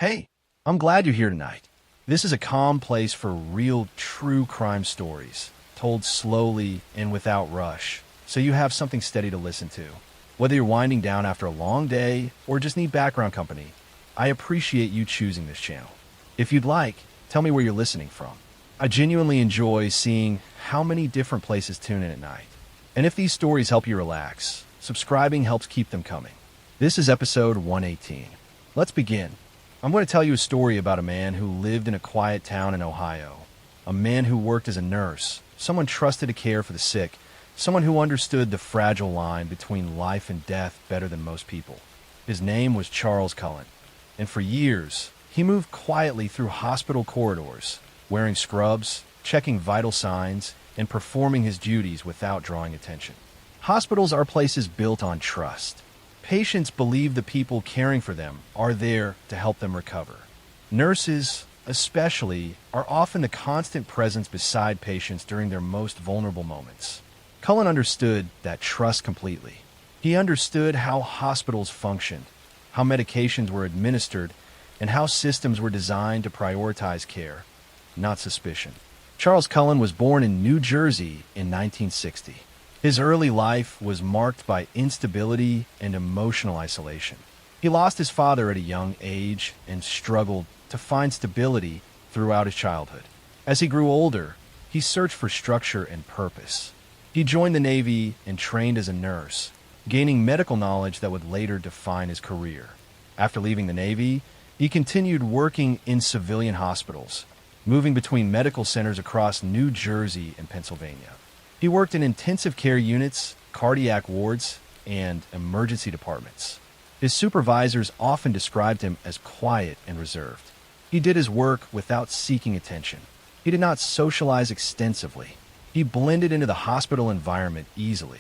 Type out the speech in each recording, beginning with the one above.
Hey, I'm glad you're here tonight. This is a calm place for real, true crime stories, told slowly and without rush, so you have something steady to listen to. Whether you're winding down after a long day or just need background company, I appreciate you choosing this channel. If you'd like, tell me where you're listening from. I genuinely enjoy seeing how many different places tune in at night. And if these stories help you relax, subscribing helps keep them coming. This is episode 118. Let's begin. I'm going to tell you a story about a man who lived in a quiet town in Ohio. A man who worked as a nurse, someone trusted to care for the sick, someone who understood the fragile line between life and death better than most people. His name was Charles Cullen, and for years, he moved quietly through hospital corridors, wearing scrubs, checking vital signs, and performing his duties without drawing attention. Hospitals are places built on trust. Patients believe the people caring for them are there to help them recover. Nurses, especially, are often the constant presence beside patients during their most vulnerable moments. Cullen understood that trust completely. He understood how hospitals functioned, how medications were administered, and how systems were designed to prioritize care, not suspicion. Charles Cullen was born in New Jersey in 1960. His early life was marked by instability and emotional isolation. He lost his father at a young age and struggled to find stability throughout his childhood. As he grew older, he searched for structure and purpose. He joined the Navy and trained as a nurse, gaining medical knowledge that would later define his career. After leaving the Navy, he continued working in civilian hospitals, moving between medical centers across New Jersey and Pennsylvania. He worked in intensive care units, cardiac wards, and emergency departments. His supervisors often described him as quiet and reserved. He did his work without seeking attention. He did not socialize extensively. He blended into the hospital environment easily.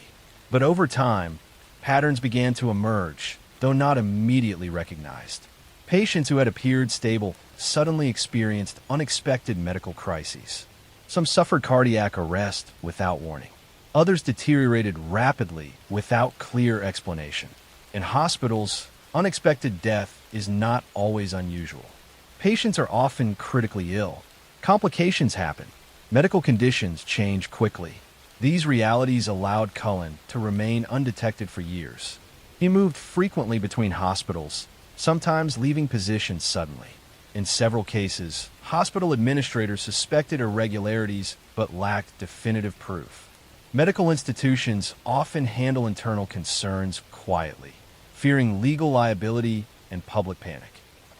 But over time, patterns began to emerge, though not immediately recognized. Patients who had appeared stable suddenly experienced unexpected medical crises. Some suffered cardiac arrest without warning. Others deteriorated rapidly without clear explanation. In hospitals, unexpected death is not always unusual. Patients are often critically ill. Complications happen. Medical conditions change quickly. These realities allowed Cullen to remain undetected for years. He moved frequently between hospitals, sometimes leaving positions suddenly. In several cases, hospital administrators suspected irregularities but lacked definitive proof. Medical institutions often handle internal concerns quietly, fearing legal liability and public panic.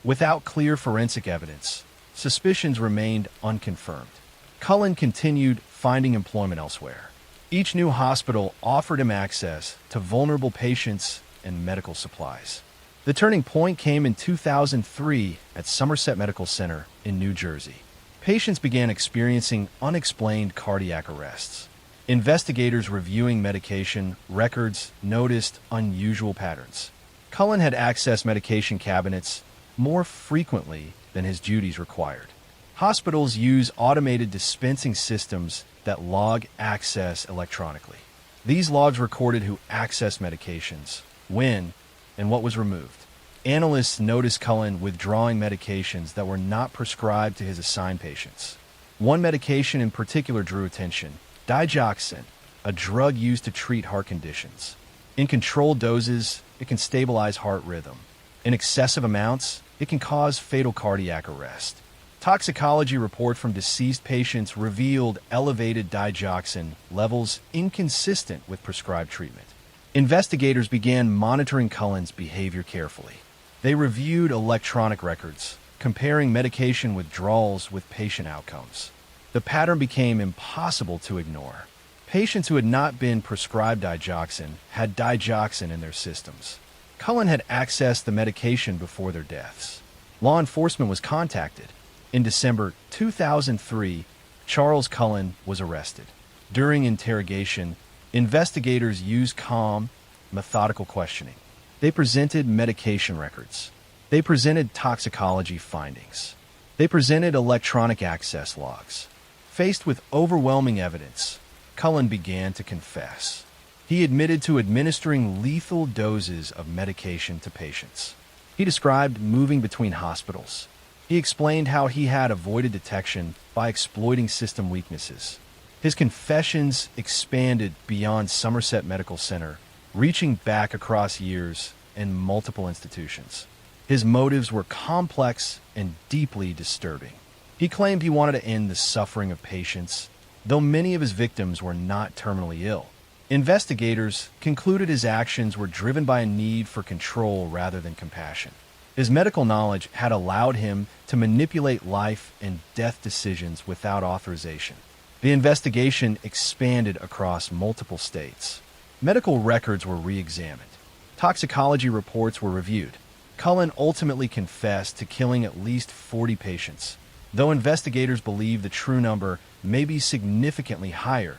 Without clear forensic evidence, suspicions remained unconfirmed. Cullen continued finding employment elsewhere. Each new hospital offered him access to vulnerable patients and medical supplies. The turning point came in 2003 at Somerset Medical Center in New Jersey. Patients began experiencing unexplained cardiac arrests. Investigators reviewing medication records noticed unusual patterns. Cullen had accessed medication cabinets more frequently than his duties required. Hospitals use automated dispensing systems that log access electronically. These logs recorded who accessed medications, when, and what was removed. Analysts noticed Cullen withdrawing medications that were not prescribed to his assigned patients. One medication in particular drew attention: digoxin, a drug used to treat heart conditions. In controlled doses, it can stabilize heart rhythm. In excessive amounts, it can cause fatal cardiac arrest. Toxicology report from deceased patients revealed elevated digoxin levels inconsistent with prescribed treatment. Investigators began monitoring Cullen's behavior carefully. They reviewed electronic records, comparing medication withdrawals with patient outcomes. The pattern became impossible to ignore. Patients who had not been prescribed digoxin had digoxin in their systems. Cullen had accessed the medication before their deaths. Law enforcement was contacted. In December 2003, Charles Cullen was arrested. During interrogation, investigators used calm, methodical questioning. They presented medication records. They presented toxicology findings. They presented electronic access logs. Faced with overwhelming evidence, Cullen began to confess. He admitted to administering lethal doses of medication to patients. He He described moving between hospitals. He explained how he had avoided detection by exploiting system weaknesses. His confessions expanded beyond Somerset Medical Center, reaching back across years and multiple institutions. His motives were complex and deeply disturbing. He claimed he wanted to end the suffering of patients, though many of his victims were not terminally ill. Investigators concluded his actions were driven by a need for control rather than compassion. His medical knowledge had allowed him to manipulate life and death decisions without authorization. The investigation expanded across multiple states. Medical records were re-examined. Toxicology reports were reviewed. Cullen ultimately confessed to killing at least 40 patients, though investigators believe the true number may be significantly higher,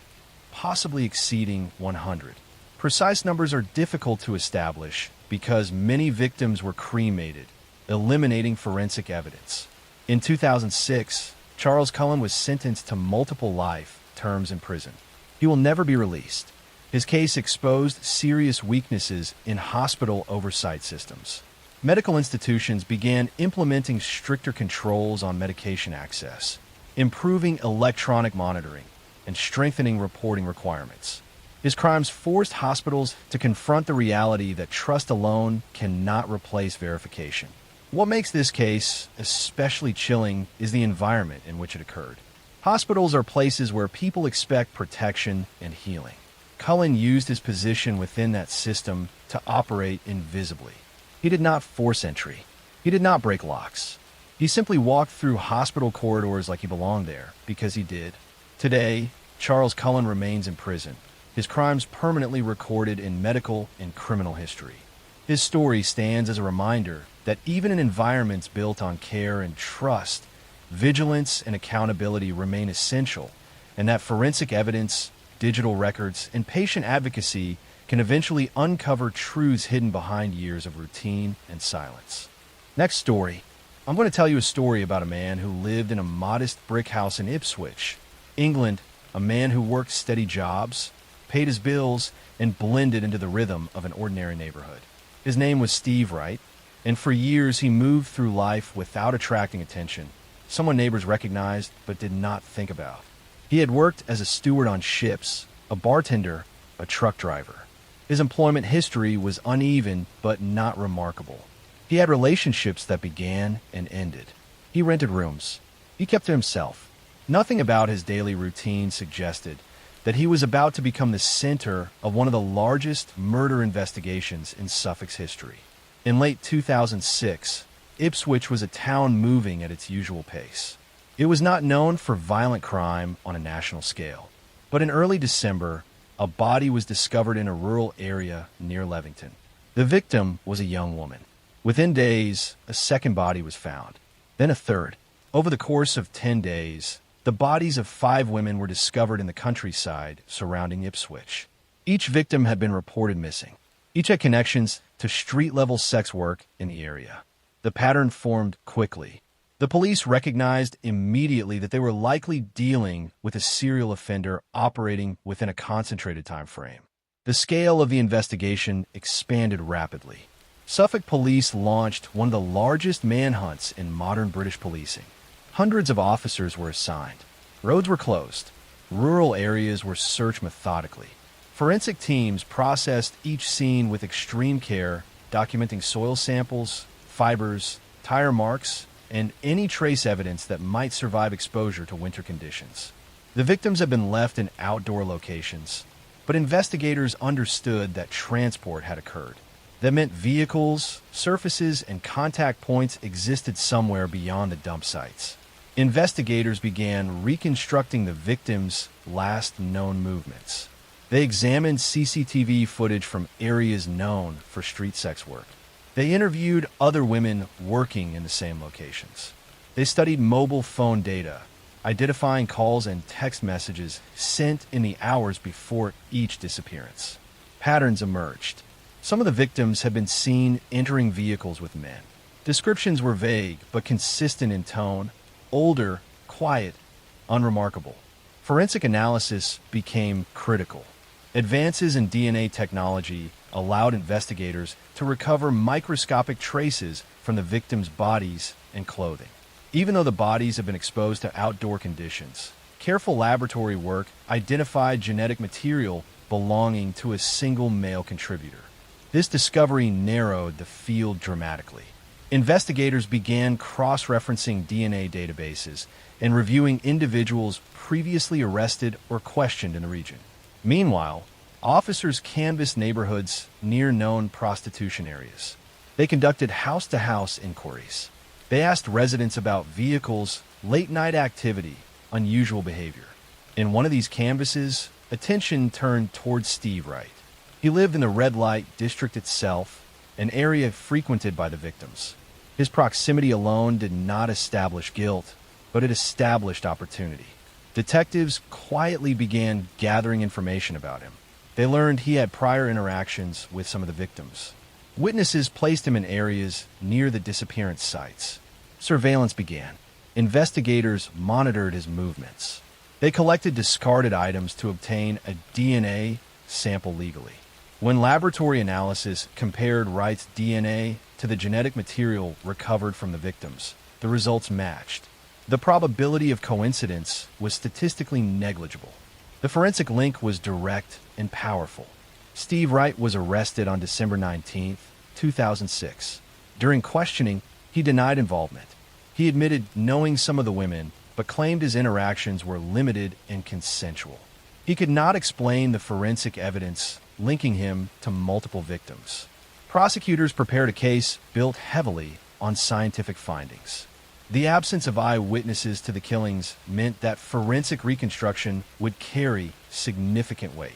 possibly exceeding 100. Precise numbers are difficult to establish because many victims were cremated, eliminating forensic evidence. In 2006, Charles Cullen was sentenced to multiple life terms in prison. He will never be released. His case exposed serious weaknesses in hospital oversight systems. Medical institutions began implementing stricter controls on medication access, improving electronic monitoring, and strengthening reporting requirements. His crimes forced hospitals to confront the reality that trust alone cannot replace verification. What makes this case especially chilling is the environment in which it occurred. Hospitals are places where people expect protection and healing. Cullen used his position within that system to operate invisibly. He did not force entry. He did not break locks. He simply walked through hospital corridors like he belonged there, because he did. Today, Charles Cullen remains in prison, his crimes permanently recorded in medical and criminal history. His story stands as a reminder that even in environments built on care and trust, vigilance and accountability remain essential, and that forensic evidence, digital records, and patient advocacy can eventually uncover truths hidden behind years of routine and silence. Next story. I'm going to tell you a story about a man who lived in a modest brick house in Ipswich, England, a man who worked steady jobs, paid his bills, and blended into the rhythm of an ordinary neighborhood. His name was Steve Wright, and for years he moved through life without attracting attention, someone neighbors recognized but did not think about. He had worked as a steward on ships, a bartender, a truck driver. His employment history was uneven but not remarkable. He had relationships that began and ended. He rented rooms. He kept to himself. Nothing about his daily routine suggested that he was about to become the center of one of the largest murder investigations in Suffolk's history. In late 2006, Ipswich was a town moving at its usual pace. It was not known for violent crime on a national scale. But in early December, a body was discovered in a rural area near Levington. The victim was a young woman. Within days, a second body was found, then a third. Over the course of 10 days, the bodies of 5 women were discovered in the countryside surrounding Ipswich. Each victim had been reported missing. Each had connections to street-level sex work in the area. The pattern formed quickly. The police recognized immediately that they were likely dealing with a serial offender operating within a concentrated time frame. The scale of the investigation expanded rapidly. Suffolk police launched one of the largest manhunts in modern British policing. Hundreds of officers were assigned. Roads were closed. Rural areas were searched methodically. Forensic teams processed each scene with extreme care, documenting soil samples, fibers, tire marks, and any trace evidence that might survive exposure to winter conditions. The victims had been left in outdoor locations, but investigators understood that transport had occurred. That meant vehicles, surfaces, and contact points existed somewhere beyond the dump sites. Investigators began reconstructing the victims' last known movements. They examined CCTV footage from areas known for street sex work. They interviewed other women working in the same locations. They studied mobile phone data, identifying calls and text messages sent in the hours before each disappearance. Patterns emerged. Some of the victims had been seen entering vehicles with men. Descriptions were vague but consistent in tone, older, quiet, unremarkable. Forensic analysis became critical. Advances in DNA technology allowed investigators to recover microscopic traces from the victims' bodies and clothing. Even though the bodies have been exposed to outdoor conditions, careful laboratory work identified genetic material belonging to a single male contributor. This discovery narrowed the field dramatically. Investigators began cross-referencing DNA databases and reviewing individuals previously arrested or questioned in the region. Meanwhile, officers canvassed neighborhoods near known prostitution areas. They conducted house-to-house inquiries. They asked residents about vehicles, late-night activity, unusual behavior. In one of these canvasses, attention turned towards Steve Wright. He lived in the red light district itself, an area frequented by the victims. His proximity alone did not establish guilt, but it established opportunity. Detectives quietly began gathering information about him. They learned he had prior interactions with some of the victims. Witnesses placed him in areas near the disappearance sites. Surveillance began. Investigators monitored his movements. They collected discarded items to obtain a DNA sample legally. When laboratory analysis compared Wright's DNA to the genetic material recovered from the victims, the results matched. The probability of coincidence was statistically negligible. The forensic link was direct and powerful. Steve Wright was arrested on December 19, 2006. During questioning, he denied involvement. He admitted knowing some of the women, but claimed his interactions were limited and consensual. He could not explain the forensic evidence linking him to multiple victims. Prosecutors prepared a case built heavily on scientific findings. The absence of eyewitnesses to the killings meant that forensic reconstruction would carry significant weight.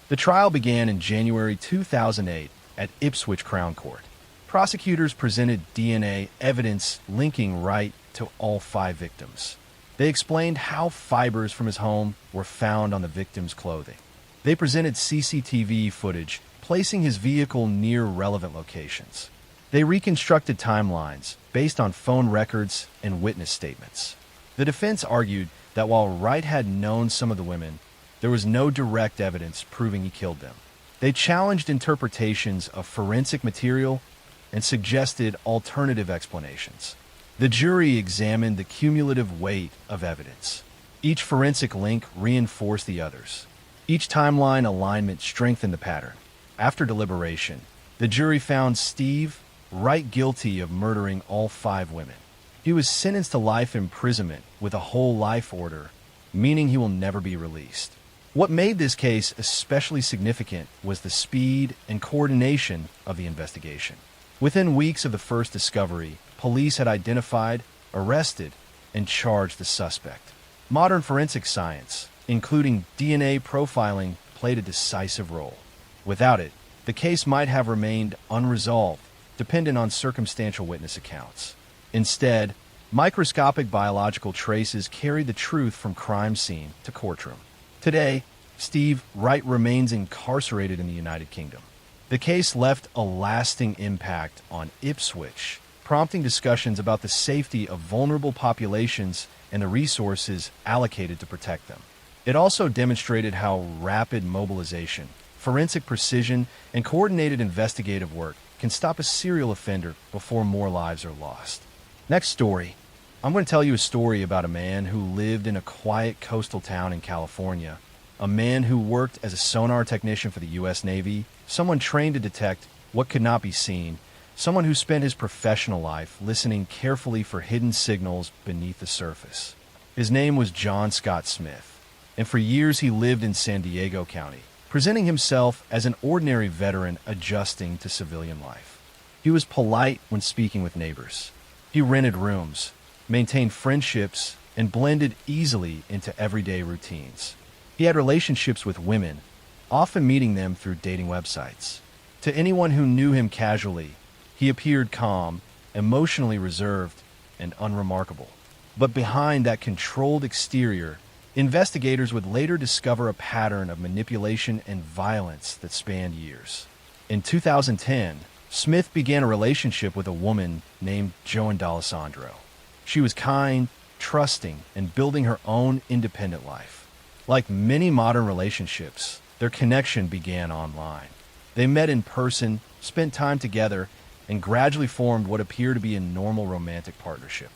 The trial began in January 2008 at Ipswich Crown Court. Prosecutors presented DNA evidence linking Wright to all 5 victims. They explained how fibers from his home were found on the victims' clothing. They presented CCTV footage placing his vehicle near relevant locations. They reconstructed timelines based on phone records and witness statements. The defense argued that while Wright had known some of the women, there was no direct evidence proving he killed them. They challenged interpretations of forensic material and suggested alternative explanations. The jury examined the cumulative weight of evidence. Each forensic link reinforced the others. Each timeline alignment strengthened the pattern. After deliberation, the jury found Steve Wright guilty of murdering all 5 women. He was sentenced to life imprisonment with a whole life order, meaning he will never be released. What made this case especially significant was the speed and coordination of the investigation. Within weeks of the first discovery, police had identified, arrested, and charged the suspect. Modern forensic science, including DNA profiling, played a decisive role. Without it, the case might have remained unresolved, dependent on circumstantial witness accounts. Instead, microscopic biological traces carried the truth from crime scene to courtroom. Today, Steve Wright remains incarcerated in the United Kingdom. The case left a lasting impact on Ipswich, prompting discussions about the safety of vulnerable populations and the resources allocated to protect them. It also demonstrated how rapid mobilization, forensic precision, and coordinated investigative work can stop a serial offender before more lives are lost. Next story. I'm going to tell you a story about a man who lived in a quiet coastal town in California, a man who worked as a sonar technician for the U.S. Navy, someone trained to detect what could not be seen, someone who spent his professional life listening carefully for hidden signals beneath the surface. His name was John Scott Smith, and for years he lived in San Diego County, presenting himself as an ordinary veteran adjusting to civilian life. He was polite when speaking with neighbors. He rented rooms, maintained friendships, and blended easily into everyday routines. He had relationships with women, often meeting them through dating websites. To anyone who knew him casually, he appeared calm, emotionally reserved, and unremarkable. But behind that controlled exterior, investigators would later discover a pattern of manipulation and violence that spanned years. In 2010, Smith began a relationship with a woman named Joan D'Alessandro. She was kind, trusting, and building her own independent life. Like many modern relationships, their connection began online. They met in person, spent time together, and gradually formed what appeared to be a normal romantic partnership.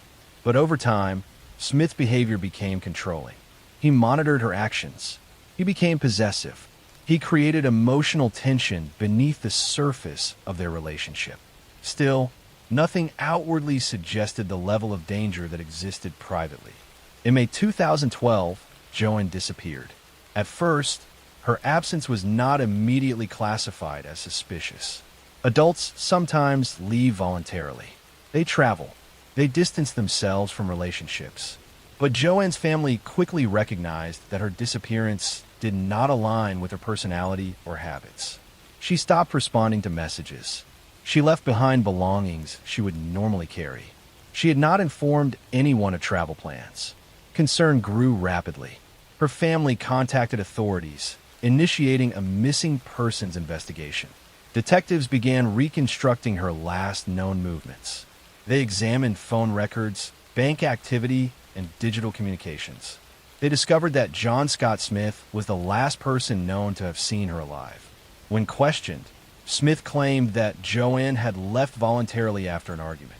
But over time, Smith's behavior became controlling. He monitored her actions. He became possessive. He created emotional tension beneath the surface of their relationship. Still, nothing outwardly suggested the level of danger that existed privately. In May 2012, Joanne disappeared. At first, her absence was not immediately classified as suspicious. Adults sometimes leave voluntarily. They travel. They distance themselves from relationships. But Joanne's family quickly recognized that her disappearance did not align with her personality or habits. She stopped responding to messages. She left behind belongings she would normally carry. She had not informed anyone of travel plans. Concern grew rapidly. Her family contacted authorities, initiating a missing persons investigation. Detectives began reconstructing her last known movements. They examined phone records, bank activity, and digital communications. They discovered that John Scott Smith was the last person known to have seen her alive. When questioned, Smith claimed that Joanne had left voluntarily after an argument.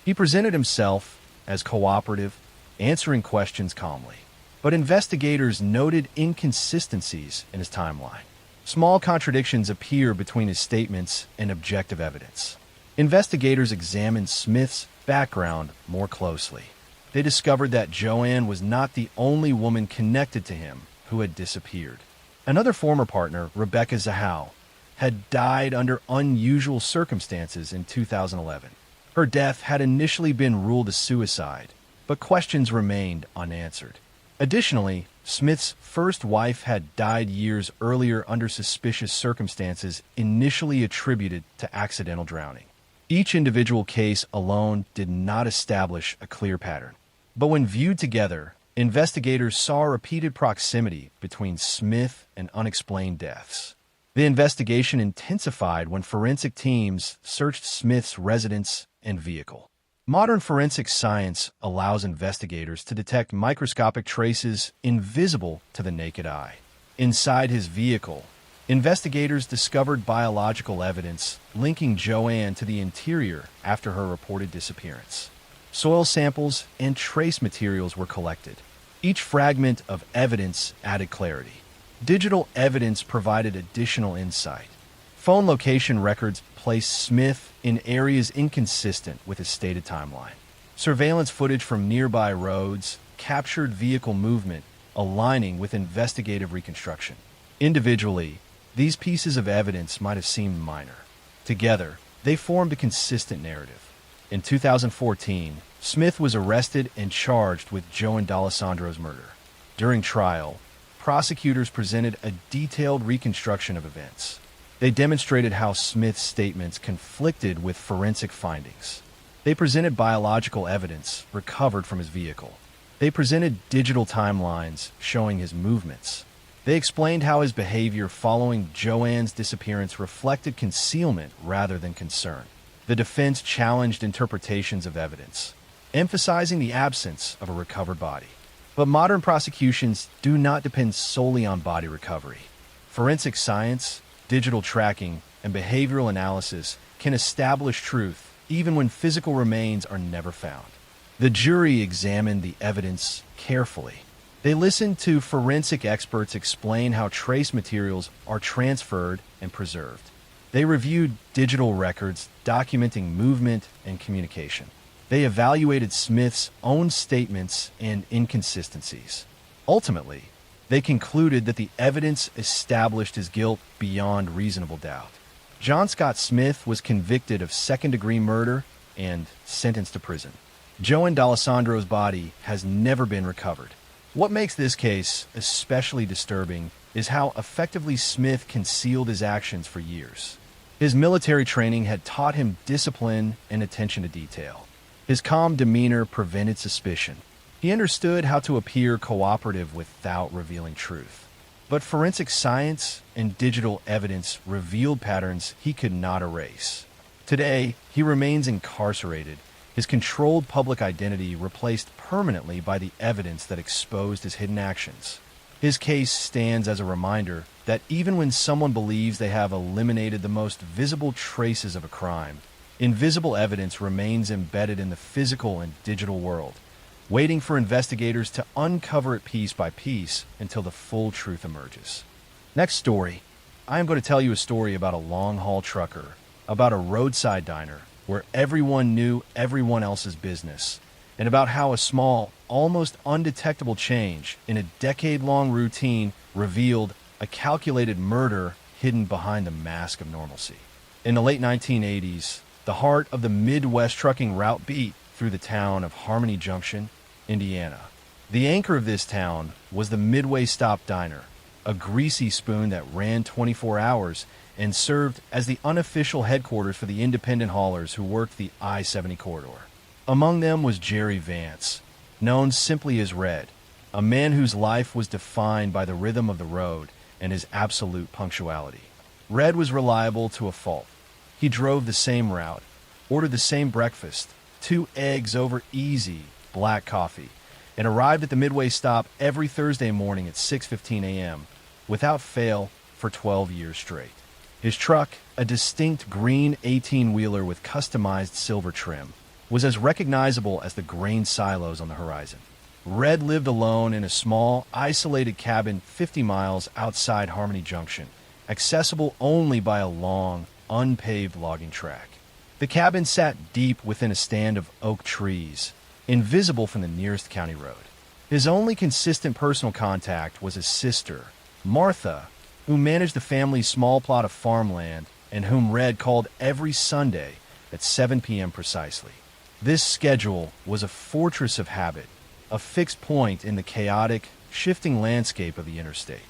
He presented himself as cooperative, answering questions calmly. But investigators noted inconsistencies in his timeline. Small contradictions appear between his statements and objective evidence. Investigators examined Smith's background more closely. They discovered that Joanne was not the only woman connected to him who had disappeared. Another former partner, Rebecca Zahau, had died under unusual circumstances in 2011. Her death had initially been ruled a suicide, but questions remained unanswered. Additionally, Smith's first wife had died years earlier under suspicious circumstances initially attributed to accidental drowning. Each individual case alone did not establish a clear pattern. But when viewed together, investigators saw repeated proximity between Smith and unexplained deaths. The investigation intensified when forensic teams searched Smith's residence and vehicle. Modern forensic science allows investigators to detect microscopic traces invisible to the naked eye. Inside his vehicle, investigators discovered biological evidence linking Joanne to the interior after her reported disappearance. Soil samples and trace materials were collected. Each fragment of evidence added clarity. Digital evidence provided additional insight. Phone location records placed Smith in areas inconsistent with his stated timeline. Surveillance footage from nearby roads captured vehicle movement, aligning with investigative reconstruction. Individually, these pieces of evidence might have seemed minor. Together, they formed a consistent narrative. In 2014, Smith was arrested and charged with Joan D'Alessandro's murder. During trial, prosecutors presented a detailed reconstruction of events. They demonstrated how Smith's statements conflicted with forensic findings. They presented biological evidence recovered from his vehicle. They presented digital timelines showing his movements. They explained how his behavior following Joanne's disappearance reflected concealment rather than concern. The defense challenged interpretations of evidence, emphasizing the absence of a recovered body. But modern prosecutions do not depend solely on body recovery. Forensic science, digital tracking, and behavioral analysis can establish truth even when physical remains are never found. The jury examined the evidence carefully. They listened to forensic experts explain how trace materials are transferred and preserved. They reviewed digital records documenting movement and communication. They evaluated Smith's own statements and inconsistencies. Ultimately, they concluded that the evidence established his guilt beyond reasonable doubt. John Scott Smith was convicted of second-degree murder and sentenced to prison. Joan D'Alessandro's body has never been recovered. What makes this case especially disturbing is how effectively Smith concealed his actions for years. His military training had taught him discipline and attention to detail. His calm demeanor prevented suspicion. He understood how to appear cooperative without revealing truth. But forensic science and digital evidence revealed patterns he could not erase. Today, he remains incarcerated, his controlled public identity replaced permanently by the evidence that exposed his hidden actions. His case stands as a reminder that even when someone believes they have eliminated the most visible traces of a crime, Invisible evidence remains embedded in the physical and digital world, waiting for investigators to uncover it piece by piece until the full truth emerges. Next story. I am going to tell you a story about a long-haul trucker, about a roadside diner where everyone knew everyone else's business, and about how a small, almost undetectable change in a decade-long routine revealed a calculated murder hidden behind the mask of normalcy. In the late 1980s, the heart of the Midwest trucking route beat through the town of Harmony Junction, Indiana. The anchor of this town was the Midway Stop Diner, a greasy spoon that ran 24 hours and served as the unofficial headquarters for the independent haulers who worked the I-70 corridor. Among them was Jerry Vance, known simply as Red, a man whose life was defined by the rhythm of the road and his absolute punctuality. Red was reliable to a fault. He drove the same route, ordered the same breakfast, 2 eggs over easy black coffee, and arrived at the Midway stop every Thursday morning at 6:15 a.m. without fail for 12 years straight. His truck, a distinct green 18-wheeler with customized silver trim, was as recognizable as the grain silos on the horizon. Red lived alone in a small, isolated cabin 50 miles outside Harmony Junction, accessible only by a long, unpaved logging track. The cabin sat deep within a stand of oak trees, invisible from the nearest county road. His only consistent personal contact was his sister, Martha, who managed the family's small plot of farmland and whom Red called every Sunday at 7 p.m. precisely. This schedule was a fortress of habit, a fixed point in the chaotic, shifting landscape of the interstate.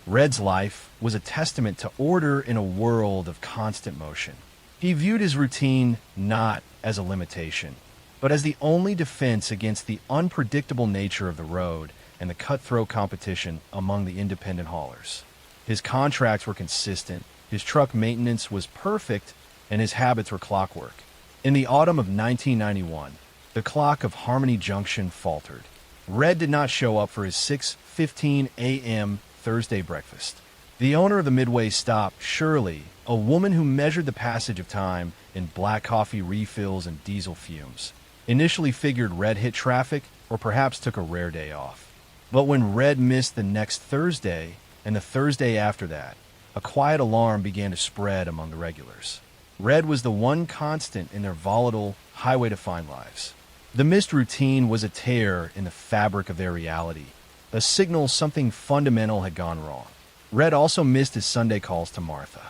Red's life was a testament to order in a world of constant motion. He viewed his routine not as a limitation, but as the only defense against the unpredictable nature of the road and the cutthroat competition among the independent haulers. His contracts were consistent, his truck maintenance was perfect, and his habits were clockwork. In the autumn of 1991, the clock of Harmony Junction faltered. Red did not show up for his 6:15 a.m. Thursday breakfast. The owner of the Midway stop, Shirley, a woman who measured the passage of time in black coffee refills and diesel fumes, initially figured Red hit traffic or perhaps took a rare day off. But when Red missed the next Thursday and the Thursday after that, a quiet alarm began to spread among the regulars. Red was the one constant in their volatile, highway-defined lives. The missed routine was a tear in the fabric of their reality, a signal something fundamental had gone wrong. Red also missed his Sunday calls to Martha.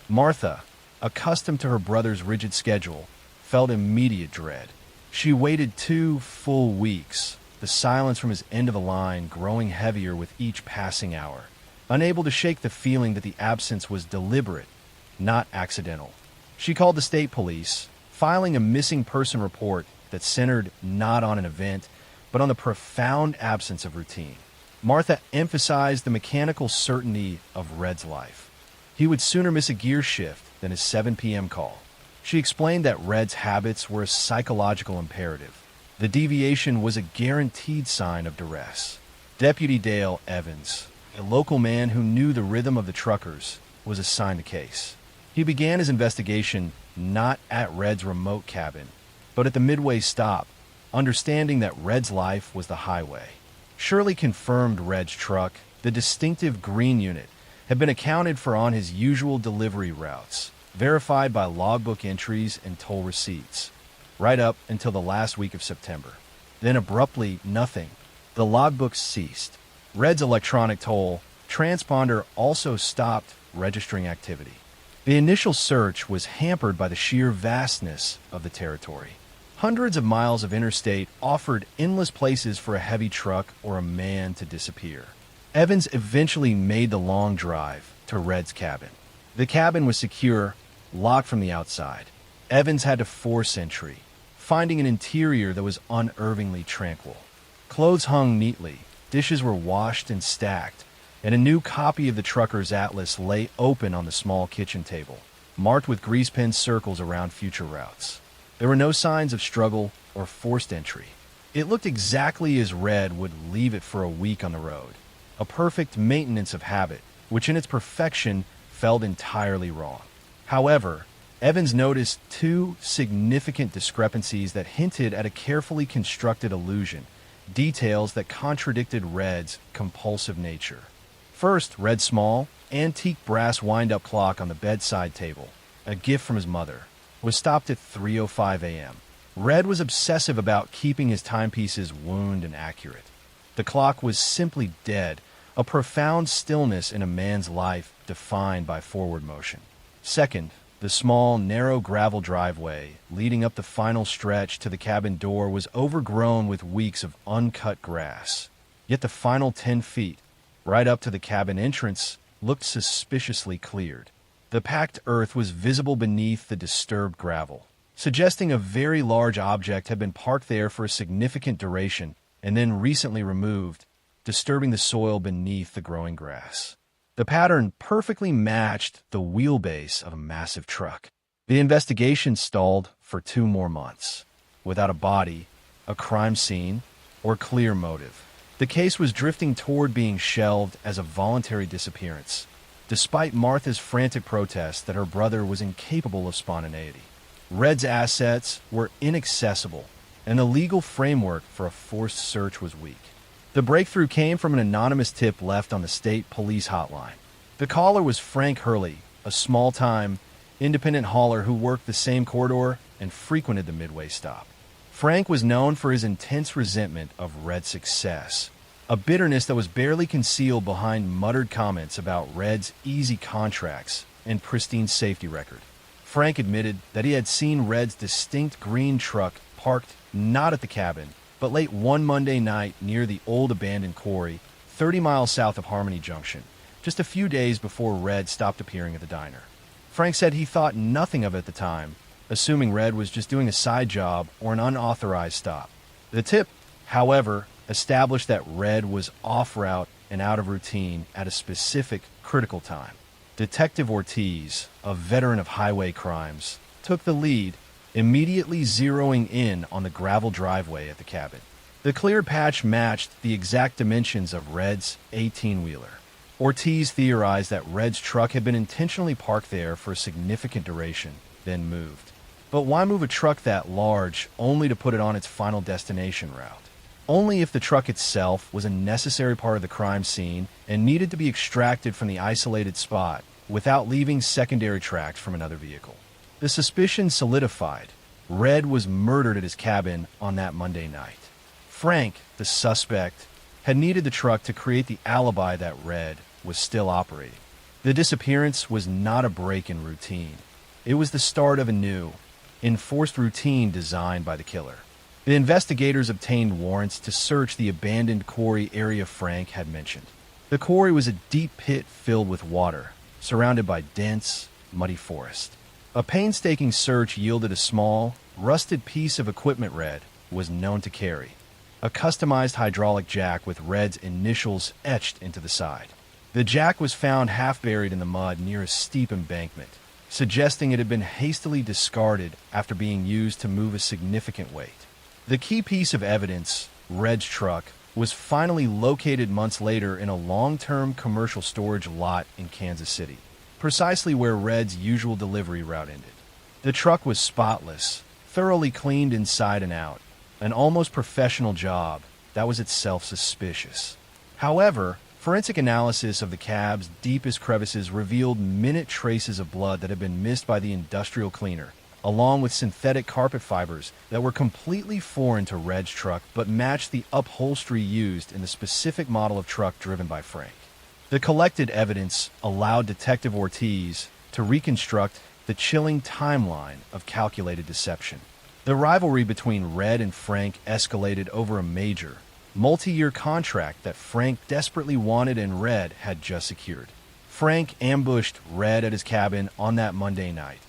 Martha, accustomed to her brother's rigid schedule, felt immediate dread. She waited 2 full weeks, the silence from his end of the line growing heavier with each passing hour, unable to shake the feeling that the absence was deliberate, not accidental. She called the state police, filing a missing person report that centered not on an event, but on the profound absence of routine. Martha emphasized the mechanical certainty of Red's life. He would sooner miss a gear shift than his 7 p.m. call. She explained that Red's habits were a psychological imperative. The deviation was a guaranteed sign of duress. Deputy Dale Evans, a local man who knew the rhythm of the truckers, was assigned the case. He began his investigation not at Red's remote cabin, but at the Midway stop, understanding that Red's life was the highway. Shirley confirmed Red's truck, the distinctive green unit, had been accounted for on his usual delivery routes, verified by logbook entries and toll receipts, right up until the last week of September. Then abruptly, nothing. The logbooks ceased. Red's electronic toll transponder also stopped registering activity. The initial search was hampered by the sheer vastness of the territory. Hundreds of miles of interstate offered endless places for a heavy truck or a man to disappear. Evans eventually made the long drive to Red's cabin. The cabin was secure, locked from the outside. Evans had to force entry, finding an interior that was unervingly tranquil. Clothes hung neatly, dishes were washed and stacked, and a new copy of the trucker's atlas lay open on the small kitchen table, marked with grease pen circles around future routes. There were no signs of struggle or forced entry. It looked exactly as Red would leave it for a week on the road, a perfect maintenance of habit, which in its perfection felt entirely wrong. However, Evans noticed two significant discrepancies that hinted at a carefully constructed illusion, details that contradicted Red's compulsive nature. First, Red's small, antique brass wind-up clock on the bedside table, a gift from his mother, was stopped at 3:05 a.m. Red was obsessive about keeping his timepieces wound and accurate. The clock was simply dead, a profound stillness in a man's life defined by forward motion. Second, the small, narrow gravel driveway leading up the final stretch to the cabin door was overgrown with weeks of uncut grass. Yet the final 10 feet, right up to the cabin entrance, looked suspiciously cleared. The packed earth was visible beneath the disturbed gravel, suggesting a very large object had been parked there for a significant duration and then recently removed, disturbing the soil beneath the growing grass. The pattern perfectly matched the wheelbase of a massive truck. The investigation stalled for 2 more months, without a body, a crime scene, or clear motive. The case was drifting toward being shelved as a voluntary disappearance, despite Martha's frantic protest that her brother was incapable of spontaneity. Red's assets were inaccessible, and the legal framework for a forced search was weak. The breakthrough came from an anonymous tip left on the state police hotline. The caller was Frank Hurley, a small-time, independent hauler who worked the same corridor and frequented the Midway stop. Frank was known for his intense resentment of Red's success, a bitterness that was barely concealed behind muttered comments about Red's easy contracts and pristine safety record. Frank admitted that he had seen Red's distinct green truck parked not at the cabin, but late one Monday night near the old abandoned quarry, 30 miles south of Harmony Junction, just a few days before Red stopped appearing at the diner. Frank said he thought nothing of it at the time, assuming Red was just doing a side job or an unauthorized stop. The tip, however, established that Red was off route and out of routine at a specific critical time. Detective Ortiz, a veteran of highway crimes, took the lead, immediately zeroing in on the gravel driveway at the cabin. The cleared patch matched the exact dimensions of Red's 18-wheeler. Ortiz theorized that Red's truck had been intentionally parked there for a significant duration, then moved. But why move a truck that large only to put it on its final destination route? Only if the truck itself was a necessary part of the crime scene and needed to be extracted from the isolated spot without leaving secondary tracks from another vehicle. The suspicion solidified. Red was murdered at his cabin on that Monday night. Frank, the suspect, had needed the truck to create the alibi that Red was still operating. The disappearance was not a break in routine. It was the start of a new, enforced routine designed by the killer. The investigators obtained warrants to search the abandoned quarry area Frank had mentioned. The quarry was a deep pit filled with water, surrounded by dense, muddy forest. A painstaking search yielded a small, rusted piece of equipment Red was known to carry, a customized hydraulic jack with Red's initials etched into the side. The jack was found half buried in the mud near a steep embankment, suggesting it had been hastily discarded after being used to move a significant weight. The key piece of evidence, Red's truck, was finally located months later in a long-term commercial storage lot in Kansas City, precisely where Red's usual delivery route ended. The truck was spotless, thoroughly cleaned inside and out, an almost professional job that was itself suspicious. However, forensic analysis of the cab's deepest crevices revealed minute traces of blood that had been missed by the industrial cleaner, along with synthetic carpet fibers that were completely foreign to Red's truck but matched the upholstery used in the specific model of truck driven by Frank. The collected evidence allowed Detective Ortiz to reconstruct the chilling timeline of calculated deception. The rivalry between Red and Frank escalated over a major, multi-year contract that Frank desperately wanted and Red had just secured. Frank ambushed Red at his cabin on that Monday night,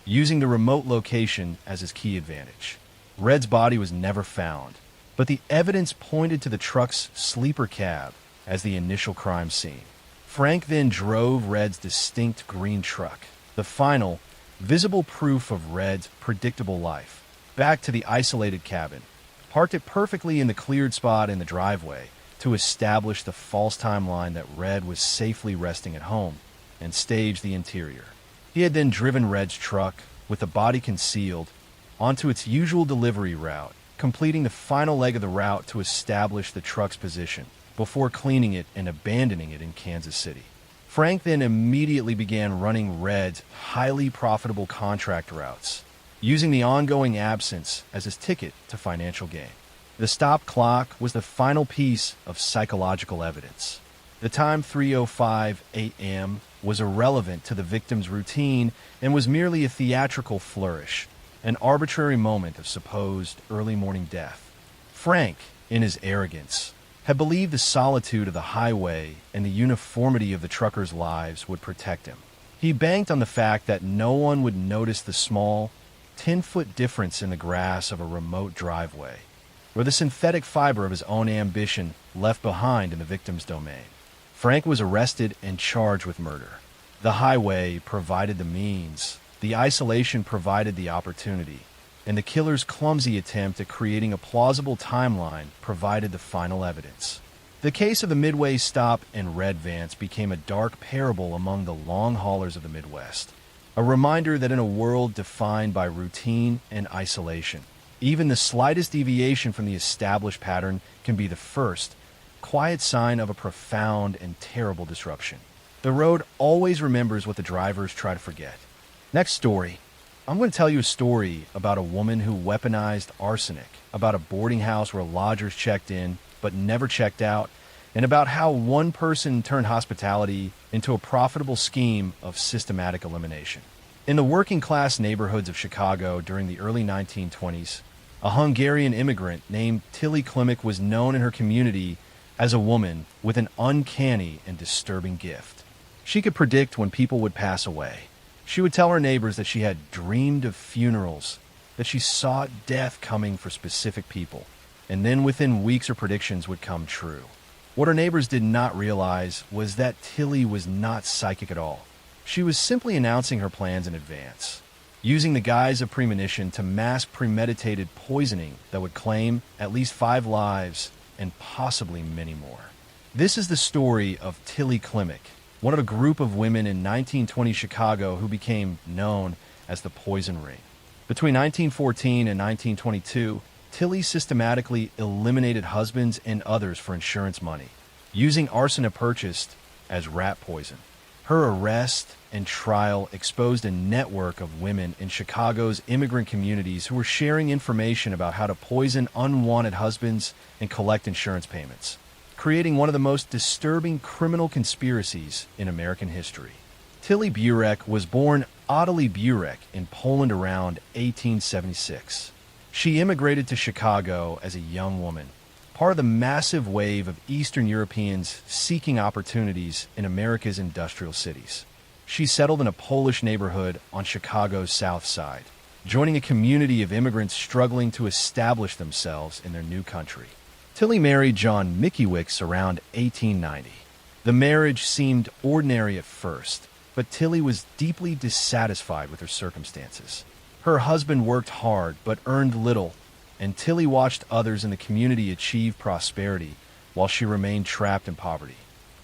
using the remote location as his key advantage. Red's body was never found, but the evidence pointed to the truck's sleeper cab as the initial crime scene. Frank then drove Red's distinct green truck, the final, visible proof of Red's predictable life, back to the isolated cabin, parked it perfectly in the cleared spot in the driveway to establish the false timeline that Red was safely resting at home, and staged the interior. He had then driven Red's truck, with the body concealed, onto its usual delivery route, completing the final leg of the route to establish the truck's position, before cleaning it and abandoning it in Kansas City. Frank then immediately began running Red's highly profitable contract routes, using the ongoing absence as his ticket to financial gain. The stop clock was the final piece of psychological evidence. The time 3:05 a.m. was irrelevant to the victim's routine and was merely a theatrical flourish, an arbitrary moment of supposed early morning death. Frank, in his arrogance, had believed the solitude of the highway and the uniformity of the truckers' lives would protect him. He banked on the fact that no one would notice the small, 10-foot difference in the grass of a remote driveway, or the synthetic fiber of his own ambition left behind in the victim's domain. Frank was arrested and charged with murder. The highway provided the means, the isolation provided the opportunity, and the killer's clumsy attempt at creating a plausible timeline provided the final evidence. The case of the Midway stop and Red Vance became a dark parable among the long haulers of the Midwest, a reminder that in a world defined by routine and isolation, even the slightest deviation from the established pattern can be the first, quiet sign of a profound and terrible disruption. The road always remembers what the drivers try to forget. Next story. I'm going to tell you a story about a woman who weaponized arsenic, about a boarding house where lodgers checked in but never checked out, and about how one person turned hospitality into a profitable scheme of systematic elimination. In the working-class neighborhoods of Chicago during the early 1920s, a Hungarian immigrant named Tilly Klimek was known in her community as a woman with an uncanny and disturbing gift. She could predict when people would pass away. She would tell her neighbors that she had dreamed of funerals, that she saw death coming for specific people, and then within weeks her predictions would come true. What her neighbors did not realize was that Tilly was not psychic at all. She was simply announcing her plans in advance, using the guise of premonition to mask premeditated poisoning that would claim at least 5 lives and possibly many more. This is the story of Tilly Klimek, one of a group of women in 1920 Chicago who became known as the Poison Ring. Between 1914 and 1922, Tilly systematically eliminated husbands and others for insurance money, using arsenic purchased as rat poison. Her arrest and trial exposed a network of women in Chicago's immigrant communities who were sharing information about how to poison unwanted husbands and collect insurance payments, creating one of the most disturbing criminal conspiracies in American history. Tilly Burek was born Ottilie Burek in Poland around 1876. She immigrated to Chicago as a young woman, part of the massive wave of Eastern Europeans seeking opportunities in America's industrial cities. She settled in a Polish neighborhood on Chicago's South Side, joining a community of immigrants struggling to establish themselves in their new country. Tilly married John Mickiewicz around 1890. The marriage seemed ordinary at first, but Tilly was deeply dissatisfied with her circumstances. Her husband worked hard but earned little, and Tilly watched others in the community achieve prosperity while she remained trapped in poverty.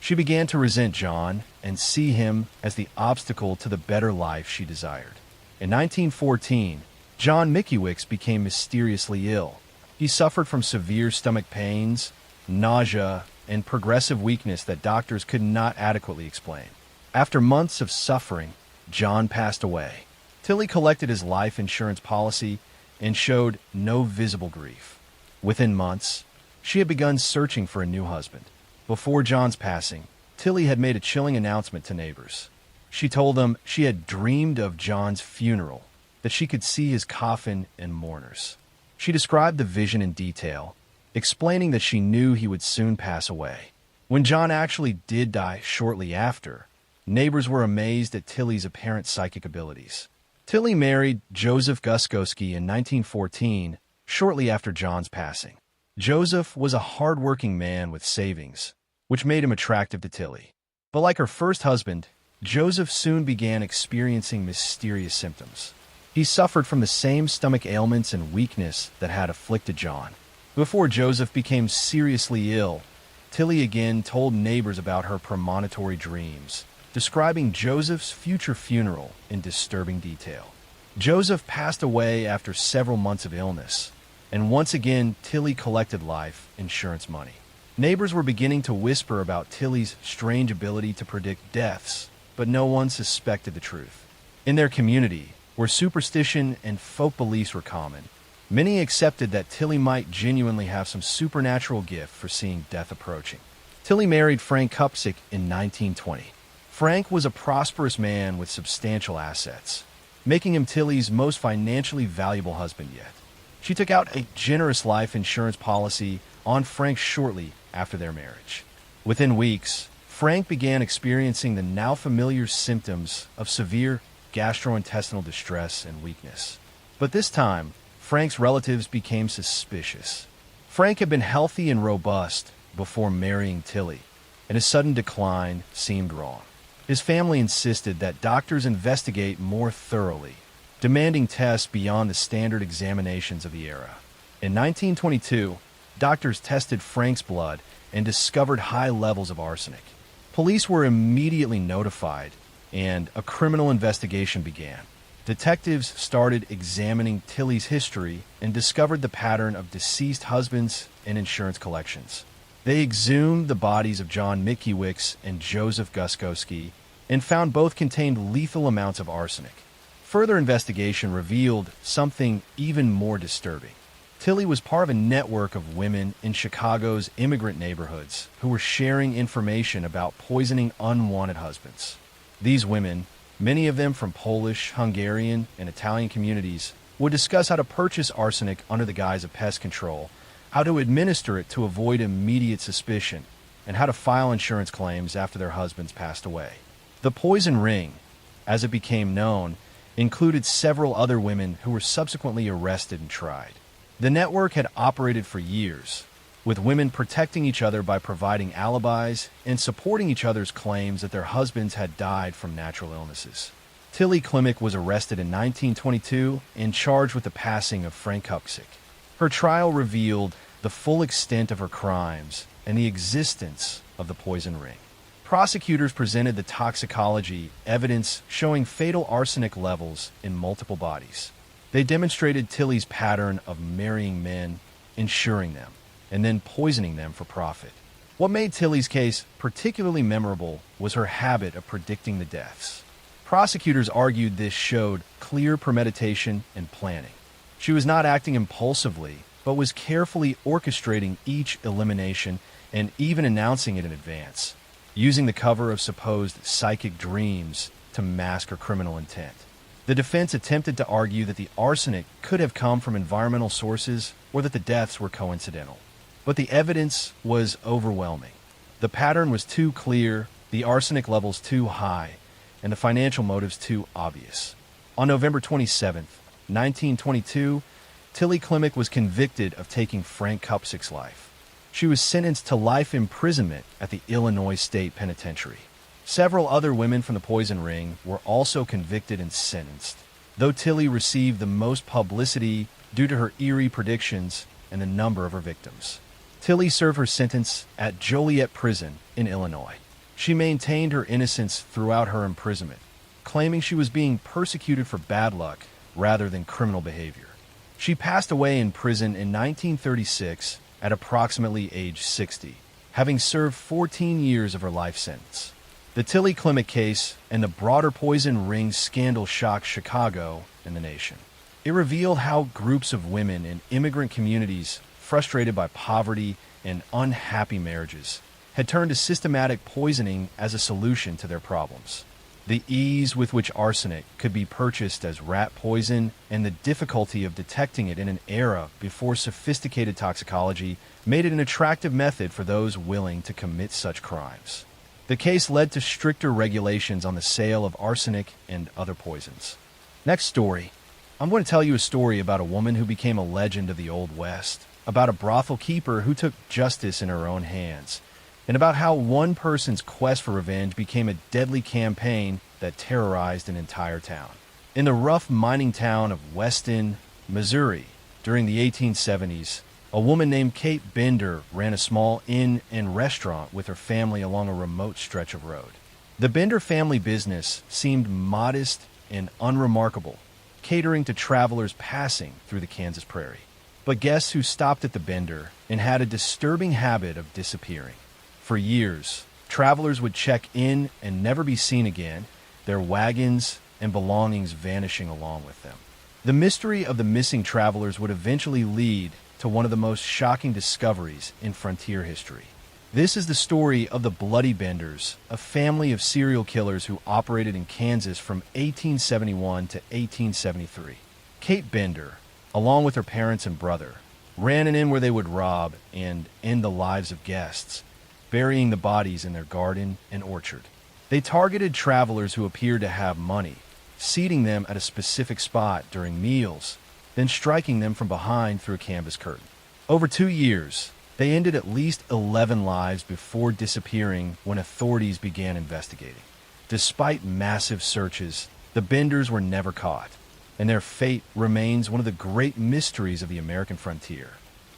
She began to resent John and see him as the obstacle to the better life she desired. In 1914, John Mickiewicz became mysteriously ill. He suffered from severe stomach pains, nausea, and progressive weakness that doctors could not adequately explain. After months of suffering, John passed away. Tilly collected his life insurance policy and showed no visible grief. Within months, she had begun searching for a new husband. Before John's passing, Tilly had made a chilling announcement to neighbors. She told them she had dreamed of John's funeral, that she could see his coffin and mourners. She described the vision in detail, explaining that she knew he would soon pass away. When John actually did die shortly after, neighbors were amazed at Tilly's apparent psychic abilities. Tilly married Joseph Guskowski in 1914, shortly after John's passing. Joseph was a hard-working man with savings, which made him attractive to Tilly. But like her first husband, Joseph soon began experiencing mysterious symptoms. He suffered from the same stomach ailments and weakness that had afflicted John. Before Joseph became seriously ill, Tilly again told neighbors about her premonitory dreams, describing Joseph's future funeral in disturbing detail. Joseph passed away after several months of illness, and once again, Tilly collected life insurance money. Neighbors were beginning to whisper about Tilly's strange ability to predict deaths, but no one suspected the truth. In their community, where superstition and folk beliefs were common, many accepted that Tilly might genuinely have some supernatural gift for seeing death approaching. Tilly married Frank Kupsik in 1920. Frank was a prosperous man with substantial assets, making him Tilly's most financially valuable husband yet. She took out a generous life insurance policy on Frank shortly after their marriage. Within weeks, Frank began experiencing the now familiar symptoms of severe gastrointestinal distress and weakness. But this time, Frank's relatives became suspicious. Frank had been healthy and robust before marrying Tilly, and his sudden decline seemed wrong. His family insisted that doctors investigate more thoroughly, demanding tests beyond the standard examinations of the era. In 1922, doctors tested Frank's blood and discovered high levels of arsenic. Police were immediately notified, and a criminal investigation began. Detectives started examining Tilly's history and discovered the pattern of deceased husbands and insurance collections. They exhumed the bodies of John Mickiewicz and Joseph Guskowski and found both contained lethal amounts of arsenic. Further investigation revealed something even more disturbing. Tilly was part of a network of women in Chicago's immigrant neighborhoods who were sharing information about poisoning unwanted husbands. These women, many of them from Polish, Hungarian, and Italian communities, would discuss how to purchase arsenic under the guise of pest control, how to administer it to avoid immediate suspicion, and how to file insurance claims after their husbands passed away. The poison ring, as it became known, included several other women who were subsequently arrested and tried. The network had operated for years, with women protecting each other by providing alibis and supporting each other's claims that their husbands had died from natural illnesses. Tilly Klimek was arrested in 1922 and charged with the passing of Frank Kupsik. Her trial revealed the full extent of her crimes and the existence of the poison ring. Prosecutors presented the toxicology evidence showing fatal arsenic levels in multiple bodies. They demonstrated Tilly's pattern of marrying men, insuring them, and then poisoning them for profit. What made Tilly's case particularly memorable was her habit of predicting the deaths. Prosecutors argued this showed clear premeditation and planning. She was not acting impulsively, but was carefully orchestrating each elimination and even announcing it in advance, using the cover of supposed psychic dreams to mask her criminal intent. The defense attempted to argue that the arsenic could have come from environmental sources or that the deaths were coincidental. But the evidence was overwhelming. The pattern was too clear, the arsenic levels too high, and the financial motives too obvious. On November 27, 1922, Tilly Klimek was convicted of taking Frank Kupsik's life. She was sentenced to life imprisonment at the Illinois State Penitentiary. Several other women from the poison ring were also convicted and sentenced, though Tilly received the most publicity due to her eerie predictions and the number of her victims. Tilly served her sentence at Joliet Prison in Illinois. She maintained her innocence throughout her imprisonment, claiming she was being persecuted for bad luck rather than criminal behavior. She passed away in prison in 1936 at approximately age 60, having served 14 years of her life sentence. The Tilly Klimek case and the broader poison ring scandal shocked Chicago and the nation. It revealed how groups of women in immigrant communities, frustrated by poverty and unhappy marriages, had turned to systematic poisoning as a solution to their problems. The ease with which arsenic could be purchased as rat poison and the difficulty of detecting it in an era before sophisticated toxicology made it an attractive method for those willing to commit such crimes. The case led to stricter regulations on the sale of arsenic and other poisons. Next story. I'm going to tell you a story about a woman who became a legend of the Old West, about a brothel keeper who took justice in her own hands, and about how one person's quest for revenge became a deadly campaign that terrorized an entire town. In the rough mining town of Weston, Missouri, during the 1870s, a woman named Kate Bender ran a small inn and restaurant with her family along a remote stretch of road. The Bender family business seemed modest and unremarkable, catering to travelers passing through the Kansas prairie. But guess who stopped at the Bender and had a disturbing habit of disappearing? For years, travelers would check in and never be seen again, their wagons and belongings vanishing along with them. The mystery of the missing travelers would eventually lead to one of the most shocking discoveries in frontier history. This is the story of the Bloody Benders, a family of serial killers who operated in Kansas from 1871 to 1873. Kate Bender, along with her parents and brother, ran an inn where they would rob and end the lives of guests, burying the bodies in their garden and orchard. They targeted travelers who appeared to have money, seating them at a specific spot during meals, then striking them from behind through a canvas curtain. Over 2 years, they ended at least 11 lives before disappearing when authorities began investigating. Despite massive searches, the Benders were never caught, and their fate remains one of the great mysteries of the American frontier.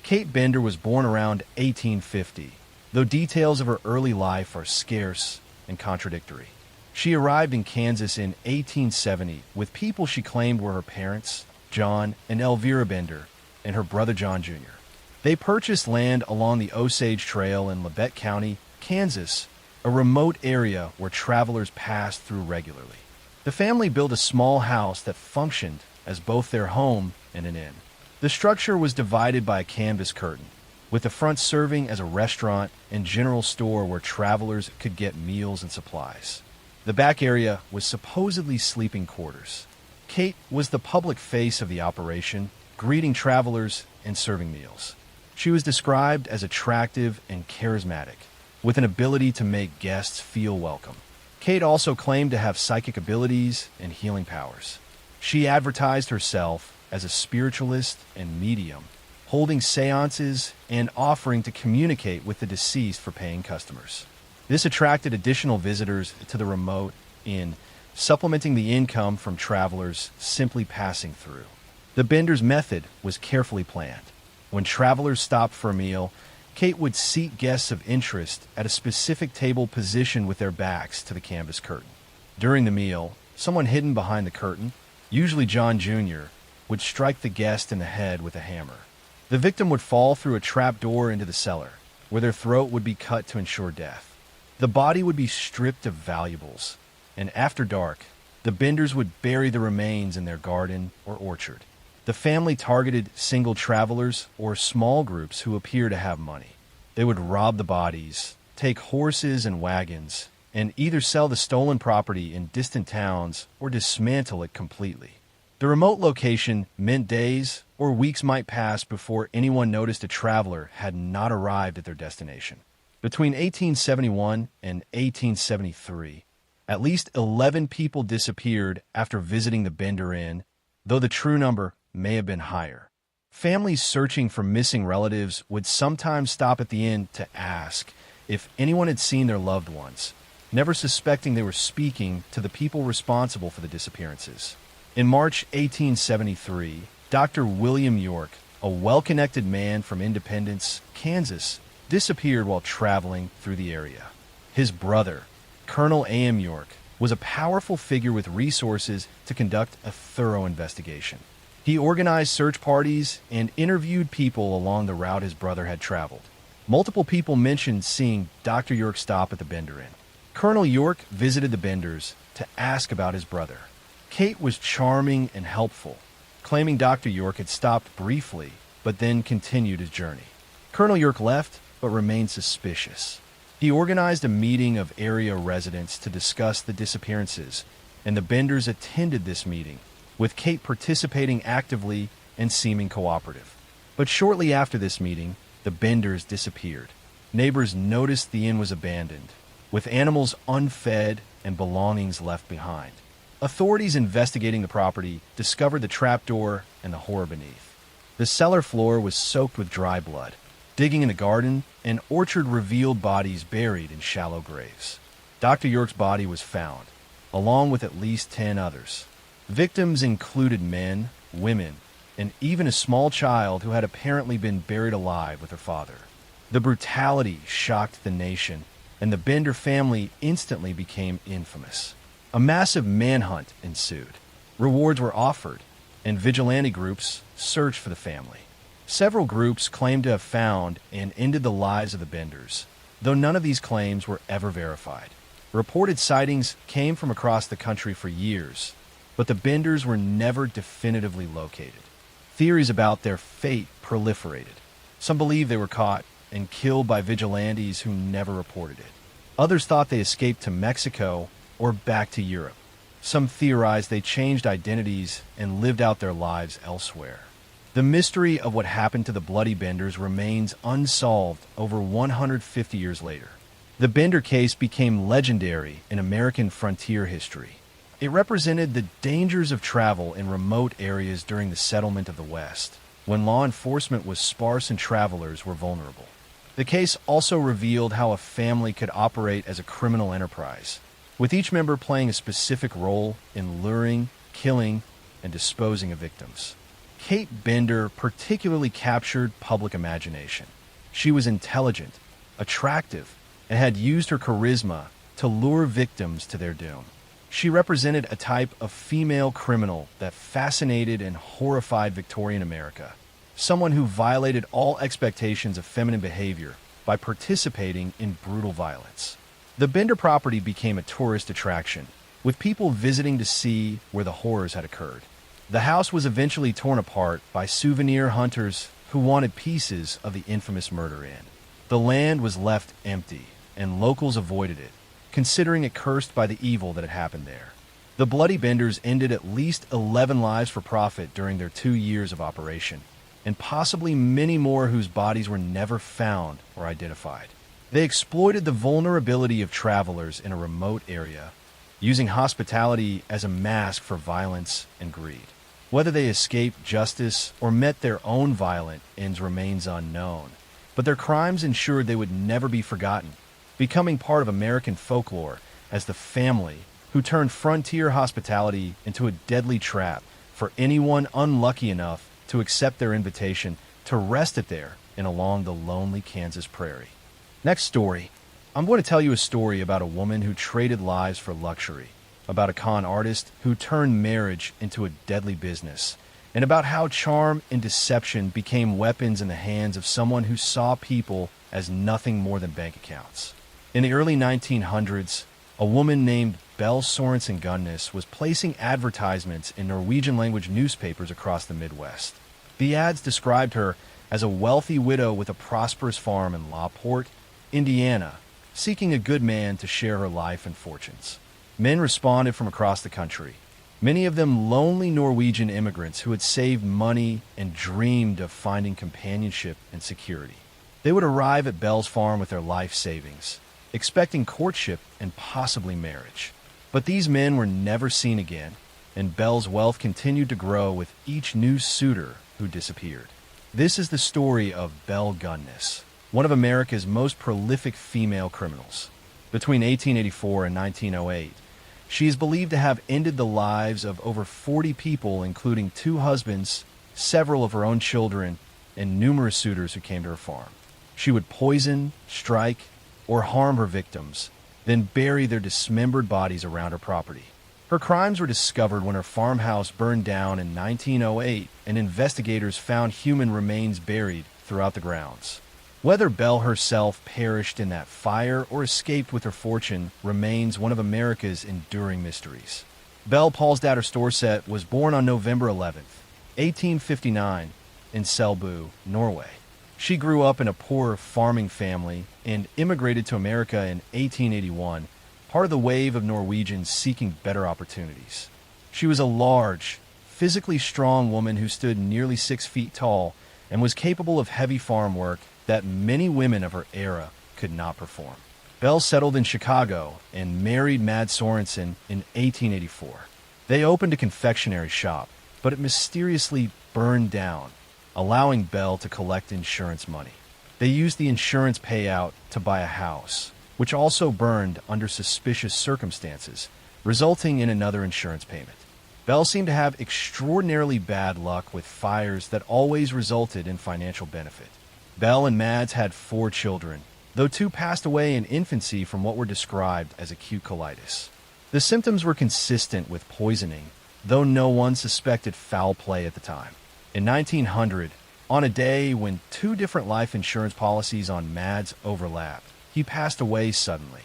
Kate Bender was born around 1850, though details of her early life are scarce and contradictory. She arrived in Kansas in 1870 with people she claimed were her parents, John and Elvira Bender, and her brother John Jr. They purchased land along the Osage Trail in Labette County, Kansas, a remote area where travelers passed through regularly. The family built a small house that functioned as both their home and an inn. The structure was divided by a canvas curtain, with the front serving as a restaurant and general store where travelers could get meals and supplies. The back area was supposedly sleeping quarters. Kate was the public face of the operation, greeting travelers and serving meals. She was described as attractive and charismatic, with an ability to make guests feel welcome. Kate also claimed to have psychic abilities and healing powers. She advertised herself as a spiritualist and medium, holding seances and offering to communicate with the deceased for paying customers. This attracted additional visitors to the remote inn, supplementing the income from travelers simply passing through. The Benders' method was carefully planned. When travelers stopped for a meal, Kate would seat guests of interest at a specific table positioned with their backs to the canvas curtain. During the meal, someone hidden behind the curtain, usually John Jr., would strike the guest in the head with a hammer. The victim would fall through a trap door into the cellar, where their throat would be cut to ensure death. The body would be stripped of valuables, and after dark, the Benders would bury the remains in their garden or orchard. The family targeted single travelers or small groups who appear to have money. They would rob the bodies, take horses and wagons, and either sell the stolen property in distant towns or dismantle it completely. The remote location meant days or weeks might pass before anyone noticed a traveler had not arrived at their destination. Between 1871 and 1873, at least 11 people disappeared after visiting the Bender Inn, though the true number may have been higher. Families searching for missing relatives would sometimes stop at the inn to ask if anyone had seen their loved ones, never suspecting they were speaking to the people responsible for the disappearances. In March 1873, Dr. William York, a well-connected man from Independence, Kansas, disappeared while traveling through the area. His brother, Colonel A.M. York, was a powerful figure with resources to conduct a thorough investigation. He organized search parties and interviewed people along the route his brother had traveled. Multiple people mentioned seeing Dr. York stop at the Bender Inn. Colonel York visited the Benders to ask about his brother. Kate was charming and helpful, claiming Dr. York had stopped briefly but then continued his journey. Colonel York left but remained suspicious. He organized a meeting of area residents to discuss the disappearances, and the Benders attended this meeting, with Kate participating actively and seeming cooperative. But shortly after this meeting, the Benders disappeared. Neighbors noticed the inn was abandoned, with animals unfed and belongings left behind. Authorities investigating the property discovered the trapdoor and the horror beneath. The cellar floor was soaked with dry blood. Digging in the garden, an orchard revealed bodies buried in shallow graves. Dr. York's body was found, along with at least 10 others. Victims included men, women, and even a small child who had apparently been buried alive with her father. The brutality shocked the nation, and the Bender family instantly became infamous. A massive manhunt ensued. Rewards were offered, and vigilante groups searched for the family. Several groups claimed to have found and ended the lives of the Benders, though none of these claims were ever verified. Reported sightings came from across the country for years, but the Benders were never definitively located. Theories about their fate proliferated. Some believed they were caught and killed by vigilantes who never reported it. Others thought they escaped to Mexico or back to Europe. Some theorized they changed identities and lived out their lives elsewhere. The mystery of what happened to the Bloody Benders remains unsolved over 150 years later. The Bender case became legendary in American frontier history. It represented the dangers of travel in remote areas during the settlement of the West, when law enforcement was sparse and travelers were vulnerable. The case also revealed how a family could operate as a criminal enterprise, with each member playing a specific role in luring, killing, and disposing of victims. Kate Bender particularly captured public imagination. She was intelligent, attractive, and had used her charisma to lure victims to their doom. She represented a type of female criminal that fascinated and horrified Victorian America, someone who violated all expectations of feminine behavior by participating in brutal violence. The Bender property became a tourist attraction, with people visiting to see where the horrors had occurred. The house was eventually torn apart by souvenir hunters who wanted pieces of the infamous murder inn. The land was left empty, and locals avoided it, considering it cursed by the evil that had happened there. The Bloody Benders ended at least 11 lives for profit during their 2 years of operation, and possibly many more whose bodies were never found or identified. They exploited the vulnerability of travelers in a remote area, using hospitality as a mask for violence and greed. Whether they escaped justice or met their own violent ends remains unknown, but their crimes ensured they would never be forgotten, becoming part of American folklore as the family who turned frontier hospitality into a deadly trap for anyone unlucky enough to accept their invitation to rest it there and along the lonely Kansas prairie. Next story. I'm going to tell you a story about a woman who traded lives for luxury, about a con artist who turned marriage into a deadly business, and about how charm and deception became weapons in the hands of someone who saw people as nothing more than bank accounts. In the early 1900s, a woman named Belle Sorensen Gunnes was placing advertisements in Norwegian-language newspapers across the Midwest. The ads described her as a wealthy widow with a prosperous farm in LaPorte, Indiana, seeking a good man to share her life and fortunes. Men responded from across the country, many of them lonely Norwegian immigrants who had saved money and dreamed of finding companionship and security. They would arrive at Belle's farm with their life savings, expecting courtship and possibly marriage. But these men were never seen again, and Belle's wealth continued to grow with each new suitor who disappeared. This is the story of Belle Gunnes, one of America's most prolific female criminals. Between 1884 and 1908, she is believed to have ended the lives of over 40 people, including 2 husbands, several of her own children, and numerous suitors who came to her farm. She would poison, strike, or harm her victims, then bury their dismembered bodies around her property. Her crimes were discovered when her farmhouse burned down in 1908, and investigators found human remains buried throughout the grounds. Whether Belle herself perished in that fire or escaped with her fortune remains one of America's enduring mysteries. Belle Paulsdatter was born on November 11th, 1859, in Selbu, Norway. She grew up in a poor farming family and immigrated to America in 1881, part of the wave of Norwegians seeking better opportunities. She was a large, physically strong woman who stood nearly 6 feet tall and was capable of heavy farm work that many women of her era could not perform. Belle settled in Chicago and married Mad Sorensen in 1884. They opened a confectionery shop, but it mysteriously burned down, allowing Belle to collect insurance money. They used the insurance payout to buy a house, which also burned under suspicious circumstances, resulting in another insurance payment. Belle seemed to have extraordinarily bad luck with fires that always resulted in financial benefit. Belle and Mads had 4 children, though 2 passed away in infancy from what were described as acute colitis. The symptoms were consistent with poisoning, though no one suspected foul play at the time. In 1900, on a day when two different life insurance policies on Mads overlapped, he passed away suddenly.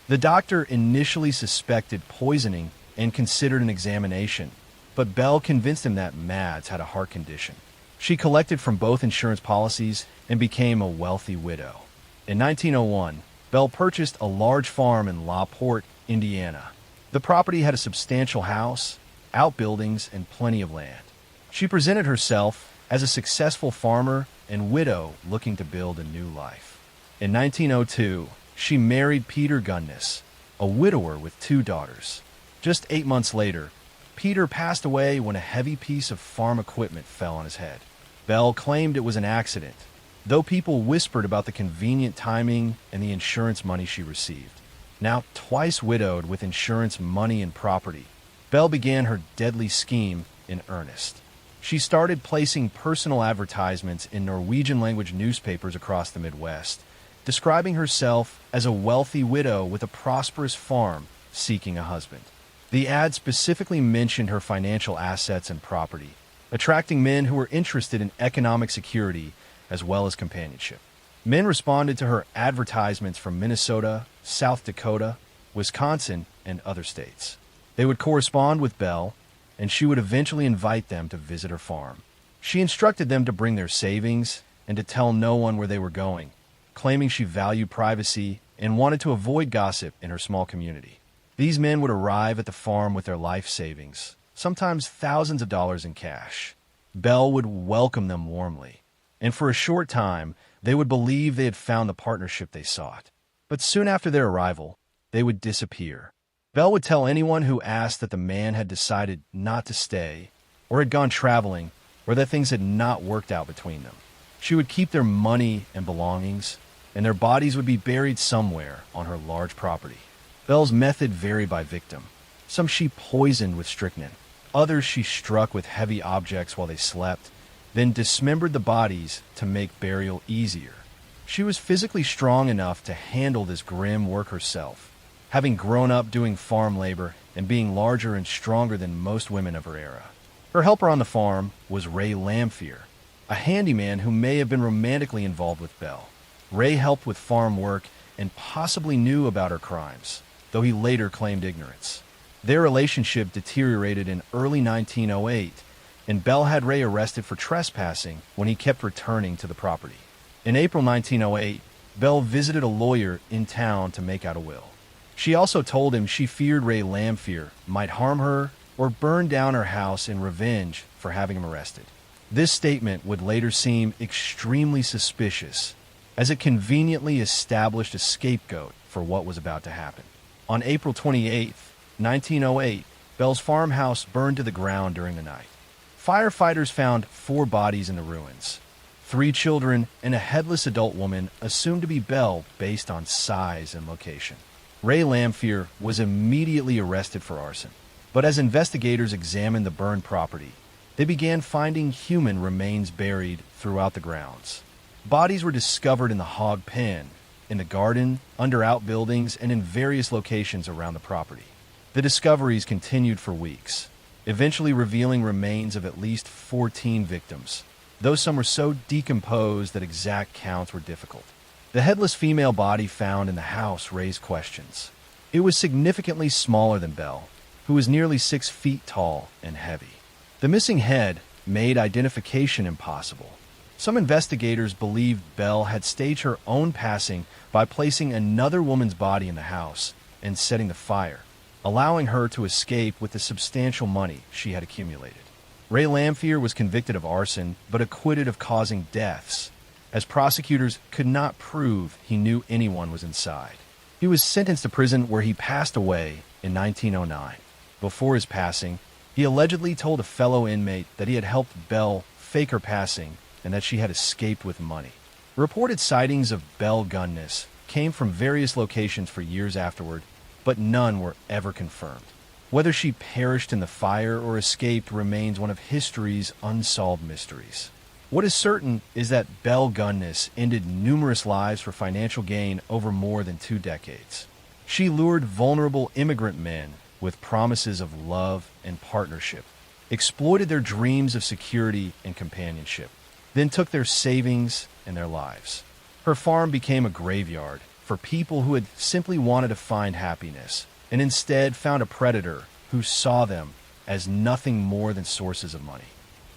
The doctor initially suspected poisoning and considered an examination, but Bell convinced him that Mads had a heart condition. She collected from both insurance policies and became a wealthy widow. In 1901, Bell purchased a large farm in La Porte, Indiana. The property had a substantial house, outbuildings, and plenty of land. She presented herself as a successful farmer and widow looking to build a new life. In 1902, she married Peter Gunness, a widower with 2 daughters. Just 8 months later, Peter passed away when a heavy piece of farm equipment fell on his head. Bell claimed it was an accident, though people whispered about the convenient timing and the insurance money she received. Now twice widowed with insurance money and property, Bell began her deadly scheme in earnest. She started placing personal advertisements in Norwegian-language newspapers across the Midwest, describing herself as a wealthy widow with a prosperous farm seeking a husband. The ad specifically mentioned her financial assets and property, attracting men who were interested in economic security as well as companionship. Men responded to her advertisements from Minnesota, South Dakota, Wisconsin, and other states. They would correspond with Bell, and she would eventually invite them to visit her farm. She instructed them to bring their savings and to tell no one where they were going, claiming she valued privacy and wanted to avoid gossip in her small community. These men would arrive at the farm with their life savings, sometimes thousands of dollars in cash. Bell would welcome them warmly, and for a short time, they would believe they had found the partnership they sought. But soon after their arrival, they would disappear. Bell would tell anyone who asked that the man had decided not to stay, or had gone traveling, or that things had not worked out between them. She would keep their money and belongings, and their bodies would be buried somewhere on her large property. Bell's method varied by victim. Some she poisoned with strychnine. Others she struck with heavy objects while they slept, then dismembered the bodies to make burial easier. She was physically strong enough to handle this grim work herself, having grown up doing farm labor and being larger and stronger than most women of her era. Her helper on the farm was Ray Lamphere, a handyman who may have been romantically involved with Bell. Ray helped with farm work and possibly knew about her crimes, though he later claimed ignorance. Their relationship deteriorated in early 1908, and Bell had Ray arrested for trespassing when he kept returning to the property. In April 1908, Bell visited a lawyer in town to make out a will. She also told him she feared Ray Lamphere might harm her or burn down her house in revenge for having him arrested. This statement would later seem extremely suspicious, as it conveniently established a scapegoat for what was about to happen. On April 28, 1908, Bell's farmhouse burned to the ground during the night. Firefighters found 4 bodies in the ruins, 3 children and a headless adult woman assumed to be Bell based on size and location. Ray Lamphere was immediately arrested for arson, but as investigators examined the burned property, they began finding human remains buried throughout the grounds. Bodies were discovered in the hog pen, in the garden, under outbuildings, and in various locations around the property. The discoveries continued for weeks, eventually revealing remains of at least 14 victims, though some were so decomposed that exact counts were difficult. The headless female body found in the house raised questions. It was significantly smaller than Bell, who was nearly 6 feet tall and heavy. The missing head made identification impossible. Some investigators believed Bell had staged her own passing by placing another woman's body in the house and setting the fire, allowing her to escape with the substantial money she had accumulated. Ray Lamphere was convicted of arson but acquitted of causing deaths, as prosecutors could not prove he knew anyone was inside. He was sentenced to prison where he passed away in 1909. Before his passing, he allegedly told a fellow inmate that he had helped Bell fake her passing and that she had escaped with money. Reported sightings of Bell Gunness came from various locations for years afterward, but none were ever confirmed. Whether she perished in the fire or escaped remains one of history's unsolved mysteries. What is certain is that Bell Gunness ended numerous lives for financial gain over more than 2 decades. She lured vulnerable immigrant men with promises of love and partnership, exploited their dreams of security and companionship, then took their savings and their lives. Her farm became a graveyard for people who had simply wanted to find happiness and instead found a predator who saw them as nothing more than sources of money.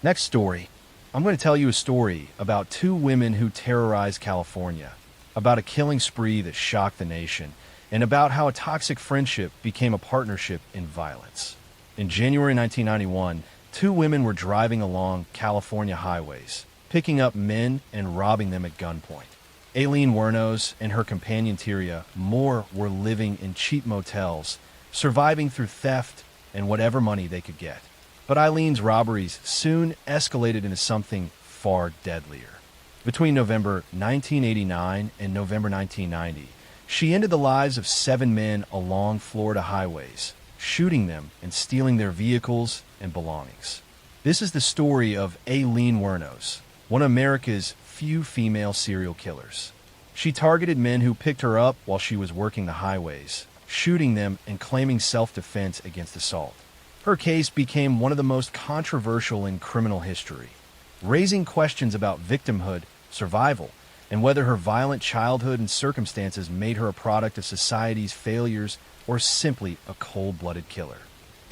Next story, I'm going to tell you a story about two women who terrorized California, about a killing spree that shocked the nation, and about how a toxic friendship became a partnership in violence. In January 1991, two women were driving along California highways, picking up men and robbing them at gunpoint. Aileen Wuornos and her companion Tyria Moore were living in cheap motels, surviving through theft and whatever money they could get. But Eileen's robberies soon escalated into something far deadlier. Between November 1989 and November 1990, she ended the lives of 7 men along Florida highways, shooting them and stealing their vehicles and belongings. This is the story of Aileen Wuornos, one of America's few female serial killers. She targeted men who picked her up while she was working the highways, shooting them and claiming self-defense against assault. Her case became one of the most controversial in criminal history, raising questions about victimhood, survival, and whether her violent childhood and circumstances made her a product of society's failures or simply a cold-blooded killer.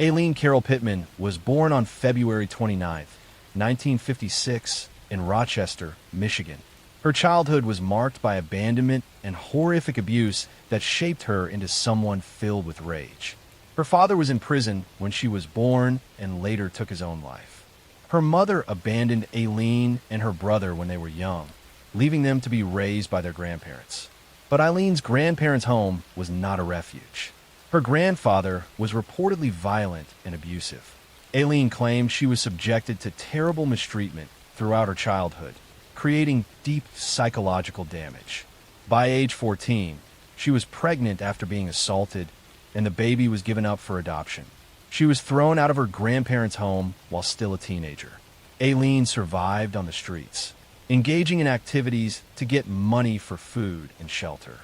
Aileen Carol Pittman was born on February 29, 1956, in Rochester, Michigan. Her childhood was marked by abandonment and horrific abuse that shaped her into someone filled with rage. Her father was in prison when she was born and later took his own life. Her mother abandoned Aileen and her brother when they were young, leaving them to be raised by their grandparents. But Eileen's grandparents' home was not a refuge. Her grandfather was reportedly violent and abusive. Aileen claimed she was subjected to terrible mistreatment throughout her childhood, creating deep psychological damage. By age 14, she was pregnant after being assaulted, and the baby was given up for adoption. She was thrown out of her grandparents' home while still a teenager. Aileen survived on the streets, engaging in activities to get money for food and shelter.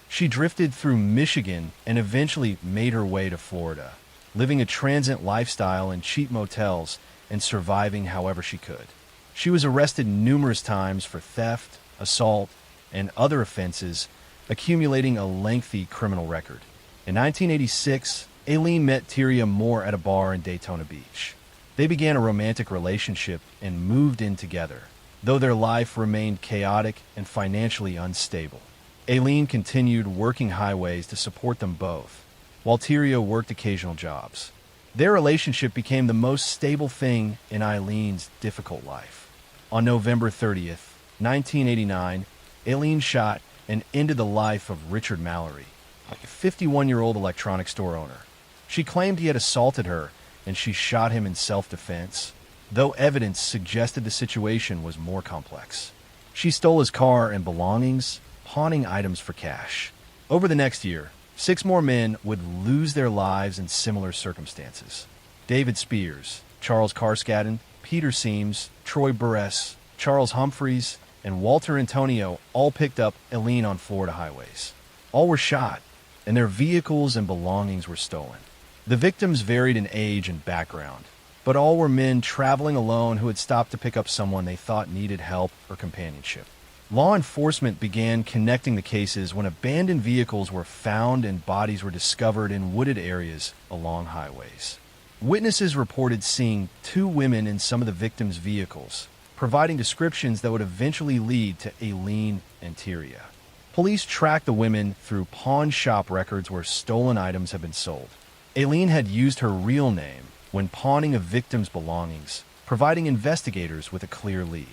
She drifted through Michigan and eventually made her way to Florida, living a transient lifestyle in cheap motels and surviving however she could. She was arrested numerous times for theft, assault, and other offenses, accumulating a lengthy criminal record. In 1986, Aileen met Tyria Moore at a bar in Daytona Beach. They began a romantic relationship and moved in together, though their life remained chaotic and financially unstable. Aileen continued working highways to support them both, while Tyria worked occasional jobs. Their relationship became the most stable thing in Eileen's difficult life. On November 30th, 1989, Aileen shot and ended the life of Richard Mallory, a 51-year-old electronics store owner. She claimed he had assaulted her and she shot him in self-defense, though evidence suggested the situation was more complex. She stole his car and belongings, pawning items for cash. Over the next year, 6 more men would lose their lives in similar circumstances. David Spears, Charles Carskadden, Peter Seams, Troy Burress, Charles Humphreys, and Walter Antonio all picked up Aileen on Florida highways. All were shot, and their vehicles and belongings were stolen. The victims varied in age and background, but all were men traveling alone who had stopped to pick up someone they thought needed help or companionship. Law enforcement began connecting the cases when abandoned vehicles were found and bodies were discovered in wooded areas along highways. Witnesses reported seeing 2 women in some of the victims' vehicles, providing descriptions that would eventually lead to Aileen and Tyria. Police tracked the women through pawn shop records where stolen items had been sold. Aileen had used her real name when pawning a victim's belongings, providing investigators with a clear lead.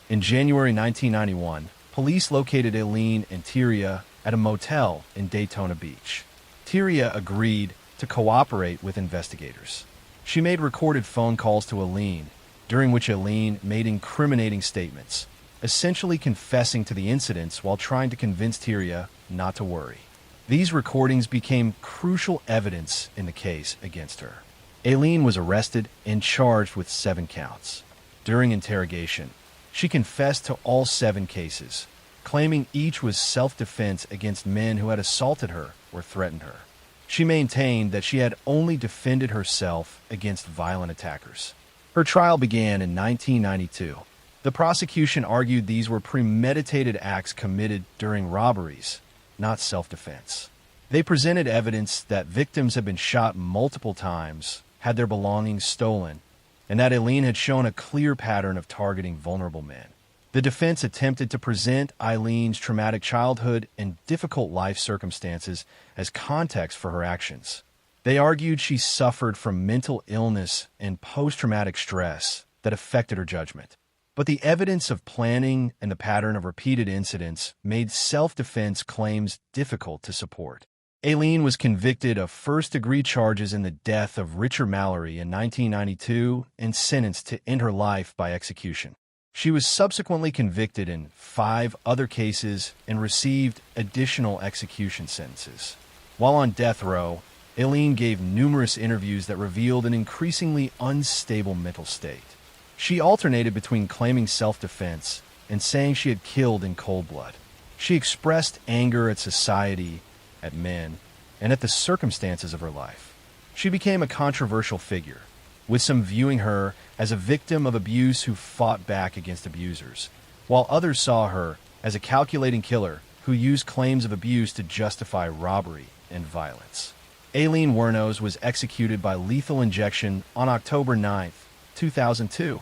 In January 1991, police located Aileen and Tyria at a motel in Daytona Beach. Tyria agreed to cooperate with investigators. She made recorded phone calls to Aileen, during which Aileen made incriminating statements, essentially confessing to the incidents while trying to convince Tyria not to worry. These recordings became crucial evidence in the case against her. Aileen was arrested and charged with 7 counts. During interrogation, she confessed to all 7 cases, claiming each was self-defense against men who had assaulted her or threatened her. She maintained that she had only defended herself against violent attackers. Her trial began in 1992. The prosecution argued these were premeditated acts committed during robberies, not self-defense. They presented evidence that victims had been shot multiple times, had their belongings stolen, and that Eileen had shown a clear pattern of targeting vulnerable men. The defense attempted to present Eileen's traumatic childhood and difficult life circumstances as context for her actions. They argued she suffered from mental illness and post-traumatic stress that affected her judgment. But the evidence of planning and the pattern of repeated incidents made self-defense claims difficult to support. Eileen was convicted of first-degree charges in the death of Richard Mallory in 1992 and sentenced to end her life by execution. She was subsequently convicted in 5 other cases and received additional execution sentences. While on death row, Eileen gave numerous interviews that revealed an increasingly unstable mental state. She alternated between claiming self-defense and saying she had killed in cold blood. She expressed anger at society, at men, and at the circumstances of her life. She became a controversial figure, with some viewing her as a victim of abuse who fought back against abusers, while others saw her as a calculating killer who used claims of abuse to justify robbery and violence. Eileen Wuornos was executed by lethal injection on October 9, 2002,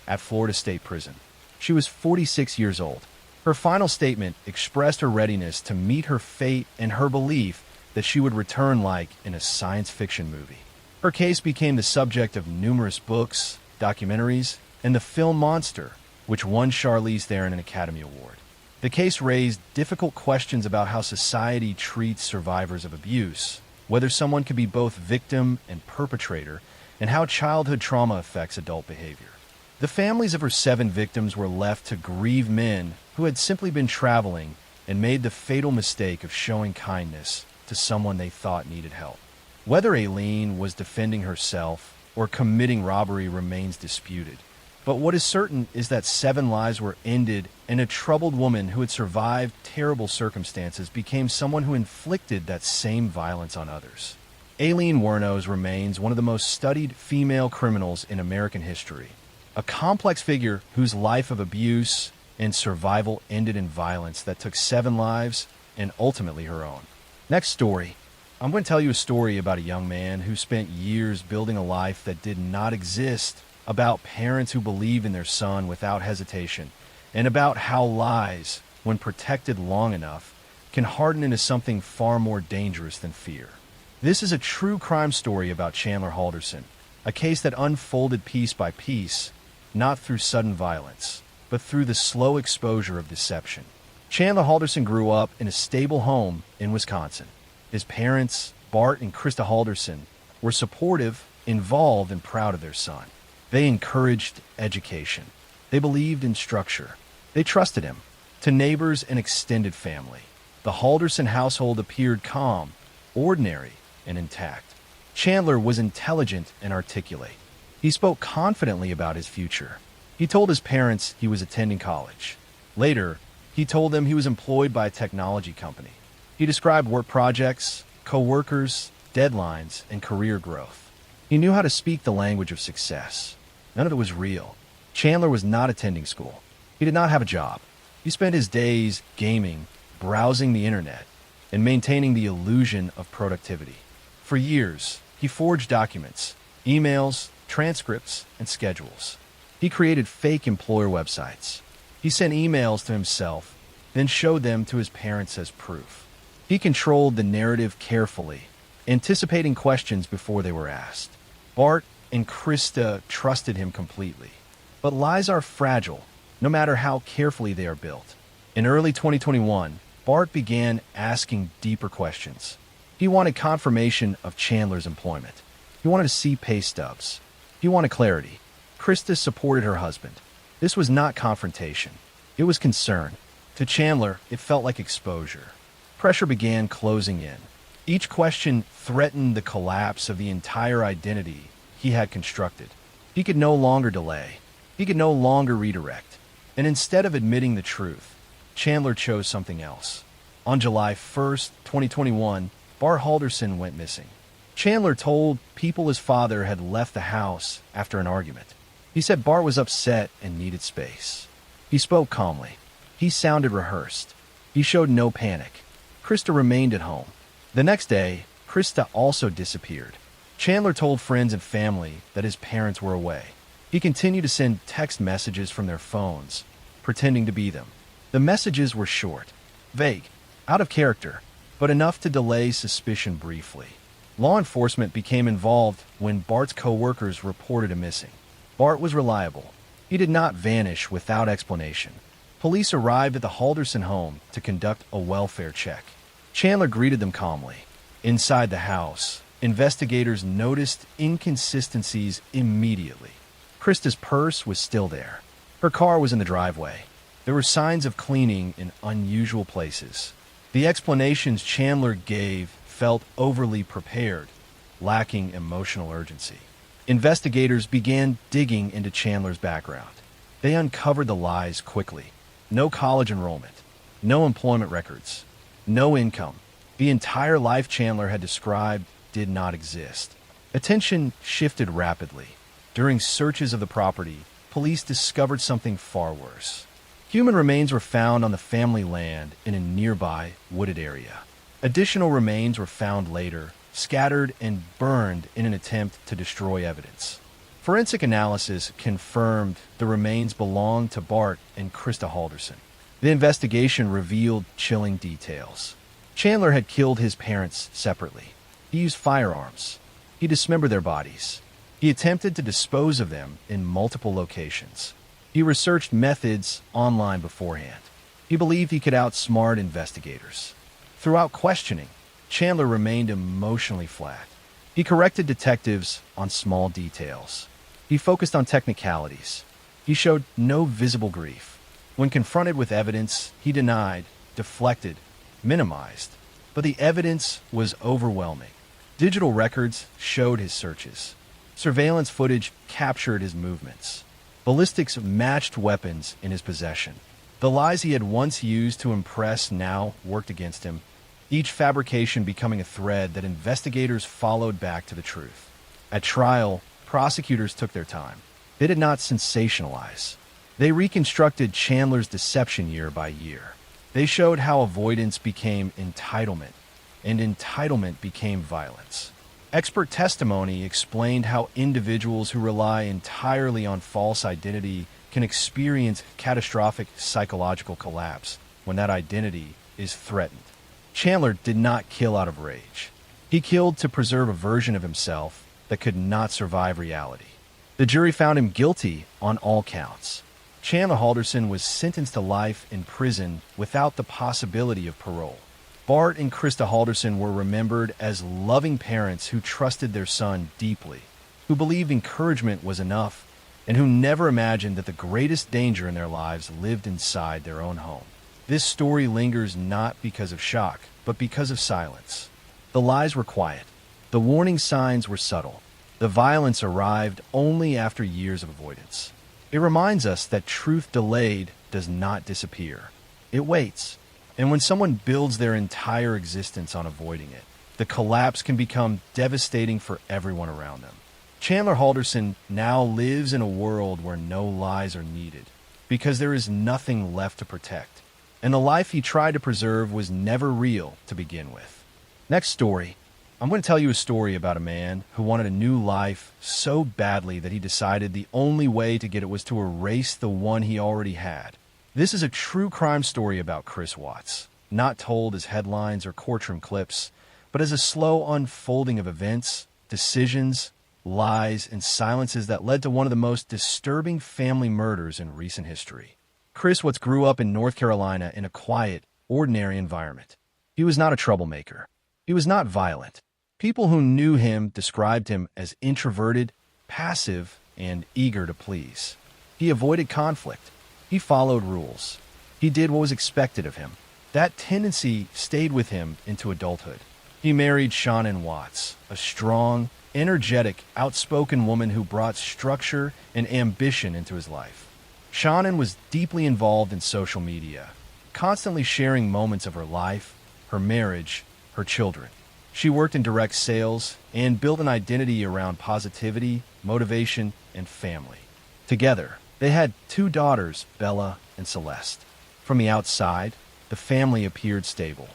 at Florida State Prison. She was 46 years old. Her final statement expressed her readiness to meet her fate and her belief that she would return like in a science fiction movie. Her case became the subject of numerous books, documentaries, and the film Monster, which won Charlize Theron an Academy Award. The case raised difficult questions about how society treats survivors of abuse, whether someone can be both victim and perpetrator, and how childhood trauma affects adult behavior. The families of her 7 victims were left to grieve men who had simply been traveling and made the fatal mistake of showing kindness to someone they thought needed help. Whether Eileen was defending herself or committing robbery remains disputed. But what is certain is that 7 lives were ended, and a troubled woman who had survived terrible circumstances became someone who inflicted that same violence on others. Eileen Wuornos remains one of the most studied female criminals in American history, a complex figure whose life of abuse and survival ended in violence that took 7 lives and ultimately her own. Next story. I'm going to tell you a story about a young man who spent years building a life that did not exist, about parents who believe in their son without hesitation, and about how lies, when protected long enough, can harden into something far more dangerous than fear. This is a true crime story about Chandler Halderson, a case that unfolded piece by piece, not through sudden violence, but through the slow exposure of deception. Chandler Halderson grew up in a stable home in Wisconsin. His parents, Bart and Krista Halderson, were supportive, involved, and proud of their son. They encouraged education. They believed in structure. They trusted him. To neighbors and extended family, the Halderson household appeared calm, ordinary, and intact. Chandler was intelligent and articulate. He spoke confidently about his future. He told his parents he was attending college. Later, he told them he was employed by a technology company. He described work projects, co-workers, deadlines, and career growth. He knew how to speak the language of success. None of it was real. Chandler was not attending school. He did not have a job. He spent his days gaming, browsing the internet, and maintaining the illusion of productivity. For years, he forged documents, emails, transcripts, and schedules. He created fake employer websites. He sent emails to himself, then showed them to his parents as proof. He controlled the narrative carefully, anticipating questions before they were asked. Bart and Krista trusted him completely. But lies are fragile, no matter how carefully they are built. In early 2021, Bart began asking deeper questions. He wanted confirmation of Chandler's employment. He wanted to see pay stubs. He wanted clarity. Krista supported her husband. This was not confrontation. It was concern. To Chandler, it felt like exposure. Pressure began closing in. Each question threatened the collapse of the entire identity he had constructed. He could no longer delay. He could no longer redirect. And instead of admitting the truth, Chandler chose something else. On July 1st, 2021, Bart Halderson went missing. Chandler told people his father had left the house after an argument. He said Bart was upset and needed space. He spoke calmly. He sounded rehearsed. He showed no panic. Krista remained at home. The next day, Krista also disappeared. Chandler told friends and family that his parents were away. He continued to send text messages from their phones, pretending to be them. The messages were short, vague, out of character, but enough to delay suspicion briefly. Law enforcement became involved when Bart's co-workers reported him missing. Bart was reliable. He did not vanish without explanation. Police arrived at the Halderson home to conduct a welfare check. Chandler greeted them calmly. Inside the house, investigators noticed inconsistencies immediately. Krista's purse was still there. Her car was in the driveway. There were signs of cleaning in unusual places. The explanations Chandler gave felt overly prepared, lacking emotional urgency. Investigators began digging into Chandler's background. They uncovered the lies quickly. No college enrollment, no employment records, no income. The entire life Chandler had described did not exist. Attention shifted rapidly. During searches of the property, police discovered something far worse. Human remains were found on the family land in a nearby wooded area. Additional remains were found later, scattered and burned in an attempt to destroy evidence. Forensic analysis confirmed the remains belonged to Bart and Krista Halderson. The investigation revealed chilling details. Chandler had killed his parents separately. He used firearms. He dismembered their bodies. He attempted to dispose of them in multiple locations. He researched methods online beforehand. He believed he could outsmart investigators. Throughout questioning, Chandler remained emotionally flat. He corrected detectives on small details. He focused on technicalities. He showed no visible grief. When confronted with evidence, he denied, deflected, minimized. But the evidence was overwhelming. Digital records showed his searches. Surveillance footage captured his movements. Ballistics matched weapons in his possession. The lies he had once used to impress now worked against him, each fabrication becoming a thread that investigators followed back to the truth. At trial, prosecutors took their time. They did not sensationalize. They reconstructed Chandler's deception year by year. They showed how avoidance became entitlement, and entitlement became violence. Expert testimony explained how individuals who rely entirely on false identity can experience catastrophic psychological collapse when that identity is threatened. Chandler did not kill out of rage. He killed to preserve a version of himself that could not survive reality. The jury found him guilty on all counts. Chandler Halderson was sentenced to life in prison without the possibility of parole. Bart and Krista Halderson were remembered as loving parents who trusted their son deeply, who believed encouragement was enough, and who never imagined that the greatest danger in their lives lived inside their own home. This story lingers not because of shock, but because of silence. The lies were quiet. The warning signs were subtle. The violence arrived only after years of avoidance. It reminds us that truth delayed does not disappear. It waits. And when someone builds their entire existence on avoiding it, the collapse can become devastating for everyone around them. Chandler Halderson now lives in a world where no lies are needed, because there is nothing left to protect. And the life he tried to preserve was never real to begin with. Next story. I'm going to tell you a story about a man who wanted a new life so badly that he decided the only way to get it was to erase the one he already had. This is a true crime story about Chris Watts, not told as headlines or courtroom clips, but as a slow unfolding of events, decisions, lies, and silences that led to one of the most disturbing family murders in recent history. Chris Watts grew up in North Carolina in a quiet, ordinary environment. He was not a troublemaker. He was not violent. People who knew him described him as introverted, passive, and eager to please. He avoided conflict. He followed rules. He did what was expected of him. That tendency stayed with him into adulthood. He married Shannon Watts, a strong, energetic, outspoken woman who brought structure and ambition into his life. Shannon was deeply involved in social media, constantly sharing moments of her life, her marriage, her children. She worked in direct sales and built an identity around positivity, motivation, and family. Together, they had two daughters, Bella and Celeste. From the outside, the family appeared stable.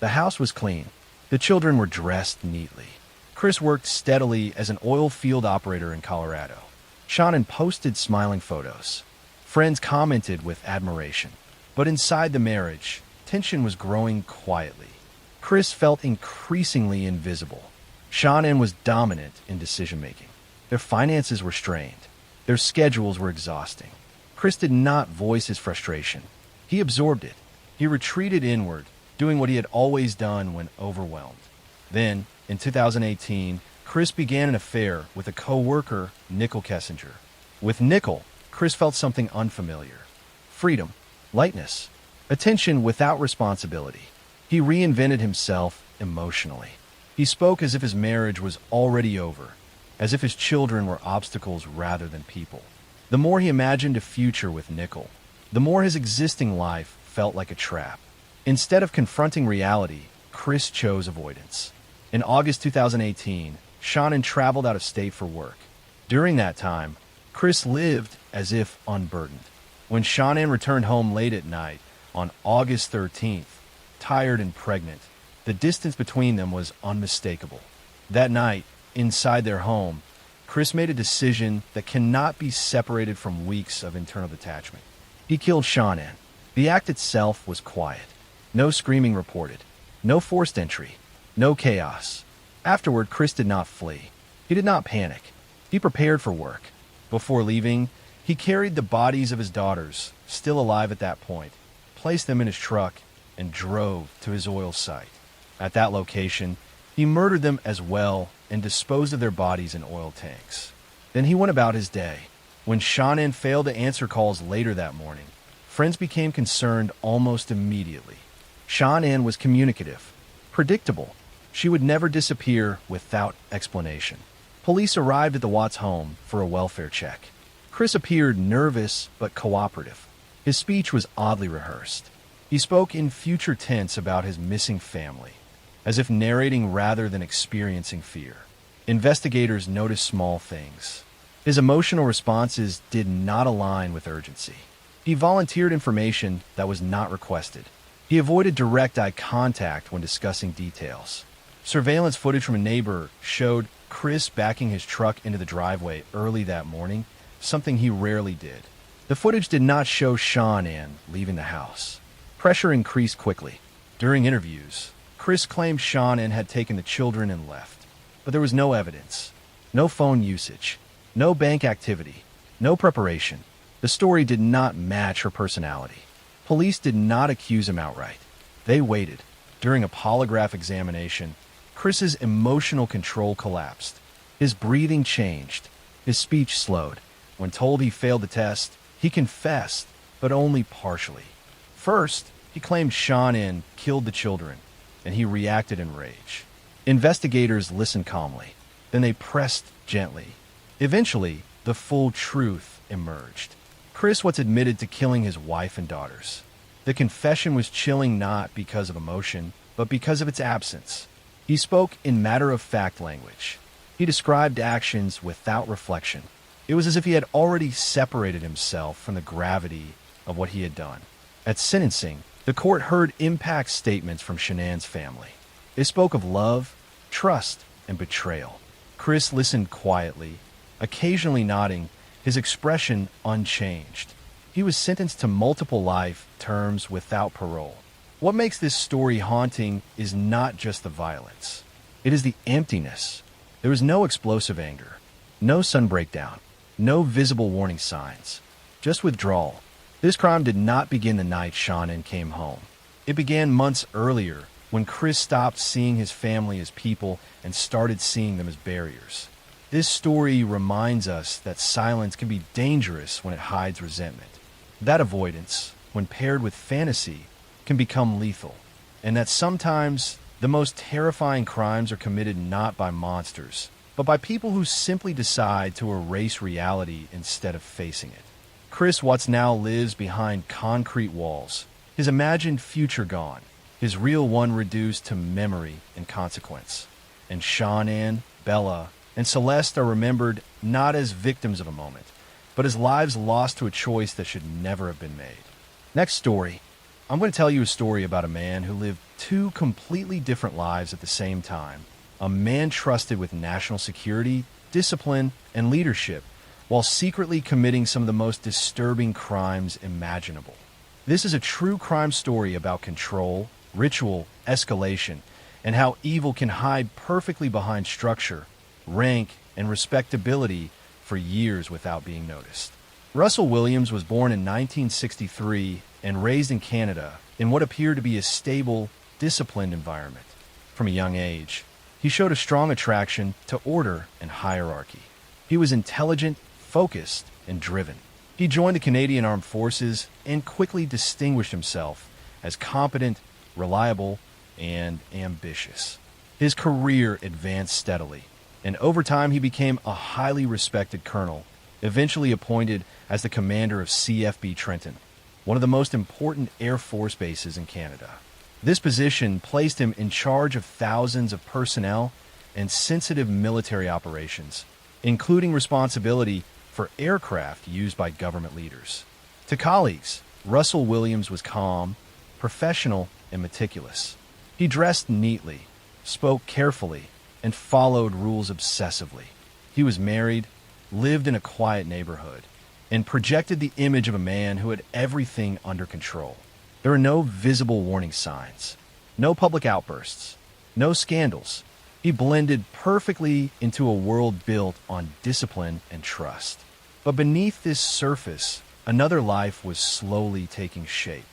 The house was clean. The children were dressed neatly. Chris worked steadily as an oil field operator in Colorado. Shannon posted smiling photos. Friends commented with admiration. But inside the marriage, tension was growing quietly. Chris felt increasingly invisible. Shannon was dominant in decision-making. Their finances were strained. Their schedules were exhausting. Chris did not voice his frustration. He absorbed it. He retreated inward, doing what he had always done when overwhelmed. Then, in 2018, Chris began an affair with a co-worker, Nicole Kessinger. With Nicole, Chris felt something unfamiliar. Freedom, lightness, attention without responsibility. He reinvented himself emotionally. He spoke as if his marriage was already over, as if his children were obstacles rather than people. The more he imagined a future with Nicole, the more his existing life felt like a trap. Instead of confronting reality, Chris chose avoidance. In August 2018, Shannon traveled out of state for work. During that time, Chris lived as if unburdened. When Shannon returned home late at night, on August 13th, tired and pregnant, the distance between them was unmistakable. That night, inside their home, Chris made a decision that cannot be separated from weeks of internal detachment. He killed Shannon. The act itself was quiet. No screaming reported. No forced entry. No chaos. Afterward, Chris did not flee. He did not panic. He prepared for work. Before leaving, he carried the bodies of his daughters, still alive at that point, placed them in his truck, and drove to his oil site. At that location, he murdered them as well and disposed of their bodies in oil tanks. Then he went about his day. When Shannon failed to answer calls later that morning, friends became concerned almost immediately. Shannon was communicative, predictable. She would never disappear without explanation. Police arrived at the Watts home for a welfare check. Chris appeared nervous but cooperative. His speech was oddly rehearsed. He spoke in future tense about his missing family, as if narrating rather than experiencing fear. Investigators noticed small things. His emotional responses did not align with urgency. He volunteered information that was not requested. He avoided direct eye contact when discussing details. Surveillance footage from a neighbor showed Chris backing his truck into the driveway early that morning, something he rarely did. The footage did not show Shannon leaving the house. Pressure increased quickly. During interviews, Chris claimed Shannon had taken the children and left. But there was no evidence, no phone usage, no bank activity, no preparation. The story did not match her personality. Police did not accuse him outright. They waited. During a polygraph examination, Chris's emotional control collapsed. His breathing changed. His speech slowed. When told he failed the test, he confessed, but only partially. First, he claimed Shannon killed the children, and he reacted in rage. Investigators listened calmly. Then they pressed gently. Eventually, the full truth emerged. Chris was admitted to killing his wife and daughters. The confession was chilling not because of emotion, but because of its absence. He spoke in matter-of-fact language. He described actions without reflection. It was as if he had already separated himself from the gravity of what he had done. At sentencing, the court heard impact statements from Shannon's family. They spoke of love, trust, and betrayal. Chris listened quietly, occasionally nodding, his expression unchanged. He was sentenced to multiple life terms without parole. What makes this story haunting is not just the violence. It is the emptiness. There was no explosive anger, no sudden breakdown, no visible warning signs, just withdrawal. This crime did not begin the night Shannon came home. It began months earlier when Chris stopped seeing his family as people and started seeing them as barriers. This story reminds us that silence can be dangerous when it hides resentment. That avoidance, when paired with fantasy, can become lethal. And that sometimes the most terrifying crimes are committed not by monsters, but by people who simply decide to erase reality instead of facing it. Chris Watts now lives behind concrete walls, his imagined future gone. his real one reduced to memory and consequence. And Shannon, Bella, and Celeste are remembered not as victims of a moment, but as lives lost to a choice that should never have been made. Next story. I'm going to tell you a story about a man who lived two completely different lives at the same time. A man trusted with national security, discipline, and leadership, while secretly committing some of the most disturbing crimes imaginable. This is a true crime story about control, ritual, escalation, and how evil can hide perfectly behind structure, rank, and respectability for years without being noticed. Russell Williams was born in 1963 and raised in Canada in what appeared to be a stable, disciplined environment. From a young age, he showed a strong attraction to order and hierarchy. He was intelligent, focused, and driven. He joined the Canadian Armed Forces and quickly distinguished himself as competent, reliable, and ambitious. His career advanced steadily, and over time he became a highly respected colonel, eventually appointed as the commander of CFB Trenton, one of the most important Air Force bases in Canada. This position placed him in charge of thousands of personnel and sensitive military operations, including responsibility for aircraft used by government leaders. To colleagues, Russell Williams was calm, professional, and meticulous. He dressed neatly, spoke carefully, and followed rules obsessively. He was married, lived in a quiet neighborhood, and projected the image of a man who had everything under control. There were no visible warning signs, no public outbursts, no scandals. He blended perfectly into a world built on discipline and trust. But beneath this surface, another life was slowly taking shape.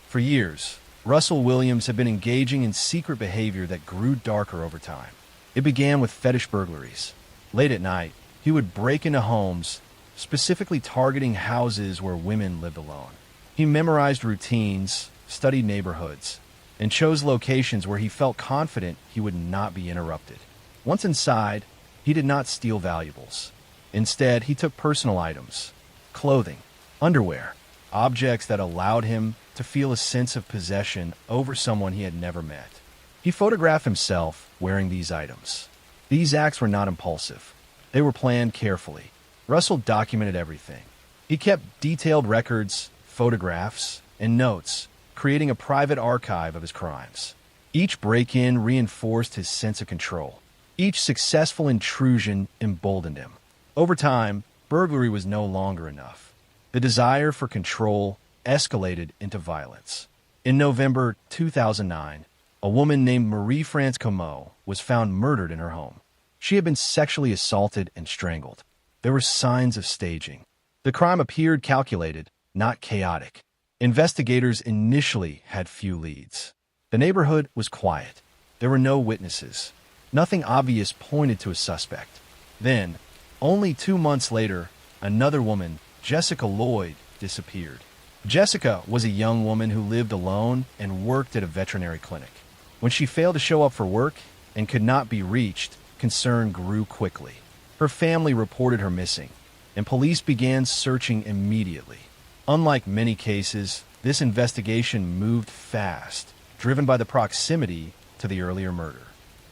For years, Russell Williams had been engaging in secret behavior that grew darker over time. It began with fetish burglaries. Late at night, he would break into homes, specifically targeting houses where women lived alone. He memorized routines, studied neighborhoods, and chose locations where he felt confident he would not be interrupted. Once inside, he did not steal valuables. Instead, he took personal items, clothing, underwear, objects that allowed him to feel a sense of possession over someone he had never met. He photographed himself wearing these items. These acts were not impulsive. They were planned carefully. Russell documented everything. He kept detailed records, photographs, and notes, creating a private archive of his crimes. Each break-in reinforced his sense of control. Each successful intrusion emboldened him. Over time, burglary was no longer enough. The desire for control escalated into violence. In November 2009, a woman named Marie-France Comeau was found murdered in her home. She had been sexually assaulted and strangled. There were signs of staging. The crime appeared calculated, not chaotic. Investigators initially had few leads. The neighborhood was quiet. There were no witnesses. Nothing obvious pointed to a suspect. Then, only 2 months later, another woman, Jessica Lloyd, disappeared. Jessica was a young woman who lived alone and worked at a veterinary clinic. When she failed to show up for work and could not be reached, concern grew quickly. Her family reported her missing, and police began searching immediately. Unlike many cases, this investigation moved fast, driven by the proximity to the earlier murder.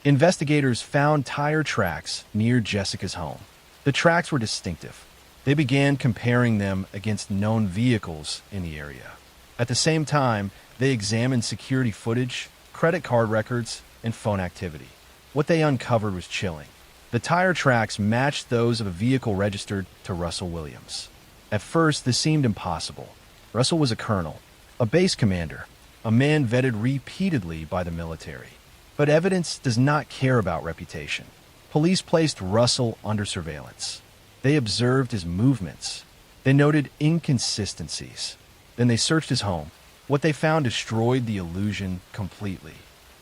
Investigators found tire tracks near Jessica's home. The tracks were distinctive. They began comparing them against known vehicles in the area. At the same time, they examined security footage, credit card records, and phone activity. What they uncovered was chilling. The tire tracks matched those of a vehicle registered to Russell Williams. At first, this seemed impossible. Russell was a colonel, a base commander, a man vetted repeatedly by the military. But evidence does not care about reputation. Police placed Russell under surveillance. They observed his movements. They noted inconsistencies. Then they searched his home. What they found destroyed the illusion completely.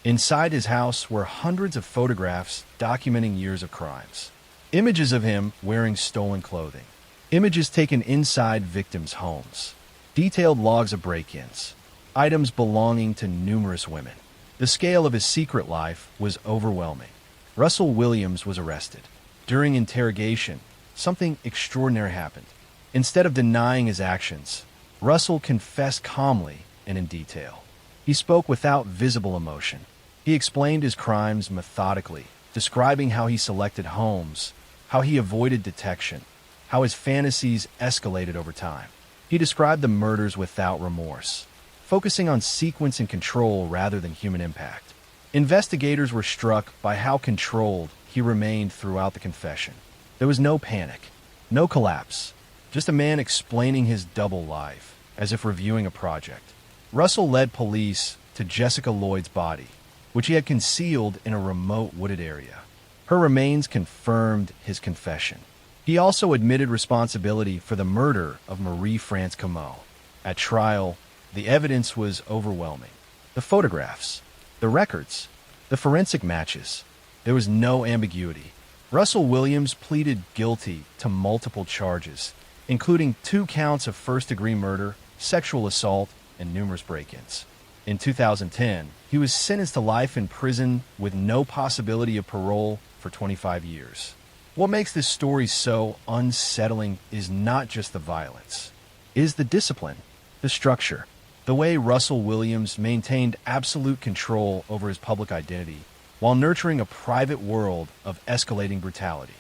Inside his house were hundreds of photographs documenting years of crimes. Images of him wearing stolen clothing. Images taken inside victims' homes. Detailed logs of break-ins. Items belonging to numerous women. The scale of his secret life was overwhelming. Russell Williams was arrested. During interrogation, something extraordinary happened. Instead of denying his actions, Russell confessed calmly and in detail. He spoke without visible emotion. He explained his crimes methodically, describing how he selected homes, how he avoided detection, how his fantasies escalated over time. He described the murders without remorse, focusing on sequence and control rather than human impact. Investigators were struck by how controlled he remained throughout the confession. There was no panic, no collapse, just a man explaining his double life, as if reviewing a project. Russell led police to Jessica Lloyd's body, which he had concealed in a remote wooded area. Her remains confirmed his confession. He also admitted responsibility for the murder of Marie France Comeau. At trial, the evidence was overwhelming. The photographs, the records, the forensic matches. There was no ambiguity. Russell Williams pleaded guilty to multiple charges, including 2 counts of first-degree murder, sexual assault, and numerous break-ins. In 2010, he was sentenced to life in prison with no possibility of parole for 25 years. What makes this story so unsettling is not just the violence. It is the discipline, the structure, the way Russell Williams maintained absolute control over his public identity while nurturing a private world of escalating brutality.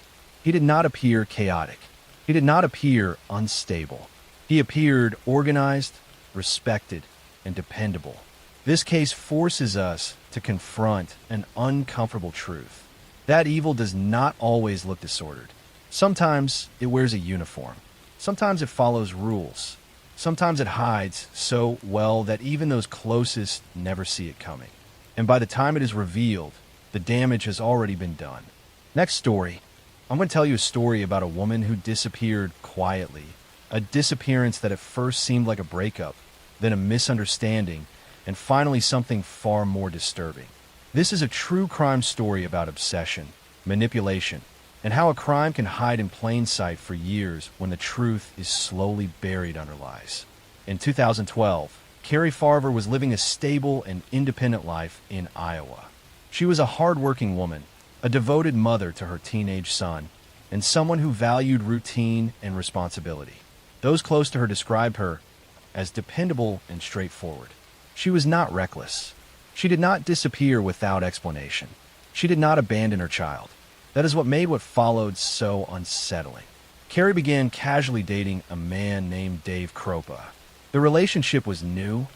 He did not appear chaotic. He did not appear unstable. He appeared organized, respected, and dependable. This case forces us to confront an uncomfortable truth. That evil does not always look disordered. Sometimes it wears a uniform. Sometimes it follows rules. Sometimes it hides so well that even those closest never see it coming. And by the time it is revealed, the damage has already been done. Next story. I'm going to tell you a story about a woman who disappeared quietly. A disappearance that at first seemed like a breakup, then a misunderstanding, and finally something far more disturbing. This is a true crime story about obsession, manipulation, and how a crime can hide in plain sight for years when the truth is slowly buried under lies. In 2012, Carrie Farver was living a stable and independent life in Iowa. She was a hardworking woman, a devoted mother to her teenage son, and someone who valued routine and responsibility. Those close to her described her as dependable and straightforward. She was not reckless. She did not disappear without explanation. She did not abandon her child. That is what made what followed so unsettling. Carrie began casually dating a man named Dave Kropa. The relationship was new,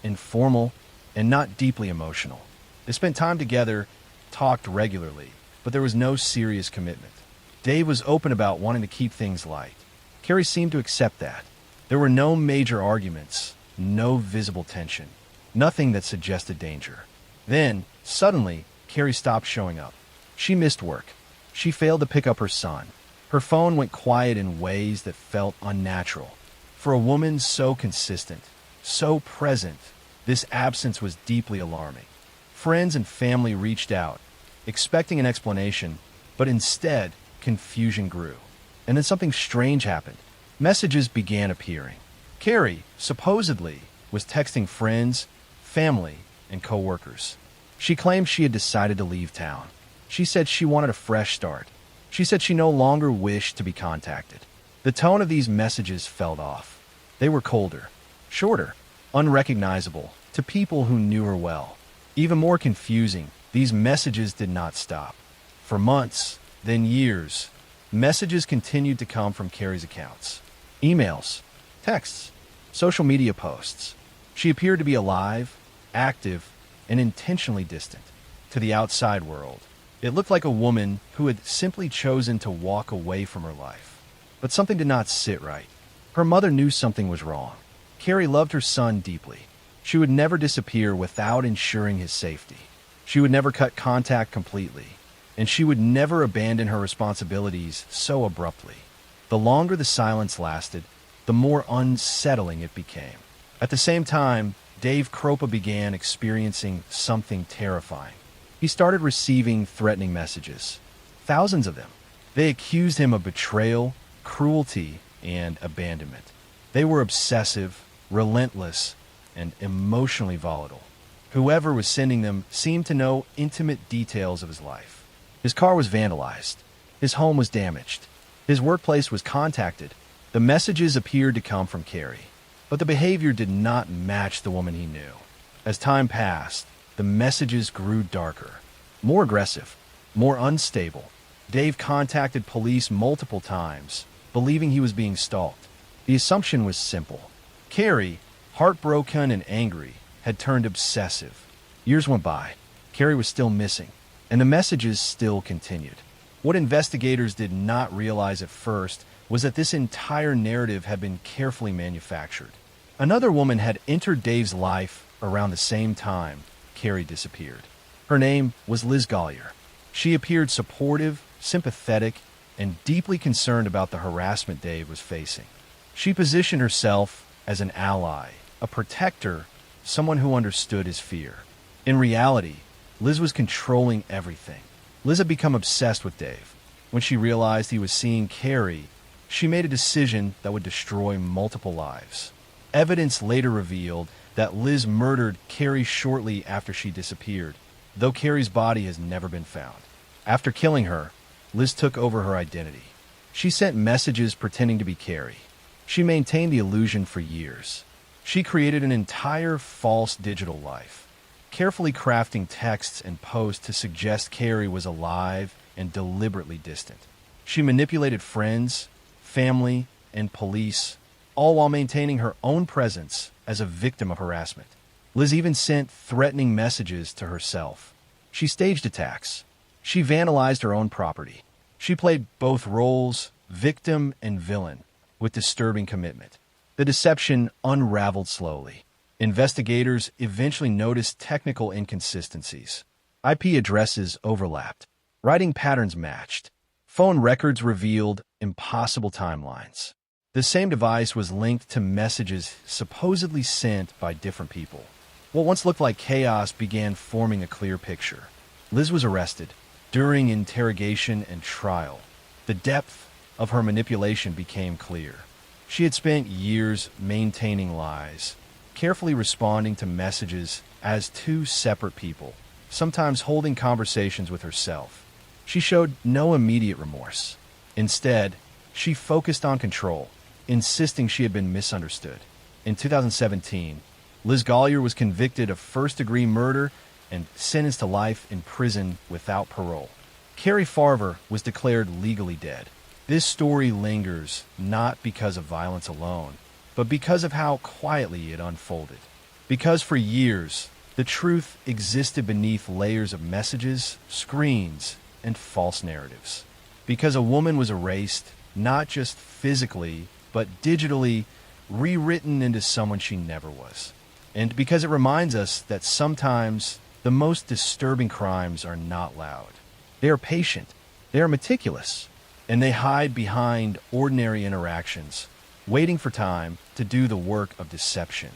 informal, and not deeply emotional. They spent time together, talked regularly, but there was no serious commitment. Dave was open about wanting to keep things light. Carrie seemed to accept that. There were no major arguments, no visible tension. Nothing that suggested danger. Then, suddenly, Carrie stopped showing up. She missed work. She failed to pick up her son. Her phone went quiet in ways that felt unnatural. For a woman so consistent, so present, this absence was deeply alarming. Friends and family reached out, expecting an explanation, but instead, confusion grew. And then something strange happened. Messages began appearing. Carrie, supposedly, was texting friends, family, and co-workers. She claimed she had decided to leave town. She said she wanted a fresh start. She said she no longer wished to be contacted. The tone of these messages felt off. They were colder, shorter, unrecognizable to people who knew her well. Even more confusing, these messages did not stop. For months, then years, messages continued to come from Carrie's accounts. Emails, texts, social media posts. She appeared to be alive, active, and intentionally distant. To the outside world, it looked like a woman who had simply chosen to walk away from her life. But something did not sit right. Her mother knew something was wrong. Carrie loved her son deeply. She would never disappear without ensuring his safety. She would never cut contact completely, and she would never abandon her responsibilities so abruptly. The longer the silence lasted, the more unsettling it became. At the same time, Dave Kropa began experiencing something terrifying. He started receiving threatening messages. Thousands of them. They accused him of betrayal, cruelty, and abandonment. They were obsessive, relentless, and emotionally volatile. Whoever was sending them seemed to know intimate details of his life. His car was vandalized. His home was damaged. His workplace was contacted. The messages appeared to come from Carrie. But the behavior did not match the woman he knew. As time passed, the messages grew darker, more aggressive, more unstable. Dave contacted police multiple times, believing he was being stalked. The assumption was simple. Carrie, heartbroken and angry, had turned obsessive. Years went by. Carrie was still missing, and the messages still continued. What investigators did not realize at first was that this entire narrative had been carefully manufactured. Another woman had entered Dave's life around the same time Carrie disappeared. Her name was Liz Gollier. She appeared supportive, sympathetic, and deeply concerned about the harassment Dave was facing. She positioned herself as an ally, a protector, someone who understood his fear. In reality, Liz was controlling everything. Liz had become obsessed with Dave. When she realized he was seeing Carrie, she made a decision that would destroy multiple lives. Evidence later revealed that Liz murdered Carrie shortly after she disappeared, though Carrie's body has never been found. After killing her, Liz took over her identity. She sent messages pretending to be Carrie. She maintained the illusion for years. She created an entire false digital life, carefully crafting texts and posts to suggest Carrie was alive and deliberately distant. She manipulated friends, family, and police, all while maintaining her own presence as a victim of harassment. Liz even sent threatening messages to herself. She staged attacks. She vandalized her own property. She played both roles, victim and villain, with disturbing commitment. The deception unraveled slowly. Investigators eventually noticed technical inconsistencies. IP addresses overlapped. Writing patterns matched. Phone records revealed impossible timelines. The same device was linked to messages supposedly sent by different people. What once looked like chaos began forming a clear picture. Liz was arrested. During interrogation and trial, the depth of her manipulation became clear. She had spent years maintaining lies, carefully responding to messages as two separate people, sometimes holding conversations with herself. She showed no immediate remorse. Instead, she focused on control, insisting she had been misunderstood. In 2017, Liz Gollier was convicted of first-degree murder and sentenced to life in prison without parole. Carrie Farver was declared legally dead. This story lingers not because of violence alone, but because of how quietly it unfolded. Because for years, the truth existed beneath layers of messages, screens, and false narratives. Because a woman was erased, not just physically, but digitally, rewritten into someone she never was. And because it reminds us that sometimes the most disturbing crimes are not loud. They are patient, they are meticulous, and they hide behind ordinary interactions, waiting for time to do the work of deception.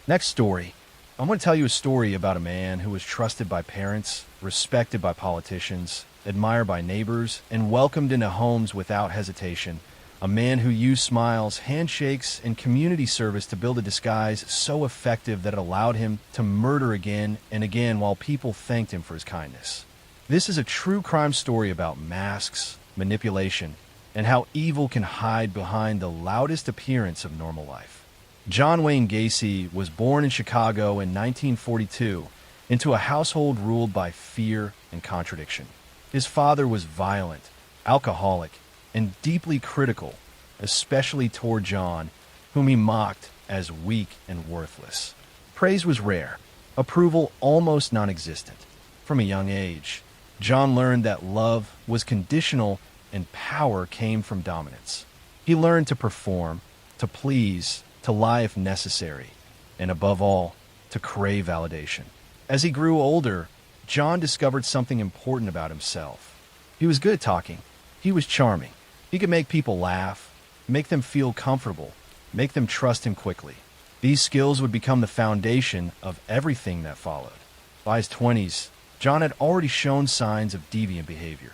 Next story. I'm going to tell you a story about a man who was trusted by parents, respected by politicians, admired by neighbors, and welcomed into homes without hesitation. A man who used smiles, handshakes, and community service to build a disguise so effective that it allowed him to murder again and again while people thanked him for his kindness. This is a true crime story about masks, manipulation, and how evil can hide behind the loudest appearance of normal life. John Wayne Gacy was born in Chicago in 1942 into a household ruled by fear and contradiction. His father was violent, alcoholic, and deeply critical, especially toward John, whom he mocked as weak and worthless. Praise was rare, approval almost non-existent. From a young age, John learned that love was conditional and power came from dominance. He learned to perform, to please, to lie if necessary, and above all, to crave validation. As he grew older, John discovered something important about himself. He was good at talking. He was charming. He could make people laugh, make them feel comfortable, make them trust him quickly. These skills would become the foundation of everything that followed. By his 20s, John had already shown signs of deviant behavior.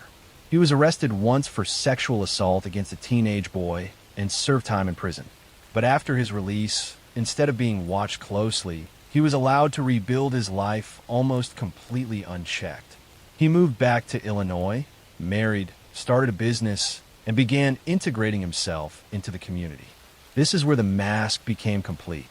He was arrested once for sexual assault against a teenage boy and served time in prison. But after his release, instead of being watched closely, he was allowed to rebuild his life almost completely unchecked. He moved back to Illinois, married, started a business, and began integrating himself into the community. This is where the mask became complete.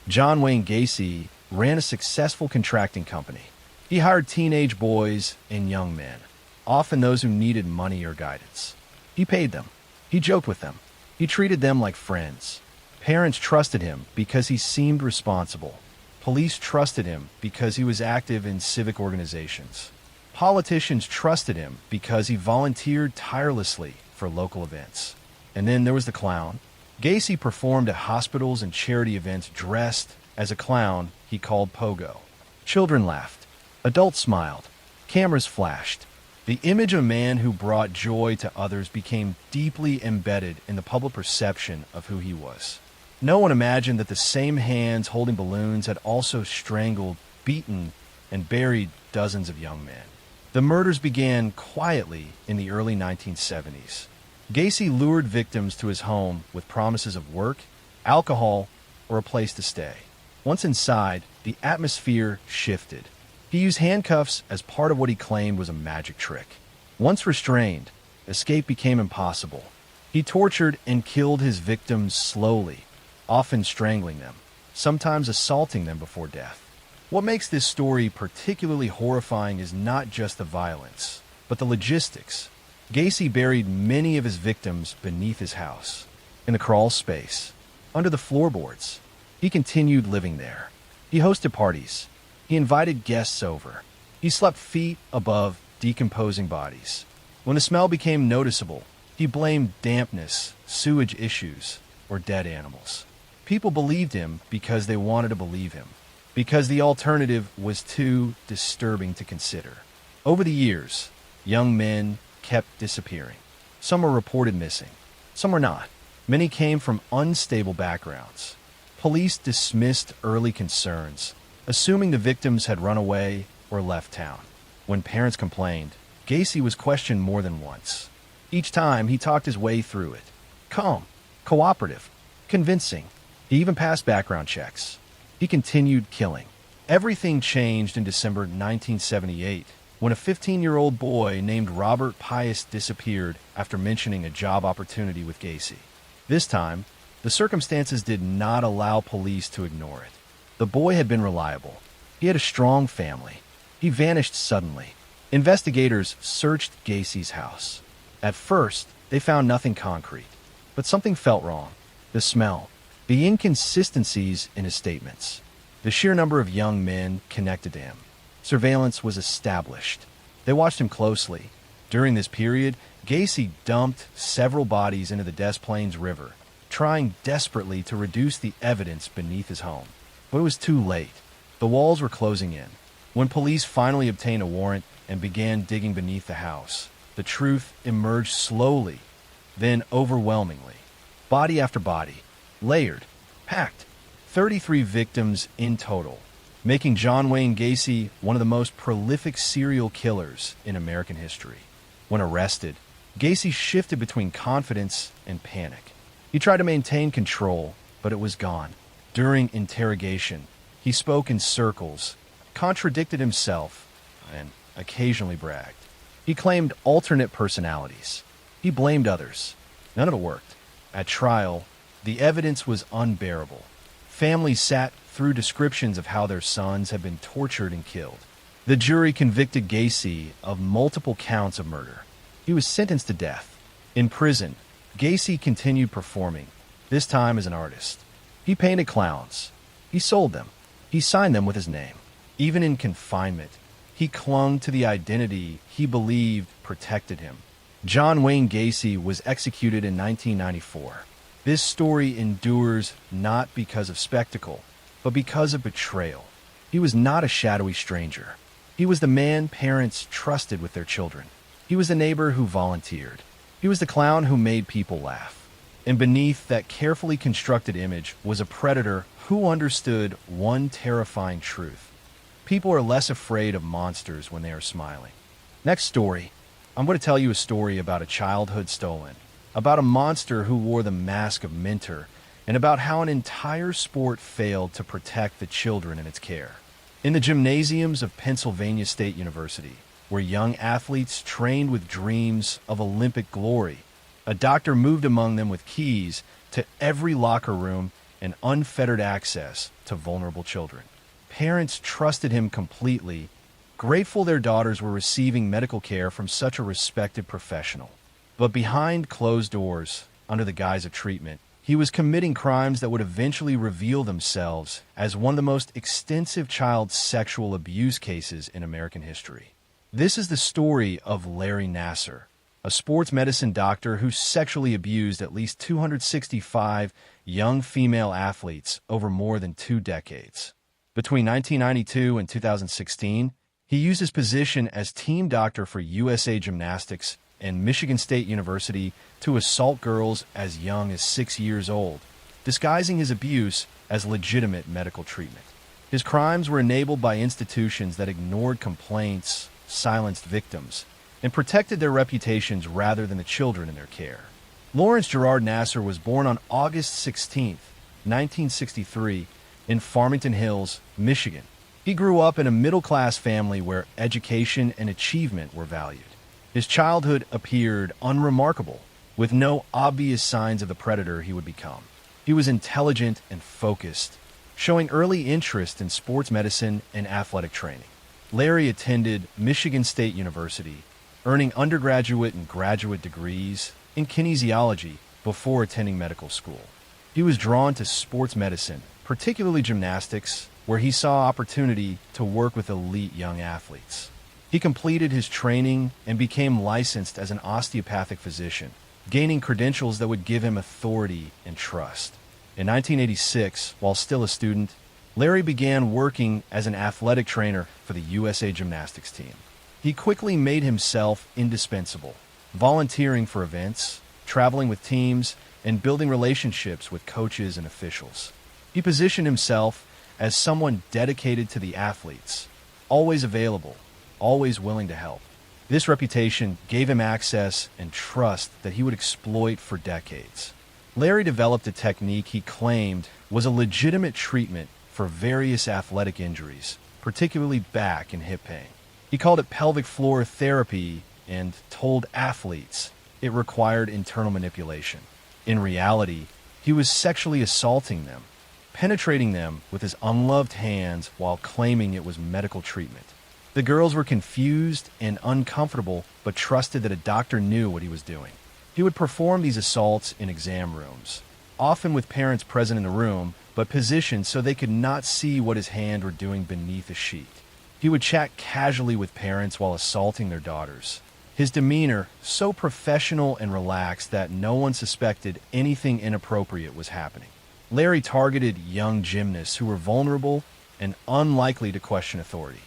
John Wayne Gacy ran a successful contracting company. He hired teenage boys and young men, often those who needed money or guidance. He paid them. He joked with them. He treated them like friends. Parents trusted him because he seemed responsible. Police trusted him because he was active in civic organizations. Politicians trusted him because he volunteered tirelessly for local events. And then there was the clown. Gacy performed at hospitals and charity events dressed as a clown he called Pogo. Children laughed. Adults smiled. Cameras flashed. The image of a man who brought joy to others became deeply embedded in the public perception of who he was. No one imagined that the same hands holding balloons had also strangled, beaten, and buried dozens of young men. The murders began quietly in the early 1970s. Gacy lured victims to his home with promises of work, alcohol, or a place to stay. Once inside, the atmosphere shifted. He used handcuffs as part of what he claimed was a magic trick. Once restrained, escape became impossible. He tortured and killed his victims slowly, often strangling them, sometimes assaulting them before death. What makes this story particularly horrifying is not just the violence, but the logistics. Gacy buried many of his victims beneath his house, in the crawl space, under the floorboards. He continued living there. He hosted parties. He invited guests over. He slept feet above decomposing bodies. When the smell became noticeable, he blamed dampness, sewage issues, or dead animals. People believed him because they wanted to believe him, because the alternative was too disturbing to consider. Over the years, young men kept disappearing. Some were reported missing. Some were not. Many came from unstable backgrounds. Police dismissed early concerns, assuming the victims had run away or left town. When parents complained, Gacy was questioned more than once. Each time, he talked his way through it. Calm, cooperative, convincing. He even passed background checks. He continued killing. Everything changed in December 1978 when a 15-year-old boy named Robert Pius disappeared after mentioning a job opportunity with Gacy. This time, the circumstances did not allow police to ignore it. The boy had been reliable. He had a strong family. He vanished suddenly. Investigators searched Gacy's house. At first, they found nothing concrete, but something felt wrong. The smell, the inconsistencies in his statements, the sheer number of young men connected to him. Surveillance was established. They watched him closely. During this period, Gacy dumped several bodies into the Des Plaines River, trying desperately to reduce the evidence beneath his home. But it was too late. The walls were closing in. When police finally obtained a warrant and began digging beneath the house, the truth emerged slowly, then overwhelmingly. Body after body, layered, packed. 33 victims in total, making John Wayne Gacy one of the most prolific serial killers in American history. When arrested, Gacy shifted between confidence and panic. He tried to maintain control, but it was gone. During interrogation, he spoke in circles, contradicted himself, and occasionally bragged. He claimed alternate personalities. He blamed others. None of it worked. At trial, the evidence was unbearable. Families sat through descriptions of how their sons had been tortured and killed. The jury convicted Gacy of multiple counts of murder. He was sentenced to death. In prison, Gacy continued performing, this time as an artist. He painted clowns. He sold them. He signed them with his name. Even in confinement, he clung to the identity he believed protected him. John Wayne Gacy was executed in 1994. This story endures not because of spectacle, but because of betrayal. He was not a shadowy stranger. He was the man parents trusted with their children. He was the neighbor who volunteered. He was the clown who made people laugh. And beneath that carefully constructed image was a predator who understood one terrifying truth. People are less afraid of monsters when they are smiling. Next story, I'm going to tell you a story about a childhood stolen, about a monster who wore the mask of Mentor, and about how an entire sport failed to protect the children in its care. In the gymnasiums of Pennsylvania State University, where young athletes trained with dreams of Olympic glory, a doctor moved among them with keys to every locker room and unfettered access to vulnerable children. Parents trusted him completely, grateful their daughters were receiving medical care from such a respected professional. But behind closed doors, under the guise of treatment, he was committing crimes that would eventually reveal themselves as one of the most extensive child sexual abuse cases in American history. This is the story of Larry Nassar, a sports medicine doctor who sexually abused at least 265 young female athletes over more than 2 decades. Between 1992 and 2016, he used his position as team doctor for USA Gymnastics and Michigan State University to assault girls as young as 6 years old, disguising his abuse as legitimate medical treatment. His crimes were enabled by institutions that ignored complaints, silenced victims, and protected their reputations rather than the children in their care. Lawrence Gerard Nassar was born on August 16, 1963, in Farmington Hills, Michigan. He grew up in a middle-class family where education and achievement were valued. His childhood appeared unremarkable, with no obvious signs of the predator he would become. He was intelligent and focused, showing early interest in sports medicine and athletic training. Larry attended Michigan State University, earning undergraduate and graduate degrees in kinesiology before attending medical school. He was drawn to sports medicine, particularly gymnastics, where he saw opportunity to work with elite young athletes. He completed his training and became licensed as an osteopathic physician, gaining credentials that would give him authority and trust. In 1986, while still a student, Larry began working as an athletic trainer for the USA Gymnastics team. He quickly made himself indispensable, volunteering for events, traveling with teams, and building relationships with coaches and officials. He positioned himself as someone dedicated to the athletes, always available, always willing to help. This reputation gave him access and trust that he would exploit for decades. Larry developed a technique he claimed was a legitimate treatment for various athletic injuries, particularly back and hip pain. He called it pelvic floor therapy and told athletes it required internal manipulation. In reality, he was sexually assaulting them, penetrating them with his unloved hands while claiming it was medical treatment. The girls were confused and uncomfortable, but trusted that a doctor knew what he was doing. He would perform these assaults in exam rooms, often with parents present in the room, but positioned so they could not see what his hands were doing beneath a sheet. He would chat casually with parents while assaulting their daughters. His demeanor so professional and relaxed that no one suspected anything inappropriate was happening. Larry targeted young gymnasts who were vulnerable and unlikely to question authority.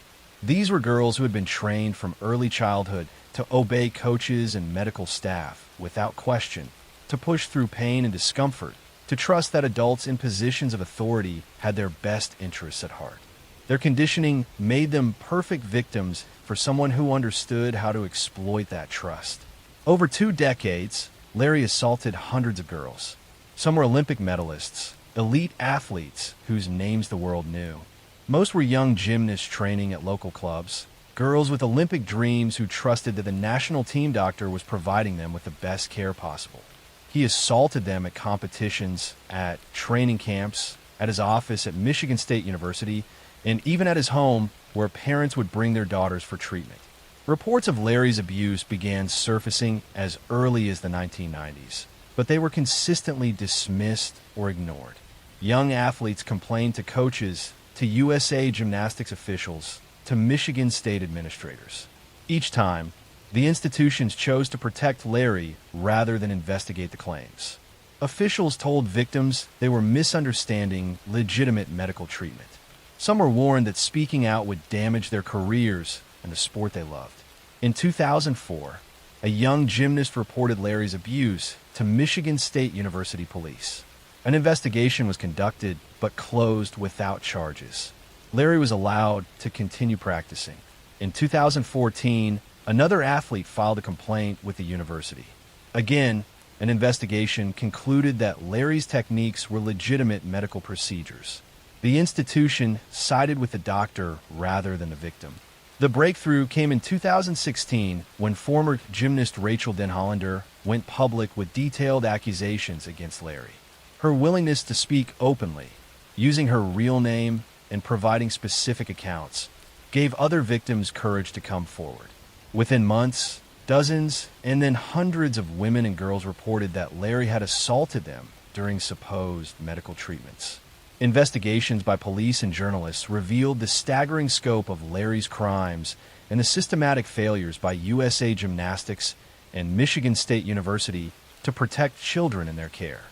These were girls who had been trained from early childhood to obey coaches and medical staff without question, to push through pain and discomfort, to trust that adults in positions of authority had their best interests at heart. Their conditioning made them perfect victims for someone who understood how to exploit that trust. Over 2 decades, Larry assaulted hundreds of girls. Some were Olympic medalists, elite athletes whose names the world knew. Most were young gymnasts training at local clubs, girls with Olympic dreams who trusted that the national team doctor was providing them with the best care possible. He assaulted them at competitions, at training camps, at his office at Michigan State University, and even at his home where parents would bring their daughters for treatment. Reports of Larry's abuse began surfacing as early as the 1990s, but they were consistently dismissed or ignored. Young athletes complained to coaches, to USA Gymnastics officials, to Michigan State administrators. Each time, the institutions chose to protect Larry rather than investigate the claims. Officials told victims they were misunderstanding legitimate medical treatment. Some were warned that speaking out would damage their careers and the sport they loved. In 2004, a young gymnast reported Larry's abuse to Michigan State University police. An investigation was conducted but closed without charges. Larry was allowed to continue practicing. In 2014, another athlete filed a complaint with the university. Again, an investigation concluded that Larry's techniques were legitimate medical procedures. The institution sided with the doctor rather than the victim. The breakthrough came in 2016 when former gymnast Rachel Denhollander went public with detailed accusations against Larry. Her willingness to speak openly, using her real name, and providing specific accounts gave other victims courage to come forward. Within months, dozens and then hundreds of women and girls reported that Larry had assaulted them during supposed medical treatments. Investigations by police and journalists revealed the staggering scope of Larry's crimes and the systematic failures by USA Gymnastics and Michigan State University to protect children in their care.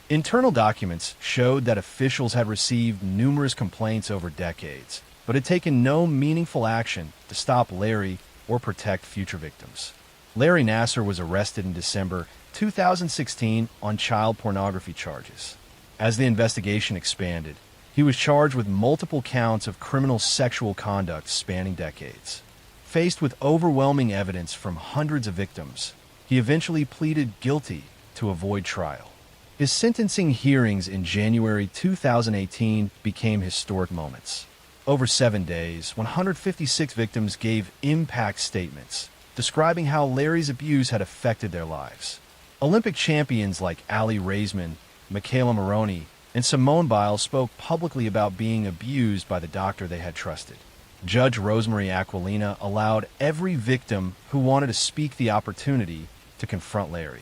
Internal documents showed that officials had received numerous complaints over decades, but had taken no meaningful action to stop Larry or protect future victims. Larry Nassar was arrested in December 2016 on child pornography charges. As the investigation expanded, he was charged with multiple counts of criminal sexual conduct spanning decades. Faced with overwhelming evidence from hundreds of victims, he eventually pleaded guilty to avoid trial. His sentencing hearings in January 2018 became historic moments. Over 7 days, 156 victims gave impact statements describing how Larry's abuse had affected their lives. Olympic champions like Ali Raisman, Michaela Maroney, and Simone Biles spoke publicly about being abused by the doctor they had trusted. Judge Rosemary Aquilina allowed every victim who wanted to speak the opportunity to confront Larry.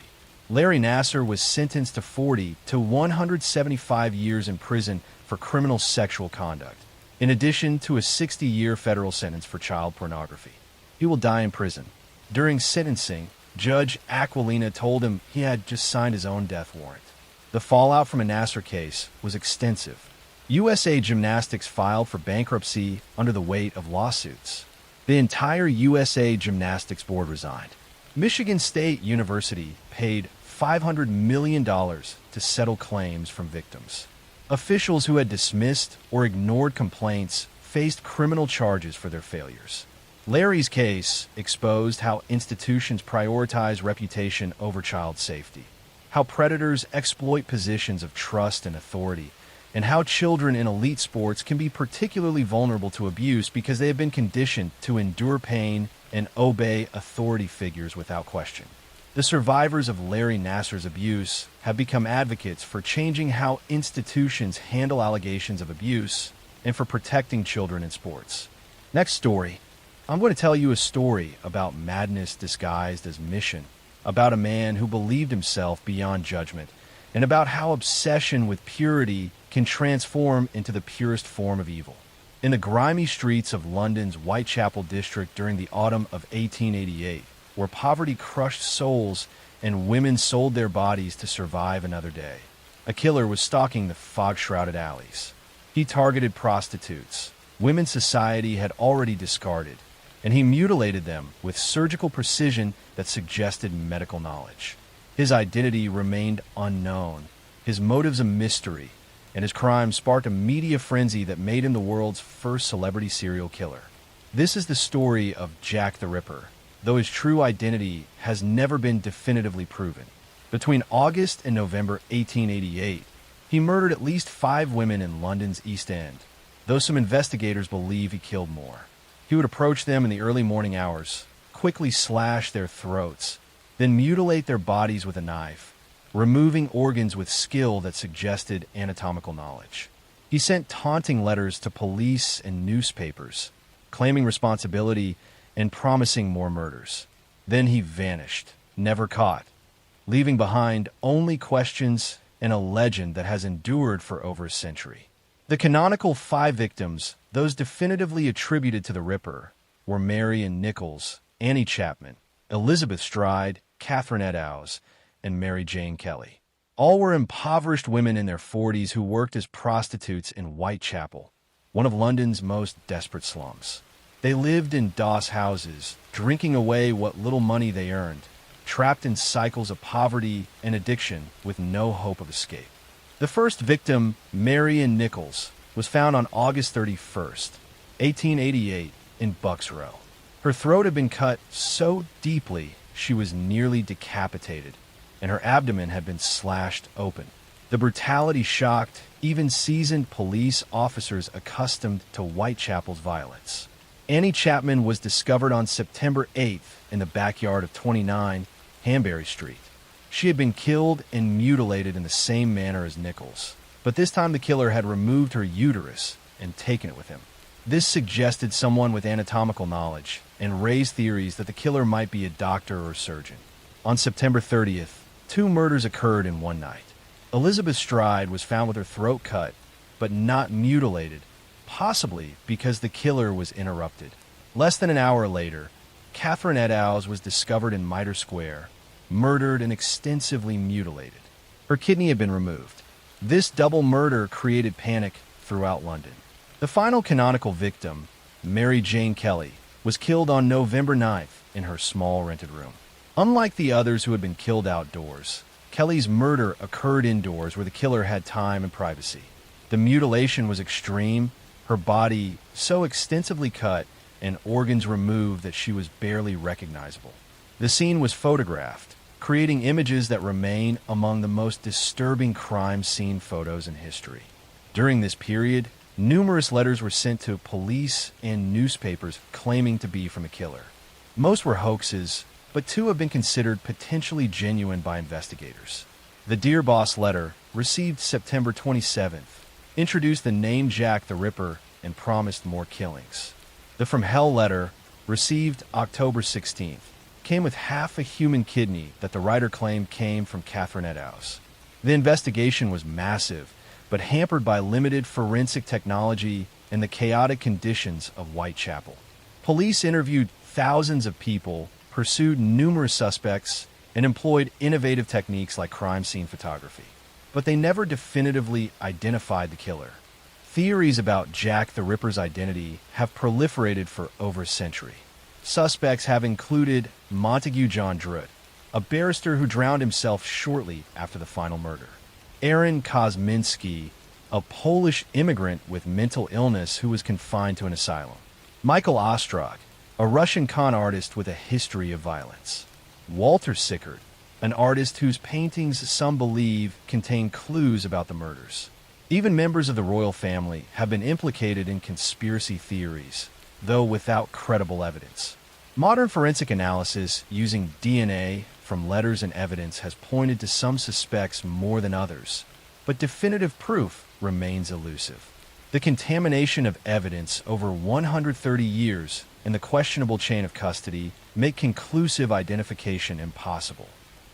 Larry Nassar was sentenced to 40 to 175 years in prison for criminal sexual conduct, in addition to a 60-year federal sentence for child pornography. He will die in prison. During sentencing, Judge Aquilina told him he had just signed his own death warrant. The fallout from a Nassar case was extensive. USA Gymnastics filed for bankruptcy under the weight of lawsuits. The entire USA Gymnastics board resigned. Michigan State University paid $500 million to settle claims from victims. Officials who had dismissed or ignored complaints faced criminal charges for their failures. Larry's case exposed how institutions prioritize reputation over child safety, how predators exploit positions of trust and authority, and how children in elite sports can be particularly vulnerable to abuse because they have been conditioned to endure pain and obey authority figures without question. The survivors of Larry Nassar's abuse have become advocates for changing how institutions handle allegations of abuse and for protecting children in sports. Next story. I'm going to tell you a story about madness disguised as mission, about a man who believed himself beyond judgment, and about how obsession with purity can transform into the purest form of evil. In the grimy streets of London's Whitechapel district during the autumn of 1888, where poverty crushed souls and women sold their bodies to survive another day, a killer was stalking the fog-shrouded alleys. He targeted prostitutes, women society had already discarded, and he mutilated them with surgical precision that suggested medical knowledge. His identity remained unknown, his motives a mystery, and his crime sparked a media frenzy that made him the world's first celebrity serial killer. This is the story of Jack the Ripper, though his true identity has never been definitively proven. Between August and November 1888, he murdered at least 5 women in London's East End, though some investigators believe he killed more. He would approach them in the early morning hours, quickly slash their throats, then mutilate their bodies with a knife, removing organs with skill that suggested anatomical knowledge. He sent taunting letters to police and newspapers, claiming responsibility and promising more murders. Then he vanished, never caught, leaving behind only questions and a legend that has endured for over a century. The canonical 5 victims, those definitively attributed to the Ripper, were Marion Nichols, Annie Chapman, Elizabeth Stride, Catherine Eddowes, and Mary Jane Kelly. All were impoverished women in their 40s who worked as prostitutes in Whitechapel, one of London's most desperate slums. They lived in doss houses, drinking away what little money they earned, trapped in cycles of poverty and addiction with no hope of escape. The first victim, Marion Nichols, was found on August 31st, 1888, in Bucks Row. Her throat had been cut so deeply she was nearly decapitated, and her abdomen had been slashed open. The brutality shocked even seasoned police officers accustomed to Whitechapel's violence. Annie Chapman was discovered on September 8th in the backyard of 29 Hanbury Street. She had been killed and mutilated in the same manner as Nichols, but this time the killer had removed her uterus and taken it with him. This suggested someone with anatomical knowledge and raised theories that the killer might be a doctor or surgeon. On September 30th, 2 murders occurred in one night. Elizabeth Stride was found with her throat cut, but not mutilated, possibly because the killer was interrupted. Less than an hour later, Catherine Eddowes was discovered in Mitre Square, murdered and extensively mutilated. Her kidney had been removed. This double murder created panic throughout London. The final canonical victim, Mary Jane Kelly, was killed on November 9th in her small rented room. Unlike the others who had been killed outdoors, Kelly's murder occurred indoors where the killer had time and privacy. The mutilation was extreme, her body so extensively cut and organs removed that she was barely recognizable. The scene was photographed, creating images that remain among the most disturbing crime scene photos in history. During this period, numerous letters were sent to police and newspapers claiming to be from a killer. Most were hoaxes, but 2 have been considered potentially genuine by investigators. The Dear Boss letter, received September 27th, introduced the name Jack the Ripper and promised more killings. The From Hell letter, received October 16th, came with half a human kidney that the writer claimed came from Catherine Eddowes. The investigation was massive, but hampered by limited forensic technology and the chaotic conditions of Whitechapel. Police interviewed thousands of people, pursued numerous suspects, and employed innovative techniques like crime scene photography. But they never definitively identified the killer. Theories about Jack the Ripper's identity have proliferated for over a century. Suspects have included Montague John Druitt, a barrister who drowned himself shortly after the final murder; Aaron Kosminski, a Polish immigrant with mental illness who was confined to an asylum; Michael Ostrog, a Russian con artist with a history of violence; Walter Sickert, an artist whose paintings some believe contain clues about the murders. Even members of the royal family have been implicated in conspiracy theories, though without credible evidence. Modern forensic analysis using DNA from letters and evidence has pointed to some suspects more than others, but definitive proof remains elusive. The contamination of evidence over 130 years and the questionable chain of custody make conclusive identification impossible.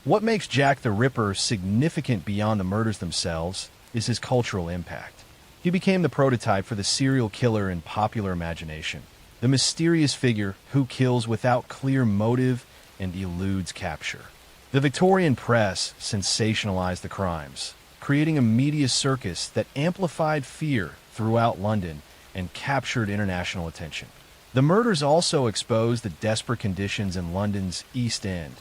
What makes Jack the Ripper significant beyond the murders themselves is his cultural impact. He became the prototype for the serial killer in popular imagination, the mysterious figure who kills without clear motive and eludes capture. The Victorian press sensationalized the crimes, creating a media circus that amplified fear throughout London and captured international attention. The murders also exposed the desperate conditions in London's East End,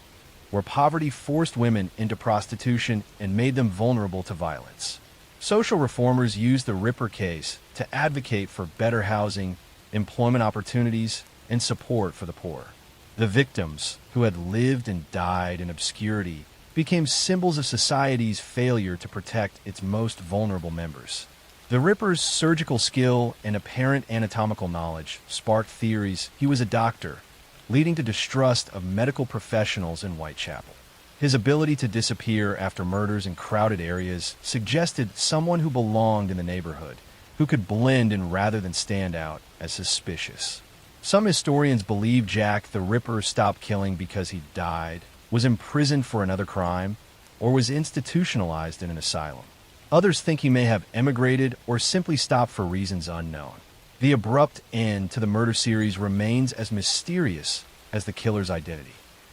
where poverty forced women into prostitution and made them vulnerable to violence. Social reformers used the Ripper case to advocate for better housing, employment opportunities, and support for the poor. The victims, who had lived and died in obscurity, became symbols of society's failure to protect its most vulnerable members. The Ripper's surgical skill and apparent anatomical knowledge sparked theories he was a doctor, leading to distrust of medical professionals in Whitechapel. His ability to disappear after murders in crowded areas suggested someone who belonged in the neighborhood, who could blend in rather than stand out as suspicious. Some historians believe Jack the Ripper stopped killing because he died, was imprisoned for another crime, or was institutionalized in an asylum. Others think he may have emigrated or simply stopped for reasons unknown. The abrupt end to the murder series remains as mysterious as the killer's identity.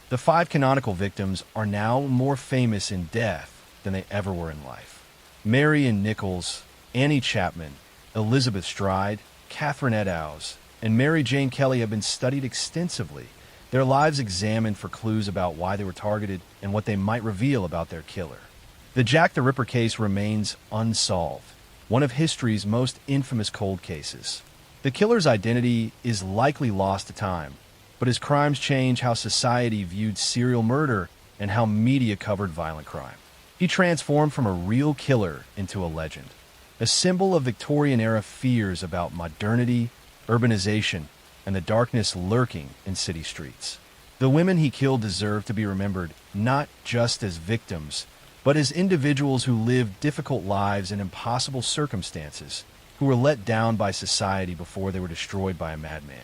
The 5 canonical victims are now more famous in death than they ever were in life. Mary Ann Nichols, Annie Chapman, Elizabeth Stride, Catherine Eddowes, and Mary Jane Kelly have been studied extensively, their lives examined for clues about why they were targeted and what they might reveal about their killer. The Jack the Ripper case remains unsolved, one of history's most infamous cold cases. The killer's identity is likely lost to time, but his crimes change how society viewed serial murder and how media covered violent crime. He transformed from a real killer into a legend, a symbol of Victorian-era fears about modernity, urbanization, and the darkness lurking in city streets. The women he killed deserve to be remembered not just as victims, but as individuals who lived difficult lives in impossible circumstances, who were let down by society before they were destroyed by a madman.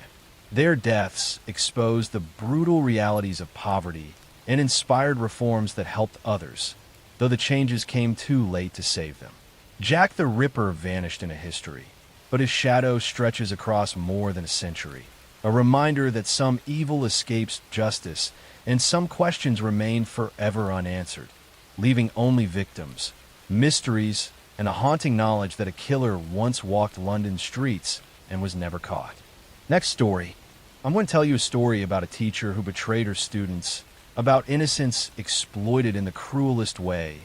Their deaths exposed the brutal realities of poverty and inspired reforms that helped others, though the changes came too late to save them. Jack the Ripper vanished into history, but his shadow stretches across more than a century, a reminder that some evil escapes justice and some questions remain forever unanswered, leaving only victims, mysteries, and a haunting knowledge that a killer once walked London's streets and was never caught. Next story. I'm going to tell you a story about a teacher who betrayed her students, about innocence exploited in the cruelest way,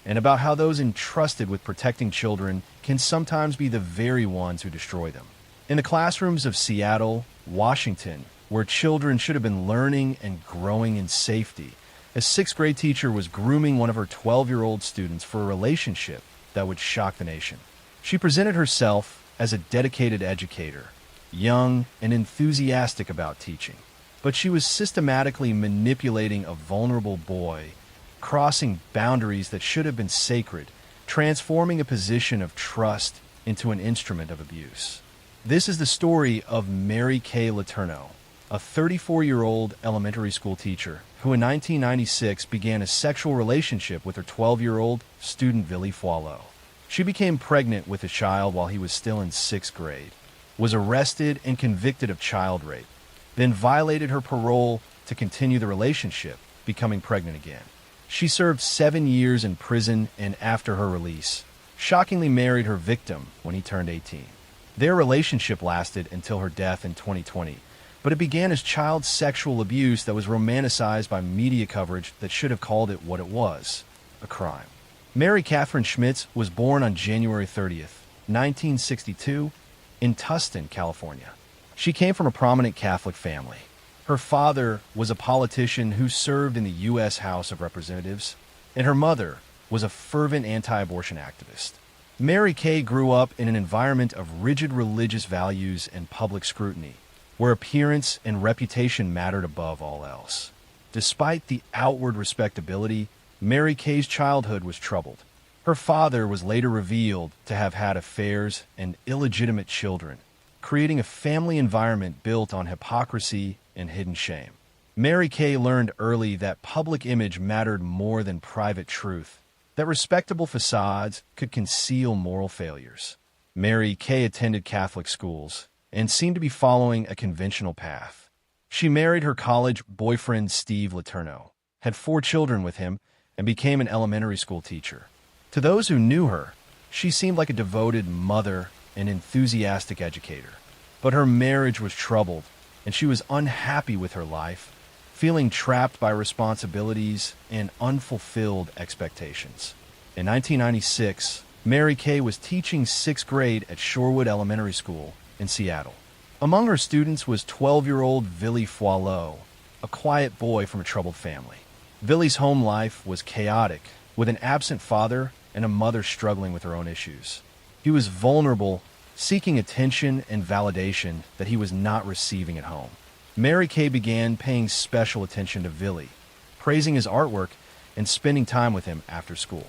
and about how those entrusted with protecting children can sometimes be the very ones who destroy them. In the classrooms of Seattle, Washington, where children should have been learning and growing in safety, a sixth-grade teacher was grooming one of her 12-year-old students for a relationship that would shock the nation. She presented herself as a dedicated educator, young and enthusiastic about teaching, but she was systematically manipulating a vulnerable boy, crossing boundaries that should have been sacred, transforming a position of trust into an instrument of abuse. This is the story of Mary Kay Letourneau, a 34-year-old elementary school teacher who in 1996 began a sexual relationship with her 12-year-old student Billy Foileau. She became pregnant with a child while he was still in 6th grade, was arrested and convicted of child rape, then violated her parole to continue the relationship, becoming pregnant again. She served 7 years in prison and after her release, shockingly married her victim when he turned 18. Their relationship lasted until her death in 2020, but it began as child sexual abuse that was romanticized by media coverage that should have called it what it was, a crime. Mary Catherine Schmitz was born on January 30th, 1962, in Tustin, California. She came from a prominent Catholic family. Her father was a politician who served in the U.S. House of Representatives, and her mother was a fervent anti-abortion activist. Mary Kay grew up in an environment of rigid religious values and public scrutiny, where appearance and reputation mattered above all else. Despite the outward respectability, Mary Kay's childhood was troubled. Her father was later revealed to have had affairs and illegitimate children, creating a family environment built on hypocrisy and hidden shame. Mary Kay learned early that public image mattered more than private truth, that respectable facades could conceal moral failures. Mary Kay attended Catholic schools and seemed to be following a conventional path. She married her college boyfriend Steve Letourneau, had 4 children with him, and became an elementary school teacher. To those who knew her, she seemed like a devoted mother and enthusiastic educator. But her marriage was troubled, and she was unhappy with her life, feeling trapped by responsibilities and unfulfilled expectations. In 1996, Mary Kay was teaching 6th grade at Shorewood Elementary School in Seattle. Among her students was 12-year-old Billy Foileau, a quiet boy from a troubled family. Billy's home life was chaotic, with an absent father and a mother struggling with her own issues. He was vulnerable, seeking attention and validation that he was not receiving at home. Mary Kay began paying special attention to Billy, praising his artwork and spending time with him after school.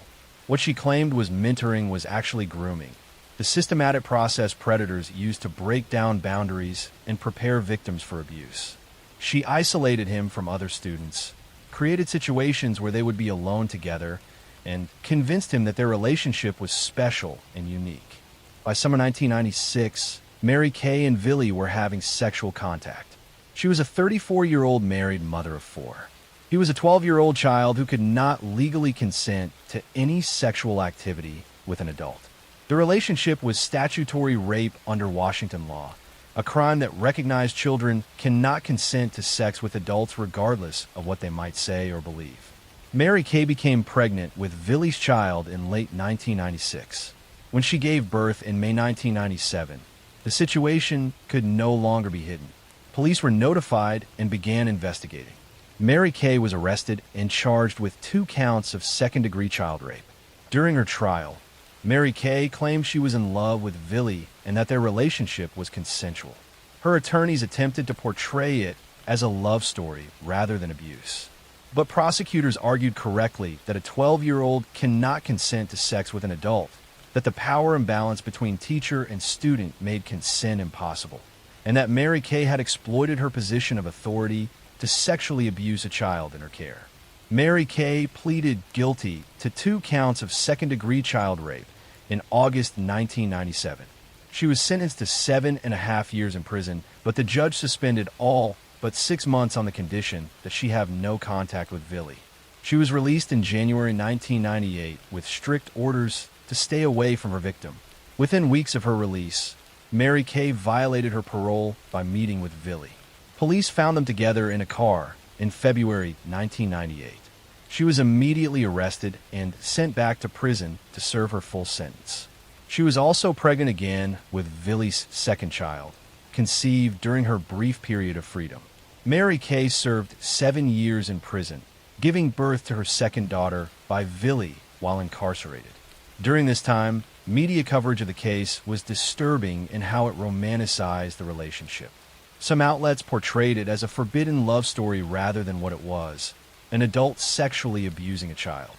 What she claimed was mentoring was actually grooming, the systematic process predators use to break down boundaries and prepare victims for abuse. She isolated him from other students, created situations where they would be alone together, and convinced him that their relationship was special and unique. By summer 1996, Mary Kay and Billy were having sexual contact. She was a 34-year-old married mother of 4. He was a 12-year-old child who could not legally consent to any sexual activity with an adult. The relationship was statutory rape under Washington law, a crime that recognized children cannot consent to sex with adults regardless of what they might say or believe. Mary Kay became pregnant with Billy's child in late 1996. When she gave birth in May 1997, the situation could no longer be hidden. Police were notified and began investigating. Mary Kay was arrested and charged with 2 counts of second-degree child rape. During her trial, Mary Kay claimed she was in love with Billy and that their relationship was consensual. Her attorneys attempted to portray it as a love story rather than abuse. But prosecutors argued correctly that a 12-year-old cannot consent to sex with an adult, that the power imbalance between teacher and student made consent impossible, and that Mary Kay had exploited her position of authority to sexually abuse a child in her care. Mary Kay pleaded guilty to 2 counts of second-degree child rape in August 1997. She was sentenced to 7.5 years in prison, but the judge suspended all but 6 months on the condition that she have no contact with Villy. She was released in January 1998 with strict orders to stay away from her victim. Within weeks of her release, Mary Kay violated her parole by meeting with Villy. Police found them together in a car in February 1998. She was immediately arrested and sent back to prison to serve her full sentence. She was also pregnant again with Villy's second child, conceived during her brief period of freedom. Mary Kay served 7 years in prison, giving birth to her second daughter by Villy while incarcerated. During this time, media coverage of the case was disturbing in how it romanticized the relationship. Some outlets portrayed it as a forbidden love story rather than what it was, an adult sexually abusing a child.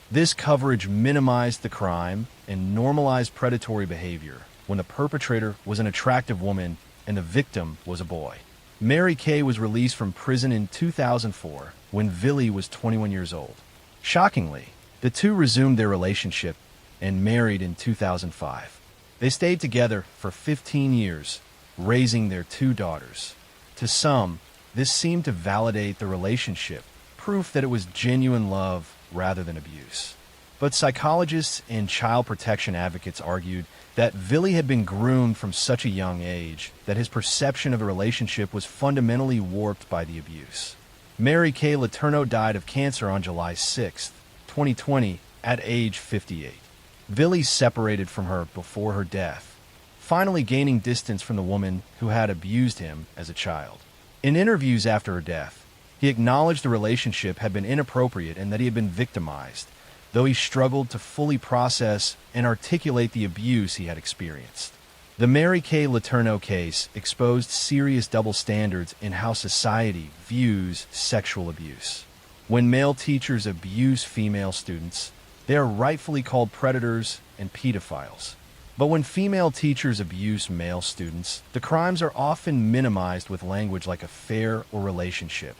This coverage minimized the crime and normalized predatory behavior when the perpetrator was an attractive woman and the victim was a boy. Mary Kay was released from prison in 2004 when Villy was 21 years old. Shockingly, the two resumed their relationship and married in 2005. They stayed together for 15 years, raising their 2 daughters. To some, this seemed to validate the relationship, proof that it was genuine love rather than abuse. But psychologists and child protection advocates argued that Villy had been groomed from such a young age that his perception of the relationship was fundamentally warped by the abuse. Mary Kay Letourneau died of cancer on July 6, 2020, at age 58. Villy separated from her before her death, finally gaining distance from the woman who had abused him as a child. In interviews after her death, he acknowledged the relationship had been inappropriate and that he had been victimized, though he struggled to fully process and articulate the abuse he had experienced. The Mary Kay Letourneau case exposed serious double standards in how society views sexual abuse. When male teachers abuse female students, they are rightfully called predators and pedophiles. But when female teachers abuse male students, the crimes are often minimized with language like affair or relationship,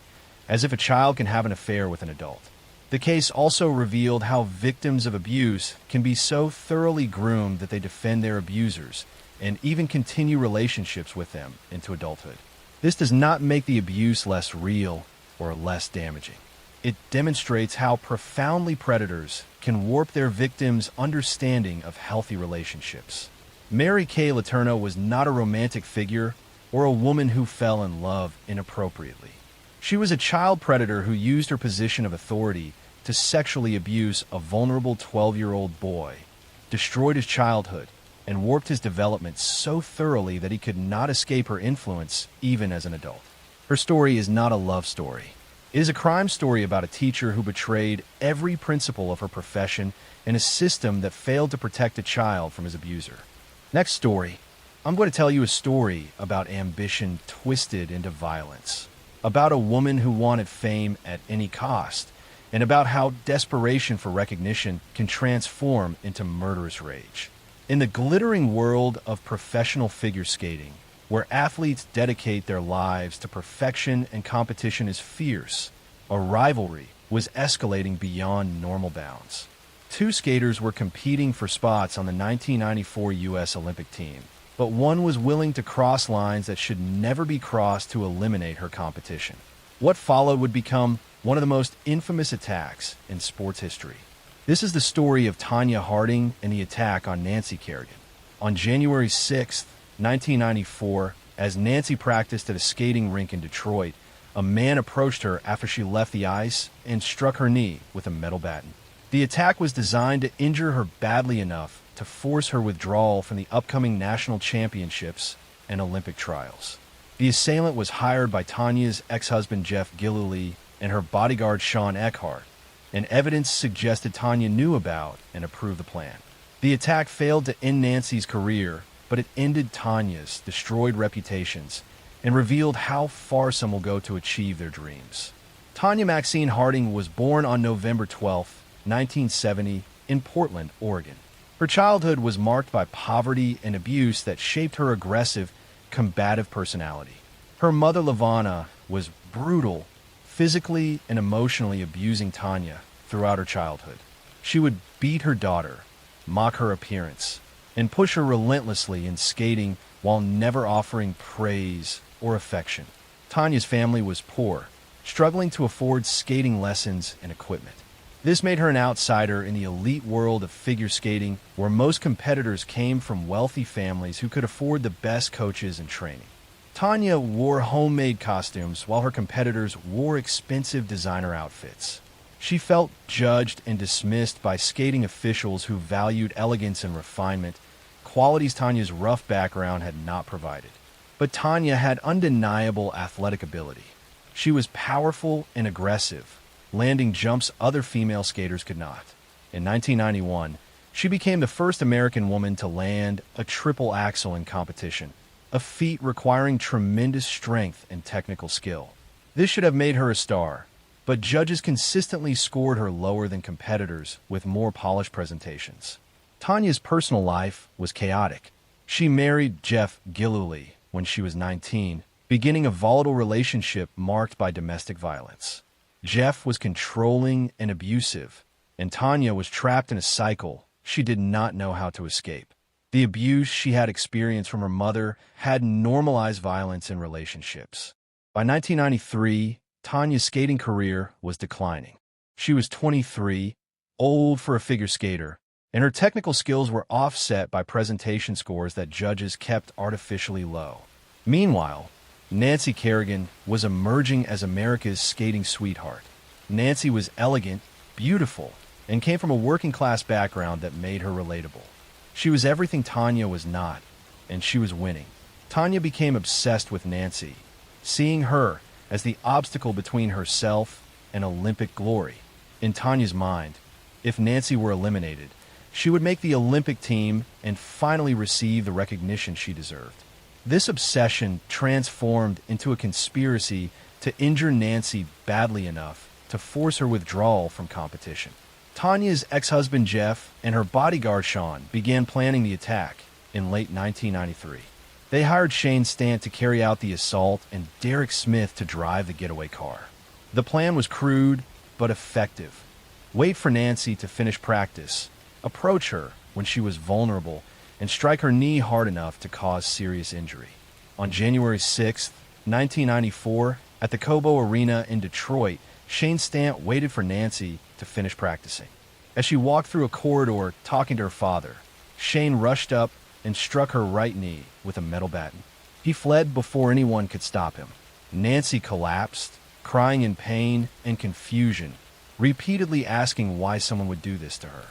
as if a child can have an affair with an adult. The case also revealed how victims of abuse can be so thoroughly groomed that they defend their abusers and even continue relationships with them into adulthood. This does not make the abuse less real or less damaging. It demonstrates how profoundly predators can warp their victims' understanding of healthy relationships. Mary Kay Letourneau was not a romantic figure or a woman who fell in love inappropriately. She was a child predator who used her position of authority to sexually abuse a vulnerable 12-year-old boy, destroyed his childhood, and warped his development so thoroughly that he could not escape her influence even as an adult. Her story is not a love story. It is a crime story about a teacher who betrayed every principle of her profession and a system that failed to protect a child from his abuser. Next story, I'm going to tell you a story about ambition twisted into violence, about a woman who wanted fame at any cost, and about how desperation for recognition can transform into murderous rage. In the glittering world of professional figure skating, where athletes dedicate their lives to perfection and competition is fierce, a rivalry was escalating beyond normal bounds. 2 skaters were competing for spots on the 1994 U.S. Olympic team, but one was willing to cross lines that should never be crossed to eliminate her competition. What followed would become one of the most infamous attacks in sports history. This is the story of Tanya Harding and the attack on Nancy Kerrigan. On January 6, 1994, as Nancy practiced at a skating rink in Detroit, a man approached her after she left the ice and struck her knee with a metal baton. The attack was designed to injure her badly enough to force her withdrawal from the upcoming national championships and Olympic trials. The assailant was hired by Tanya's ex-husband Jeff Gillooly and her bodyguard Sean Eckhart, and evidence suggested Tanya knew about and approved the plan. The attack failed to end Nancy's career, but it ended Tanya's destroyed reputations and revealed how far some will go to achieve their dreams. Tanya Maxine Harding was born on November 12, 1970, in Portland, Oregon. Her childhood was marked by poverty and abuse that shaped her aggressive, combative personality. Her mother, Lavana, was brutal, physically and emotionally abusing Tanya throughout her childhood. She would beat her daughter, mock her appearance, and push her relentlessly in skating while never offering praise or affection. Tanya's family was poor, struggling to afford skating lessons and equipment. This made her an outsider in the elite world of figure skating, where most competitors came from wealthy families who could afford the best coaches and training. Tanya wore homemade costumes while her competitors wore expensive designer outfits. She felt judged and dismissed by skating officials who valued elegance and refinement, qualities Tanya's rough background had not provided. But Tanya had undeniable athletic ability. She was powerful and aggressive, landing jumps other female skaters could not. In 1991, she became the first American woman to land a triple axel in competition, a feat requiring tremendous strength and technical skill. This should have made her a star, but judges consistently scored her lower than competitors with more polished presentations. Tanya's personal life was chaotic. She married Jeff Gillooly when she was 19, beginning a volatile relationship marked by domestic violence. Jeff was controlling and abusive, and Tanya was trapped in a cycle she did not know how to escape. The abuse she had experienced from her mother had normalized violence in relationships. By 1993, Tanya's skating career was declining. She was 23, old for a figure skater, and her technical skills were offset by presentation scores that judges kept artificially low. Meanwhile, Nancy Kerrigan was emerging as America's skating sweetheart. Nancy was elegant, beautiful, and came from a working-class background that made her relatable. She was everything Tanya was not, and she was winning. Tanya became obsessed with Nancy, seeing her as the obstacle between herself and Olympic glory. In Tanya's mind, if Nancy were eliminated, she would make the Olympic team and finally receive the recognition she deserved. This obsession transformed into a conspiracy to injure Nancy badly enough to force her withdrawal from competition. Tanya's ex-husband Jeff and her bodyguard Sean began planning the attack in late 1993. They hired Shane Stant to carry out the assault and Derek Smith to drive the getaway car. The plan was crude but effective. Wait for Nancy to finish practice, approach her when she was vulnerable, and strike her knee hard enough to cause serious injury. On January 6, 1994, at the Cobo Arena in Detroit, Shane Stant waited for Nancy to finish practicing. As she walked through a corridor talking to her father, Shane rushed up and struck her right knee with a metal baton. He fled before anyone could stop him. Nancy collapsed, crying in pain and confusion, repeatedly asking why someone would do this to her.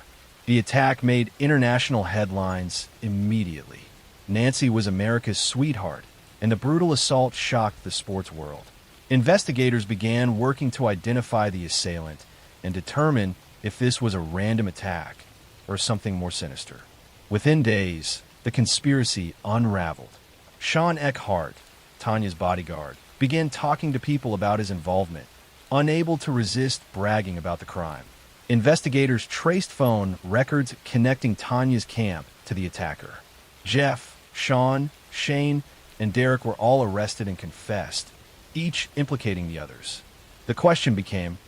The attack made international headlines immediately. Nancy was America's sweetheart, and the brutal assault shocked the sports world. Investigators began working to identify the assailant and determine if this was a random attack or something more sinister. Within days, the conspiracy unraveled. Sean Eckhart, Tanya's bodyguard, began talking to people about his involvement, unable to resist bragging about the crime. Investigators traced phone records connecting Tanya's camp to the attacker. Jeff, Sean, Shane, and Derek were all arrested and confessed, each implicating the others. The question became,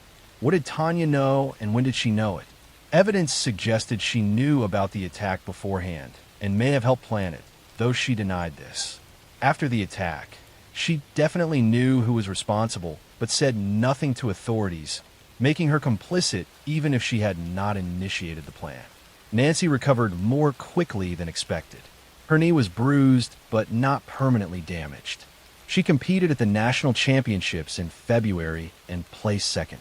what did Tanya know and when did she know it? Evidence suggested she knew about the attack beforehand and may have helped plan it, though she denied this. After the attack, she definitely knew who was responsible, but said nothing to authorities, making her complicit even if she had not initiated the plan. Nancy recovered more quickly than expected. Her knee was bruised, but not permanently damaged. She competed at the national championships in February and placed second.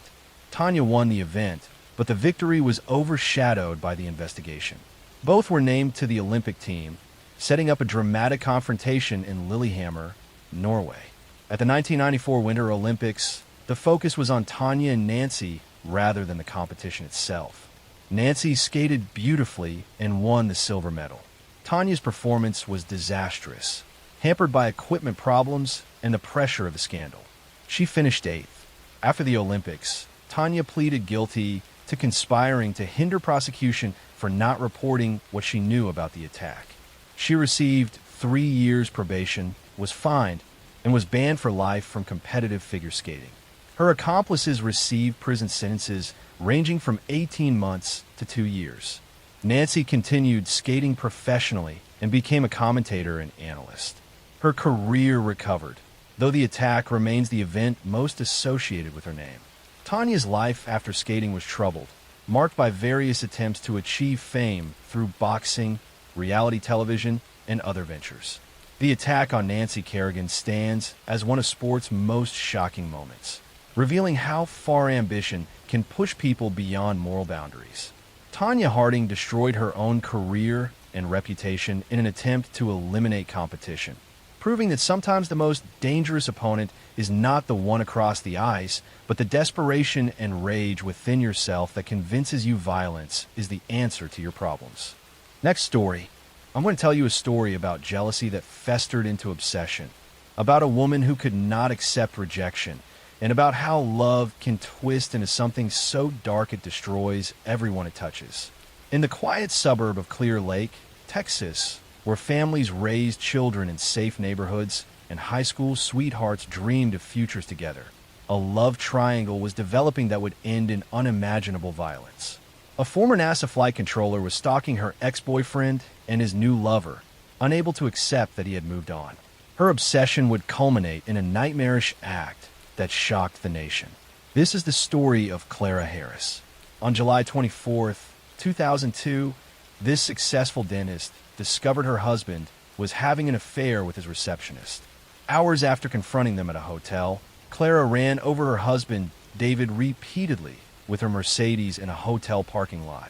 Tanya won the event, but the victory was overshadowed by the investigation. Both were named to the Olympic team, setting up a dramatic confrontation in Lillehammer, Norway. At the 1994 Winter Olympics, the focus was on Tanya and Nancy rather than the competition itself. Nancy skated beautifully and won the silver medal. Tanya's performance was disastrous, hampered by equipment problems and the pressure of the scandal. She finished 8th. After the Olympics, Tanya pleaded guilty to conspiring to hinder prosecution for not reporting what she knew about the attack. She received 3 years probation, was fined, and was banned for life from competitive figure skating. Her accomplices received prison sentences ranging from 18 months to 2 years. Nancy continued skating professionally and became a commentator and analyst. Her career recovered, though the attack remains the event most associated with her name. Tanya's life after skating was troubled, marked by various attempts to achieve fame through boxing, reality television, and other ventures. The attack on Nancy Kerrigan stands as one of sport's most shocking moments, revealing how far ambition can push people beyond moral boundaries. Tanya Harding destroyed her own career and reputation in an attempt to eliminate competition, proving that sometimes the most dangerous opponent is not the one across the ice, but the desperation and rage within yourself that convinces you violence is the answer to your problems. Next story. I'm going to tell you a story about jealousy that festered into obsession, about a woman who could not accept rejection, and about how love can twist into something so dark it destroys everyone it touches. In the quiet suburb of Clear Lake, Texas, where families raised children in safe neighborhoods and high school sweethearts dreamed of futures together, a love triangle was developing that would end in unimaginable violence. A former NASA flight controller was stalking her ex-boyfriend and his new lover, unable to accept that he had moved on. Her obsession would culminate in a nightmarish act that shocked the nation. This is the story of Clara Harris. On July 24th, 2002, this successful dentist discovered her husband was having an affair with his receptionist. Hours after confronting them at a hotel, Clara ran over her husband, David, repeatedly with her Mercedes in a hotel parking lot,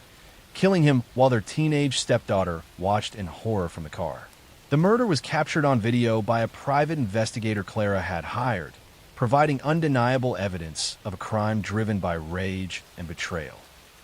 killing him while their teenage stepdaughter watched in horror from the car. The murder was captured on video by a private investigator Clara had hired, providing undeniable evidence of a crime driven by rage and betrayal.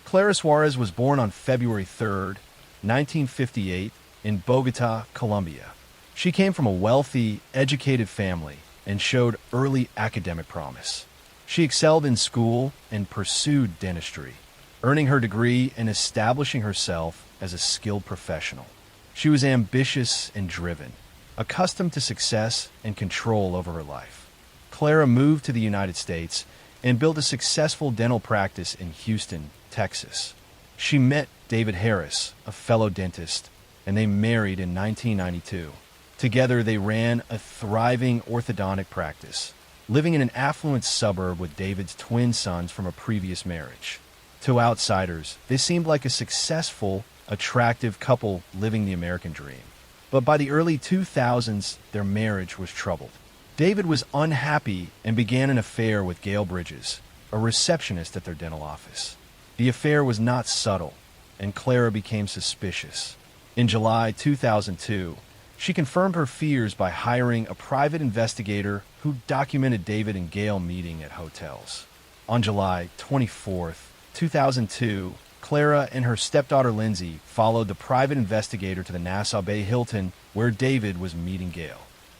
Clara Suarez was born on February 3rd, 1958, in Bogota, Colombia. She came from a wealthy, educated family and showed early academic promise. She excelled in school and pursued dentistry, earning her degree and establishing herself as a skilled professional. She was ambitious and driven, accustomed to success and control over her life. Clara moved to the United States and built a successful dental practice in Houston, Texas. She met David Harris, a fellow dentist, and they married in 1992. Together, they ran a thriving orthodontic practice, living in an affluent suburb with David's twin sons from a previous marriage. To outsiders, they seemed like a successful, attractive couple living the American dream. But by the early 2000s, their marriage was troubled. David was unhappy and began an affair with Gail Bridges, a receptionist at their dental office. The affair was not subtle, and Clara became suspicious. In July 2002, she confirmed her fears by hiring a private investigator who documented David and Gail meeting at hotels. On July 24th, 2002, Clara and her stepdaughter Lindsay followed the private investigator to the Nassau Bay Hilton where David was meeting Gail.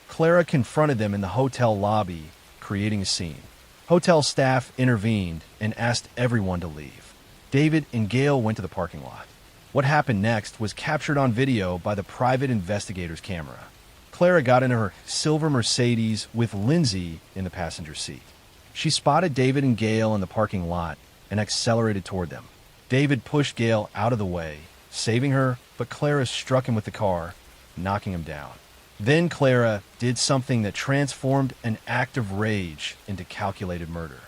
Clara confronted them in the hotel lobby, creating a scene. Hotel staff intervened and asked everyone to leave. David and Gail went to the parking lot. What happened next was captured on video by the private investigator's camera. Clara got into her silver Mercedes with Lindsay in the passenger seat. She spotted David and Gail in the parking lot and accelerated toward them. David pushed Gail out of the way, saving her, but Clara struck him with the car, knocking him down. Then Clara did something that transformed an act of rage into calculated murder.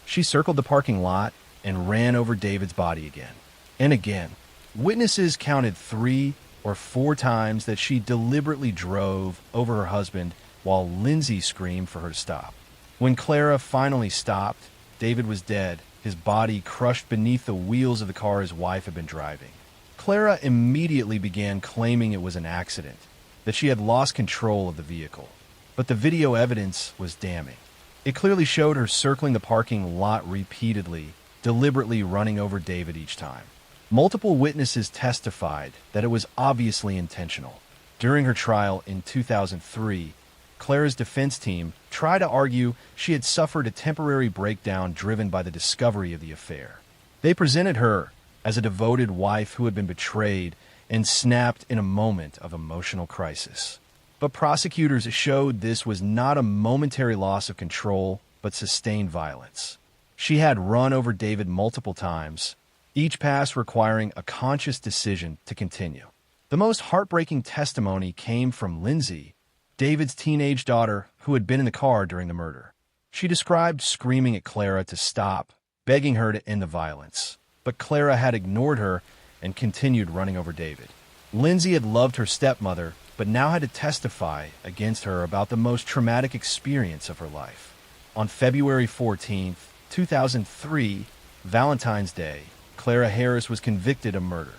She circled the parking lot and ran over David's body again and again. Witnesses counted 3 or 4 times that she deliberately drove over her husband while Lindsay screamed for her to stop. When Clara finally stopped, David was dead, his body crushed beneath the wheels of the car his wife had been driving. Clara immediately began claiming it was an accident, that she had lost control of the vehicle. But the video evidence was damning. It clearly showed her circling the parking lot repeatedly, deliberately running over David each time. Multiple witnesses testified that it was obviously intentional. During her trial in 2003, Clara's defense team tried to argue she had suffered a temporary breakdown driven by the discovery of the affair. They presented her as a devoted wife who had been betrayed and snapped in a moment of emotional crisis. But prosecutors showed this was not a momentary loss of control, but sustained violence. She had run over David multiple times, each pass requiring a conscious decision to continue. The most heartbreaking testimony came from Lindsay, David's teenage daughter who had been in the car during the murder. She described screaming at Clara to stop, begging her to end the violence. But Clara had ignored her and continued running over David. Lindsay had loved her stepmother, but now had to testify against her about the most traumatic experience of her life. On February 14, 2003, Valentine's Day, Clara Harris was convicted of murder.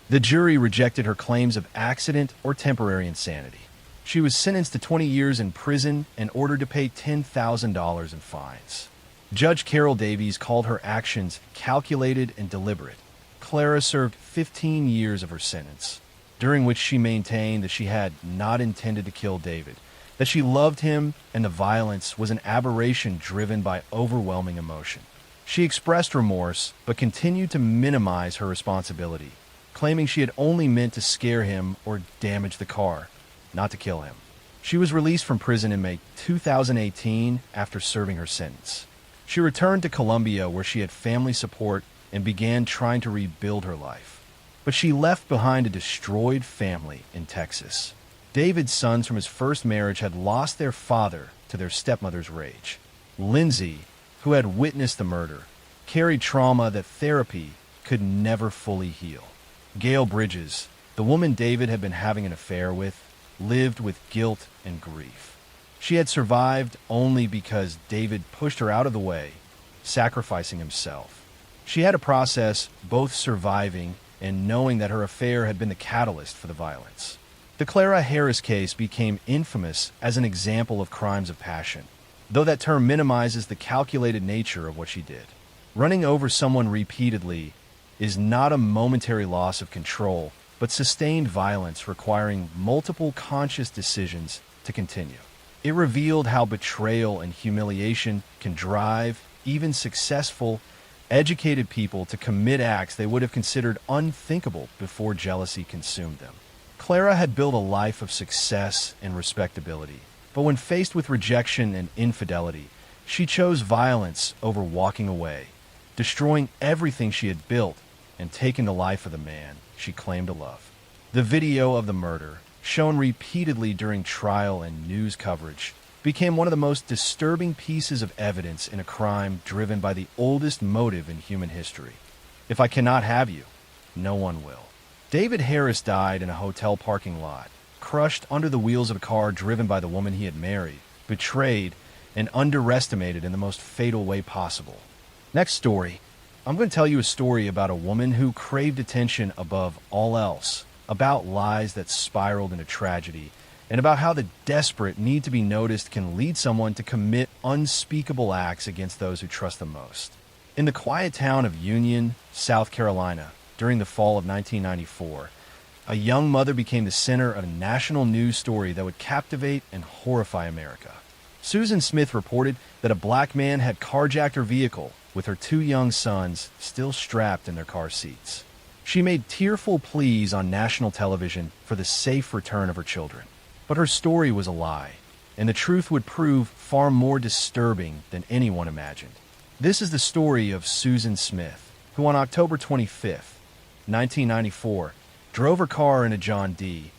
The jury rejected her claims of accident or temporary insanity. She was sentenced to 20 years in prison and ordered to pay $10,000 in fines. Judge Carol Davies called her actions calculated and deliberate. Clara served 15 years of her sentence, during which she maintained that she had not intended to kill David, that she loved him, and the violence was an aberration driven by overwhelming emotion. She expressed remorse, but continued to minimize her responsibility, claiming she had only meant to scare him or damage the car, not to kill him. She was released from prison in May 2018 after serving her sentence. She returned to Colombia where she had family support and began trying to rebuild her life. But she left behind a destroyed family in Texas. David's sons from his first marriage had lost their father to their stepmother's rage. Lindsay, who had witnessed the murder, carried trauma that therapy could never fully heal. Gail Bridges, the woman David had been having an affair with, lived with guilt and grief. She had survived only because David pushed her out of the way, sacrificing himself. She had to process both surviving and knowing that her affair had been the catalyst for the violence. The Clara Harris case became infamous as an example of crimes of passion, though that term minimizes the calculated nature of what she did. Running over someone repeatedly is not a momentary loss of control, but sustained violence requiring multiple conscious decisions to continue. It revealed how betrayal and humiliation can drive even successful, educated people to commit acts they would have considered unthinkable before jealousy consumed them. Clara had built a life of success and respectability, but when faced with rejection and infidelity, she chose violence over walking away, destroying everything she had built and taking the life of the man she claimed to love. The video of the murder, shown repeatedly during trial and news coverage, became one of the most disturbing pieces of evidence in a crime driven by the oldest motive in human history. If I cannot have you, no one will. David Harris died in a hotel parking lot, crushed under the wheels of a car driven by the woman he had married, betrayed, and underestimated in the most fatal way possible. Next story. I'm going to tell you a story about a woman who craved attention above all else, about lies that spiraled into tragedy, and about how the desperate need to be noticed can lead someone to commit unspeakable acts against those who trust them most. In the quiet town of Union, South Carolina, during the fall of 1994, a young mother became the center of a national news story that would captivate and horrify America. Susan Smith reported that a black man had carjacked her vehicle with her 2 young sons still strapped in their car seats. She made tearful pleas on national television for the safe return of her children. But her story was a lie, and the truth would prove far more disturbing than anyone imagined. This is the story of Susan Smith, who on October 25th, 1994, drove her car into John D.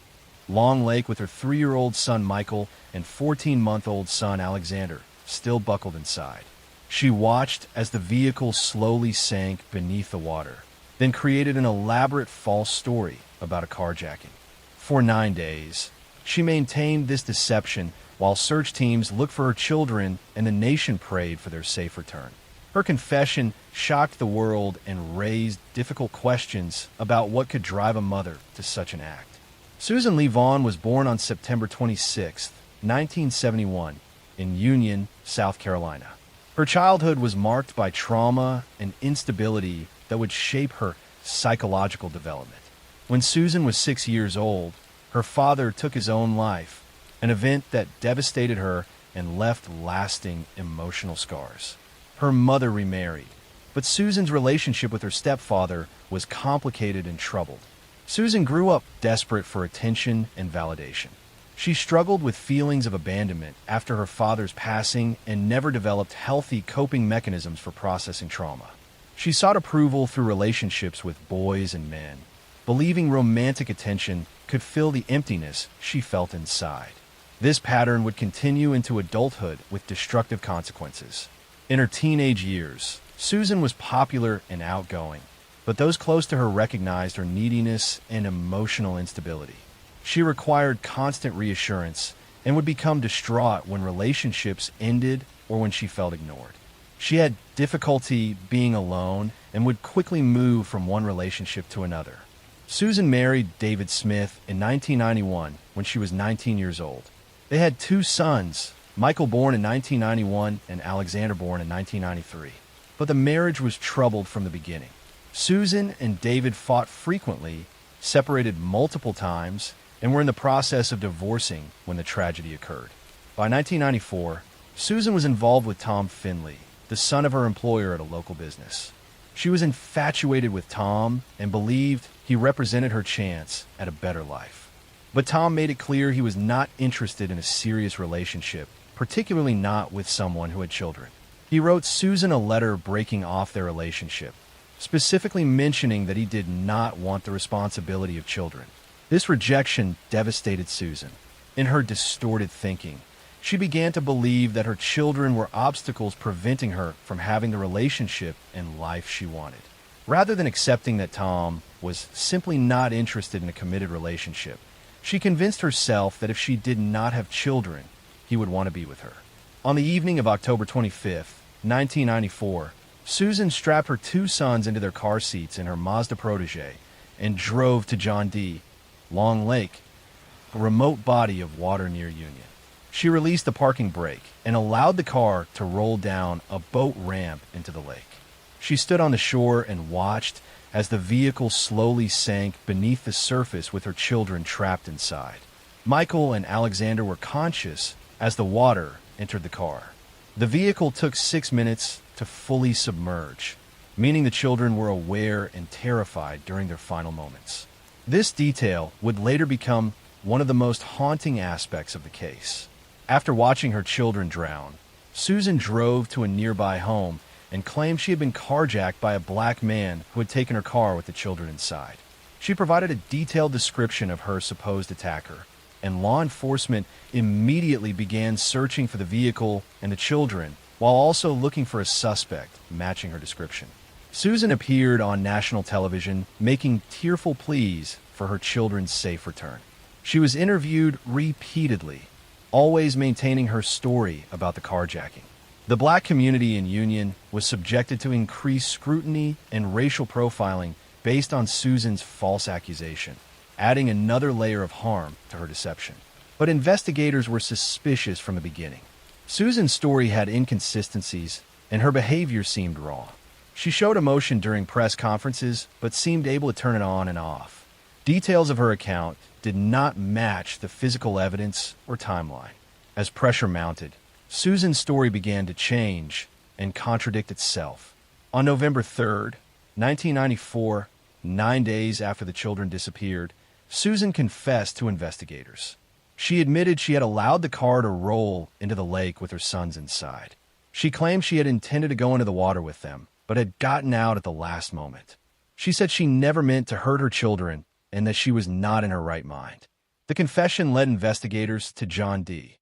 Long Lake with her 3-year-old son Michael and 14-month-old son Alexander, still buckled inside. She watched as the vehicle slowly sank beneath the water, then created an elaborate false story about a carjacking. For 9 days, she maintained this deception while search teams looked for her children and the nation prayed for their safe return. Her confession shocked the world and raised difficult questions about what could drive a mother to such an act. Susan Lee Vaughn was born on September 26, 1971, in Union, South Carolina. Her childhood was marked by trauma and instability that would shape her psychological development. When Susan was 6 years old, her father took his own life, an event that devastated her and left lasting emotional scars. Her mother remarried, But Susan's relationship with her stepfather was complicated and troubled. Susan grew up desperate for attention and validation. She struggled with feelings of abandonment after her father's passing and never developed healthy coping mechanisms for processing trauma. She sought approval through relationships with boys and men, believing romantic attention could fill the emptiness she felt inside. This pattern would continue into adulthood with destructive consequences. In her teenage years, Susan was popular and outgoing, but those close to her recognized her neediness and emotional instability. She required constant reassurance and would become distraught when relationships ended or when she felt ignored. She had difficulty being alone and would quickly move from one relationship to another. Susan married David Smith in 1991 when she was 19 years old. They had two sons, Michael born in 1991 and Alexander born in 1993. But the marriage was troubled from the beginning. Susan and David fought frequently, separated multiple times, and were in the process of divorcing when the tragedy occurred. By 1994, Susan was involved with Tom Finley, the son of her employer at a local business. She was infatuated with Tom and believed he represented her chance at a better life. But Tom made it clear he was not interested in a serious relationship, particularly not with someone who had children. He wrote Susan a letter breaking off their relationship, specifically mentioning that he did not want the responsibility of children. This rejection devastated Susan. In her distorted thinking, she began to believe that her children were obstacles preventing her from having the relationship and life she wanted. Rather than accepting that Tom was simply not interested in a committed relationship, she convinced herself that if she did not have children, he would want to be with her. On the evening of October 25th, 1994, Susan strapped her two sons into their car seats in her Mazda Protege and drove to John D. Long Lake, a remote body of water near Union. She released the parking brake and allowed the car to roll down a boat ramp into the lake. She stood on the shore and watched as the vehicle slowly sank beneath the surface with her children trapped inside. Michael and Alexander were conscious as the water entered the car. The vehicle took 6 minutes to fully submerge, meaning the children were aware and terrified during their final moments. This detail would later become one of the most haunting aspects of the case. After watching her children drown, Susan drove to a nearby home and claimed she had been carjacked by a black man who had taken her car with the children inside. She provided a detailed description of her supposed attacker, and law enforcement immediately began searching for the vehicle and the children, while also looking for a suspect matching her description. Susan appeared on national television, making tearful pleas for her children's safe return. She was interviewed repeatedly, always maintaining her story about the carjacking. The black community in Union was subjected to increased scrutiny and racial profiling based on Susan's false accusation, adding another layer of harm to her deception. But investigators were suspicious from the beginning. Susan's story had inconsistencies, and her behavior seemed raw. She showed emotion during press conferences, but seemed able to turn it on and off. Details of her account did not match the physical evidence or timeline. As pressure mounted, Susan's story began to change and contradict itself. On November 3rd, 1994, 9 days after the children disappeared, Susan confessed to investigators. She admitted she had allowed the car to roll into the lake with her sons inside. She claimed she had intended to go into the water with them, but had gotten out at the last moment. She said she never meant to hurt her children and that she was not in her right mind. The confession led investigators to John D.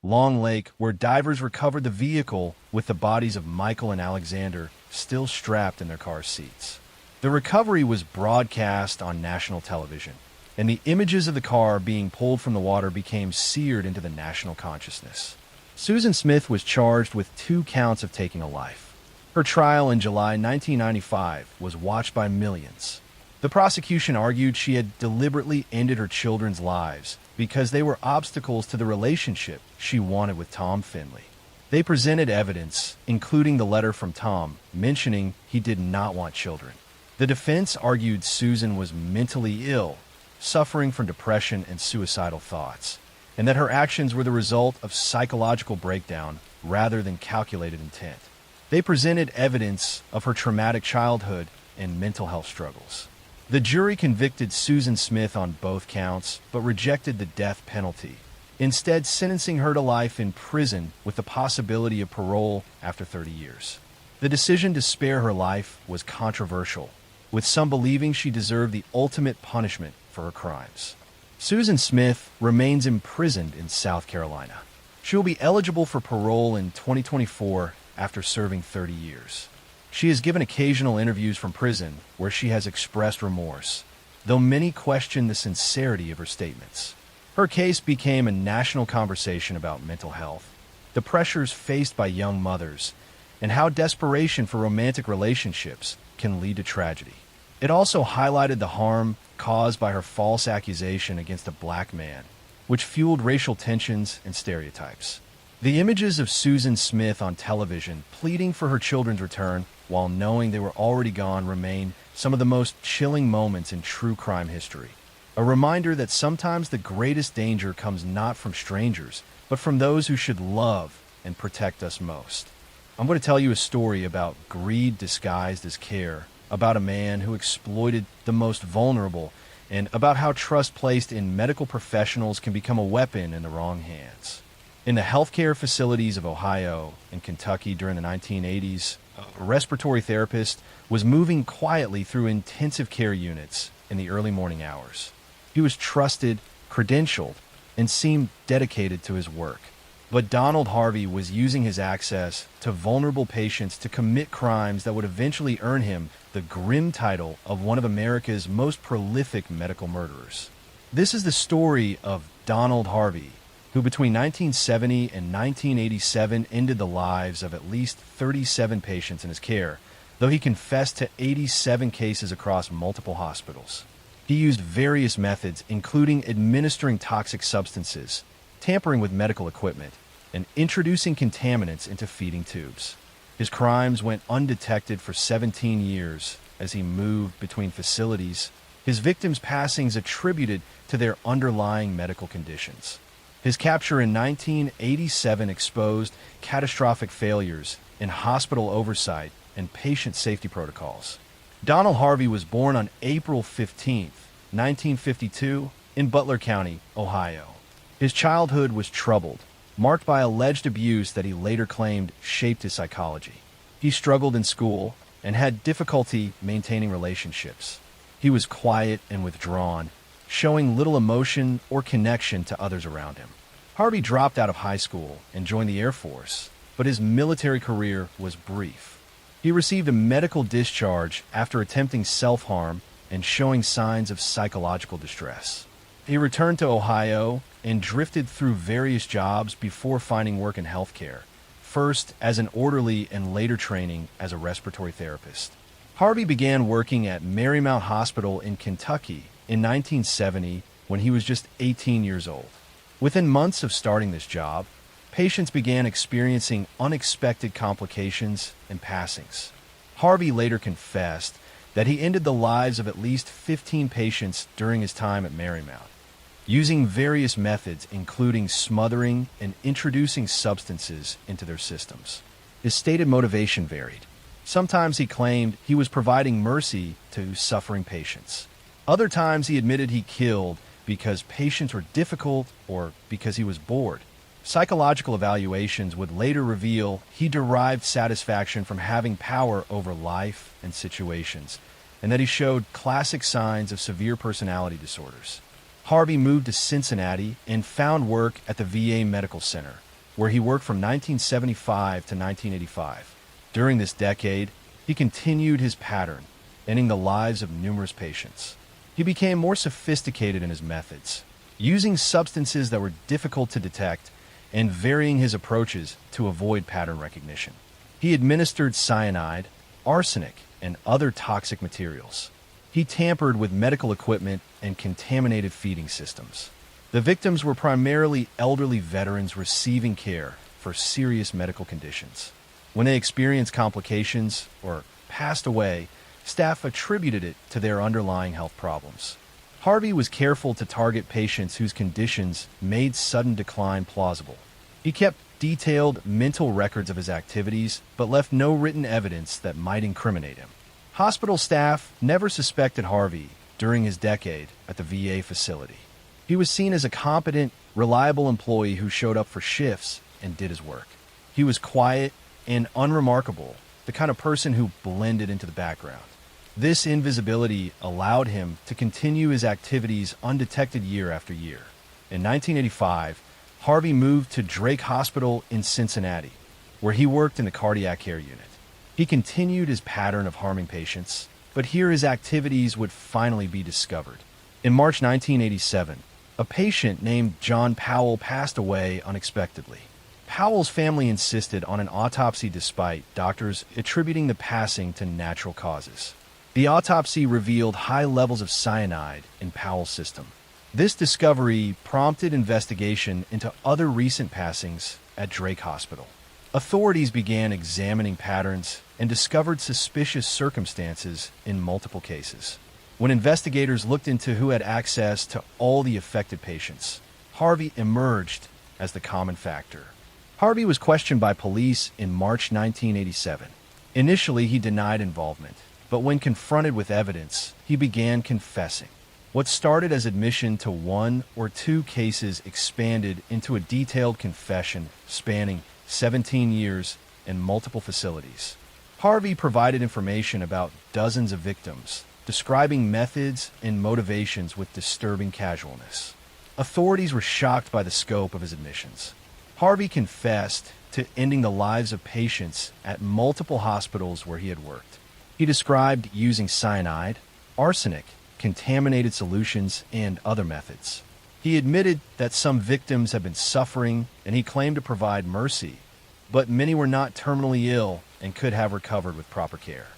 Long Lake, where divers recovered the vehicle with the bodies of Michael and Alexander still strapped in their car seats. The recovery was broadcast on national television, and the images of the car being pulled from the water became seared into the national consciousness. Susan Smith was charged with 2 counts of taking a life. Her trial in July 1995 was watched by millions. The prosecution argued she had deliberately ended her children's lives because they were obstacles to the relationship she wanted with Tom Finley. They presented evidence, including the letter from Tom, mentioning he did not want children. The defense argued Susan was mentally ill, suffering from depression and suicidal thoughts, and that her actions were the result of psychological breakdown rather than calculated intent. They presented evidence of her traumatic childhood and mental health struggles. The jury convicted Susan Smith on both counts, but rejected the death penalty, instead sentencing her to life in prison with the possibility of parole after 30 years. The decision to spare her life was controversial, with some believing she deserved the ultimate punishment for her crimes. Susan Smith remains imprisoned in South Carolina. She will be eligible for parole in 2024 after serving 30 years. She has given occasional interviews from prison where she has expressed remorse, though many question the sincerity of her statements. Her case became a national conversation about mental health, the pressures faced by young mothers, and how desperation for romantic relationships can lead to tragedy. It also highlighted the harm caused by her false accusation against a black man, which fueled racial tensions and stereotypes. The images of Susan Smith on television pleading for her children's return while knowing they were already gone remain some of the most chilling moments in true crime history. A reminder that sometimes the greatest danger comes not from strangers, but from those who should love and protect us most. I'm going to tell you a story about greed disguised as care, about a man who exploited the most vulnerable, and about how trust placed in medical professionals can become a weapon in the wrong hands. In the healthcare facilities of Ohio and Kentucky during the 1980s, a respiratory therapist was moving quietly through intensive care units in the early morning hours. He was trusted, credentialed, and seemed dedicated to his work. But Donald Harvey was using his access to vulnerable patients to commit crimes that would eventually earn him the grim title of one of America's most prolific medical murderers. This is the story of Donald Harvey, who between 1970 and 1987 ended the lives of at least 37 patients in his care, though he confessed to 87 cases across multiple hospitals. He used various methods, including administering toxic substances, tampering with medical equipment, and introducing contaminants into feeding tubes. His crimes went undetected for 17 years as he moved between facilities, his victims' passings attributed to their underlying medical conditions. His capture in 1987 exposed catastrophic failures in hospital oversight and patient safety protocols. Donald Harvey was born on April 15, 1952, in Butler County, Ohio. His childhood was troubled, marked by alleged abuse that he later claimed shaped his psychology. He struggled in school and had difficulty maintaining relationships. He was quiet and withdrawn, showing little emotion or connection to others around him. Harvey dropped out of high school and joined the Air Force, but his military career was brief. He received a medical discharge after attempting self-harm and showing signs of psychological distress. He returned to Ohio and drifted through various jobs before finding work in healthcare, first as an orderly and later training as a respiratory therapist. Harvey began working at Marymount Hospital in Kentucky in 1970 when he was just 18 years old. Within months of starting this job, patients began experiencing unexpected complications and passings. Harvey later confessed that he ended the lives of at least 15 patients during his time at Marymount, using various methods including smothering and introducing substances into their systems. His stated motivation varied. Sometimes he claimed he was providing mercy to suffering patients. Other times he admitted he killed because patients were difficult or because he was bored. Psychological evaluations would later reveal he derived satisfaction from having power over life and situations, and that he showed classic signs of severe personality disorders. Harvey moved to Cincinnati and found work at the VA Medical Center, where he worked from 1975 to 1985. During this decade, he continued his pattern, ending the lives of numerous patients. He became more sophisticated in his methods, using substances that were difficult to detect and varying his approaches to avoid pattern recognition. He administered cyanide, arsenic, and other toxic materials. He tampered with medical equipment and contaminated feeding systems. The victims were primarily elderly veterans receiving care for serious medical conditions. When they experienced complications or passed away, staff attributed it to their underlying health problems. Harvey was careful to target patients whose conditions made sudden decline plausible. He kept detailed mental records of his activities, but left no written evidence that might incriminate him. Hospital staff never suspected Harvey during his decade at the VA facility. He was seen as a competent, reliable employee who showed up for shifts and did his work. He was quiet and unremarkable, the kind of person who blended into the background. This invisibility allowed him to continue his activities undetected year after year. In 1985, Harvey moved to Drake Hospital in Cincinnati, where he worked in the cardiac care unit. He continued his pattern of harming patients, but here his activities would finally be discovered. In March 1987, a patient named John Powell passed away unexpectedly. Powell's family insisted on an autopsy despite doctors attributing the passing to natural causes. The autopsy revealed high levels of cyanide in Powell's system. This discovery prompted investigation into other recent passings at Drake Hospital. Authorities began examining patterns and discovered suspicious circumstances in multiple cases. When investigators looked into who had access to all the affected patients, Harvey emerged as the common factor. Harvey was questioned by police in March 1987. Initially, he denied involvement, but when confronted with evidence, he began confessing. What started as admission to one or two cases expanded into a detailed confession spanning 17 years and multiple facilities. Harvey provided information about dozens of victims, describing methods and motivations with disturbing casualness. Authorities were shocked by the scope of his admissions. Harvey confessed to ending the lives of patients at multiple hospitals where he had worked. He described using cyanide, arsenic, contaminated solutions, and other methods. He admitted that some victims had been suffering, and he claimed to provide mercy, but many were not terminally ill and could have recovered with proper care.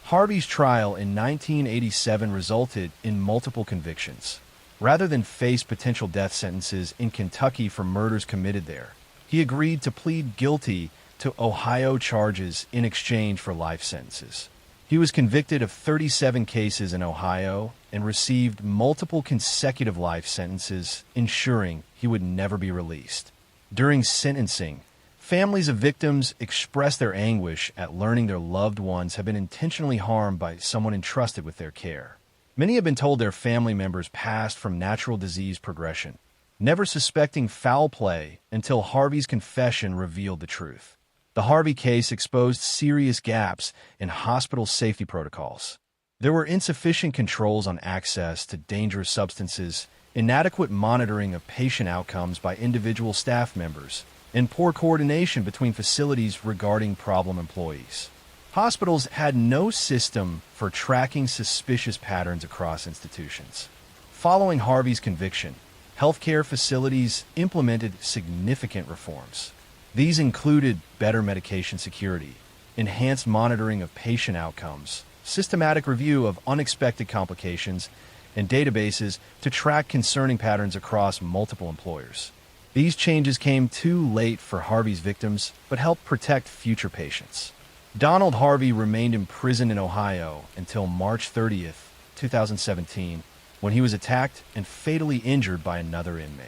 Harvey's trial in 1987 resulted in multiple convictions. Rather than face potential death sentences in Kentucky for murders committed there, he agreed to plead guilty to Ohio charges in exchange for life sentences. He was convicted of 37 cases in Ohio and received multiple consecutive life sentences, ensuring he would never be released. During sentencing, families of victims expressed their anguish at learning their loved ones had been intentionally harmed by someone entrusted with their care. Many have been told their family members passed from natural disease progression, never suspecting foul play until Harvey's confession revealed the truth. The Harvey case exposed serious gaps in hospital safety protocols. There were insufficient controls on access to dangerous substances, inadequate monitoring of patient outcomes by individual staff members, and poor coordination between facilities regarding problem employees. Hospitals had no system for tracking suspicious patterns across institutions. Following Harvey's conviction, healthcare facilities implemented significant reforms. These included better medication security, enhanced monitoring of patient outcomes, systematic review of unexpected complications, and databases to track concerning patterns across multiple employers. These changes came too late for Harvey's victims, but helped protect future patients. Donald Harvey remained imprisoned in Ohio until March 30th, 2017, when he was attacked and fatally injured by another inmate.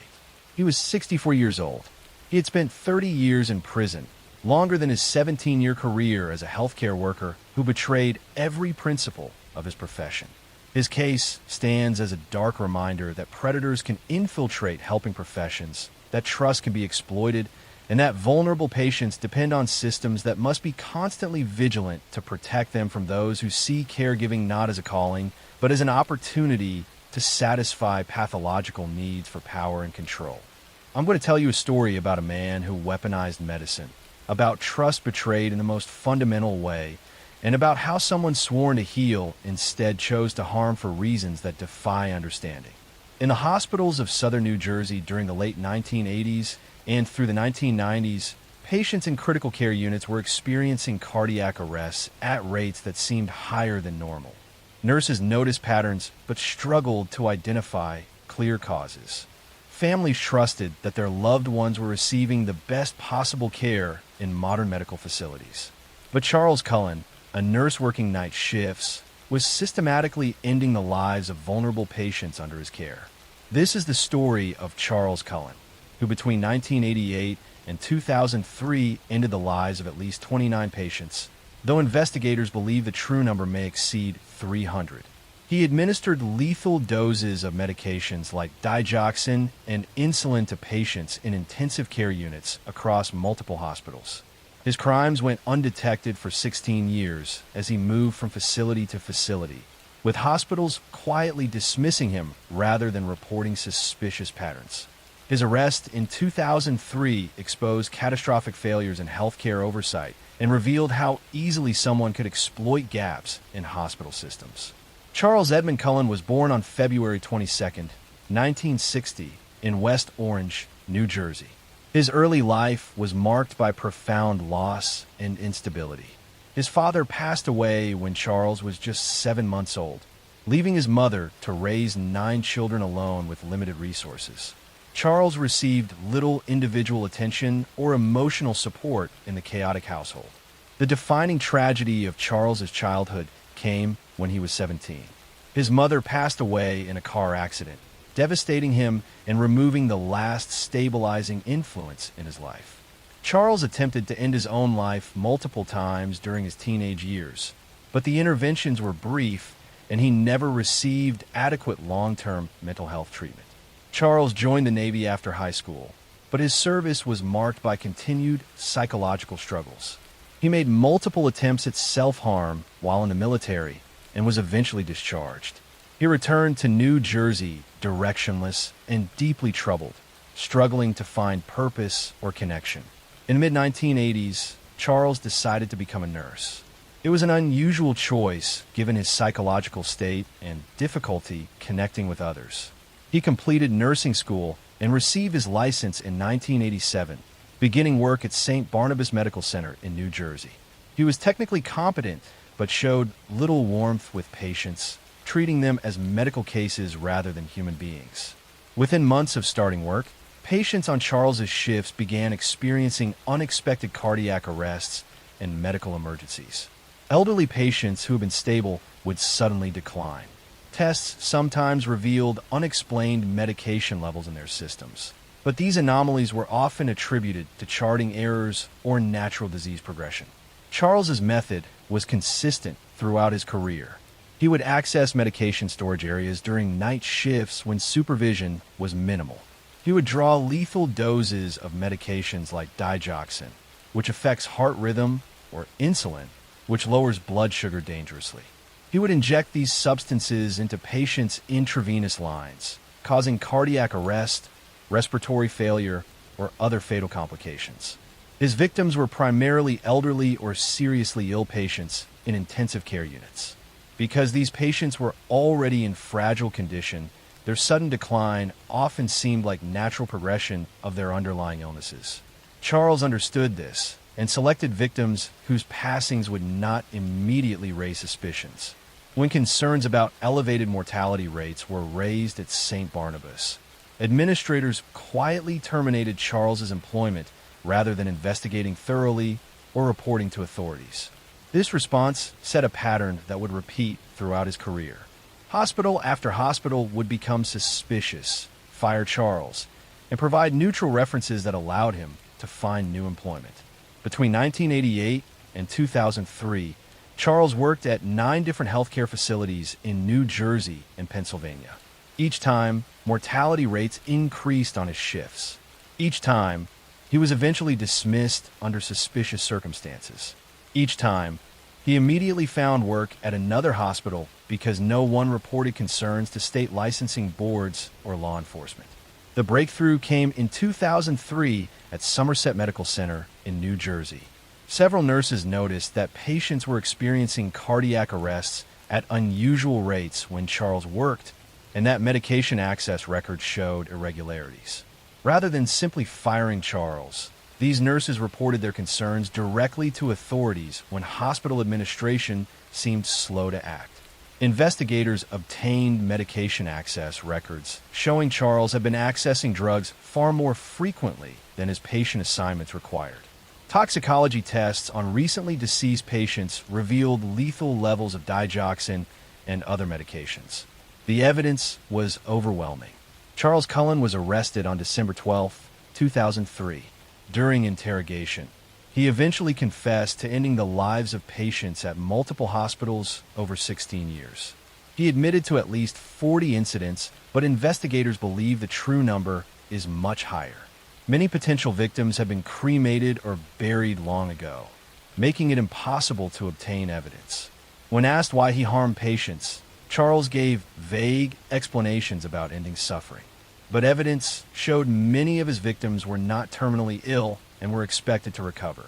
He was 64 years old. He had spent 30 years in prison, longer than his 17-year career as a healthcare worker who betrayed every principle of his profession. His case stands as a dark reminder that predators can infiltrate helping professions, that trust can be exploited, and that vulnerable patients depend on systems that must be constantly vigilant to protect them from those who see caregiving not as a calling, but as an opportunity to satisfy pathological needs for power and control. I'm going to tell you a story about a man who weaponized medicine, about trust betrayed in the most fundamental way, and about how someone sworn to heal instead chose to harm for reasons that defy understanding. In the hospitals of southern New Jersey during the late 1980s and through the 1990s, patients in critical care units were experiencing cardiac arrests at rates that seemed higher than normal. Nurses noticed patterns but struggled to identify clear causes. Families trusted that their loved ones were receiving the best possible care in modern medical facilities. But Charles Cullen, a nurse working night shifts, was systematically ending the lives of vulnerable patients under his care. This is the story of Charles Cullen, who between 1988 and 2003 ended the lives of at least 29 patients, though investigators believe the true number may exceed 300. He administered lethal doses of medications like digoxin and insulin to patients in intensive care units across multiple hospitals. His crimes went undetected for 16 years as he moved from facility to facility, with hospitals quietly dismissing him rather than reporting suspicious patterns. His arrest in 2003 exposed catastrophic failures in healthcare oversight and revealed how easily someone could exploit gaps in hospital systems. Charles Edmund Cullen was born on February 22, 1960, in West Orange, New Jersey. His early life was marked by profound loss and instability. His father passed away when Charles was just 7 months old, leaving his mother to raise 9 children alone with limited resources. Charles received little individual attention or emotional support in the chaotic household. The defining tragedy of Charles's childhood came when he was 17. His mother passed away in a car accident, devastating him and removing the last stabilizing influence in his life. Charles attempted to end his own life multiple times during his teenage years, but the interventions were brief and he never received adequate long-term mental health treatment. Charles joined the Navy after high school, but his service was marked by continued psychological struggles. He made multiple attempts at self-harm while in the military and was eventually discharged. He returned to New Jersey directionless and deeply troubled, struggling to find purpose or connection. In the mid-1980s, Charles decided to become a nurse. It was an unusual choice given his psychological state and difficulty connecting with others. He completed nursing school and received his license in 1987, beginning work at St. Barnabas Medical Center in New Jersey. He was technically competent, but showed little warmth with patients, treating them as medical cases rather than human beings. Within months of starting work, patients on Charles's shifts began experiencing unexpected cardiac arrests and medical emergencies. Elderly patients who had been stable would suddenly decline. Tests sometimes revealed unexplained medication levels in their systems, but these anomalies were often attributed to charting errors or natural disease progression. Charles's method was consistent throughout his career. He would access medication storage areas during night shifts when supervision was minimal. He would draw lethal doses of medications like digoxin, which affects heart rhythm, or insulin, which lowers blood sugar dangerously. He would inject these substances into patients' intravenous lines, causing cardiac arrest, respiratory failure, or other fatal complications. His victims were primarily elderly or seriously ill patients in intensive care units. Because these patients were already in fragile condition, their sudden decline often seemed like natural progression of their underlying illnesses. Charles understood this and selected victims whose passings would not immediately raise suspicions. When concerns about elevated mortality rates were raised at St. Barnabas, administrators quietly terminated Charles's employment rather than investigating thoroughly or reporting to authorities. This response set a pattern that would repeat throughout his career. Hospital after hospital would become suspicious, fire Charles, and provide neutral references that allowed him to find new employment. Between 1988 and 2003, Charles worked at 9 different healthcare facilities in New Jersey and Pennsylvania. Each time, mortality rates increased on his shifts. Each time, he was eventually dismissed under suspicious circumstances. Each time, he immediately found work at another hospital because no one reported concerns to state licensing boards or law enforcement. The breakthrough came in 2003 at Somerset Medical Center in New Jersey. Several nurses noticed that patients were experiencing cardiac arrests at unusual rates when Charles worked, and that medication access records showed irregularities. Rather than simply firing Charles, these nurses reported their concerns directly to authorities when hospital administration seemed slow to act. Investigators obtained medication access records showing Charles had been accessing drugs far more frequently than his patient assignments required. Toxicology tests on recently deceased patients revealed lethal levels of digoxin and other medications. The evidence was overwhelming. Charles Cullen was arrested on December 12, 2003. During interrogation, he eventually confessed to ending the lives of patients at multiple hospitals over 16 years. He admitted to at least 40 incidents, but investigators believe the true number is much higher. Many potential victims have been cremated or buried long ago, making it impossible to obtain evidence. When asked why he harmed patients, Charles gave vague explanations about ending suffering. But evidence showed many of his victims were not terminally ill and were expected to recover.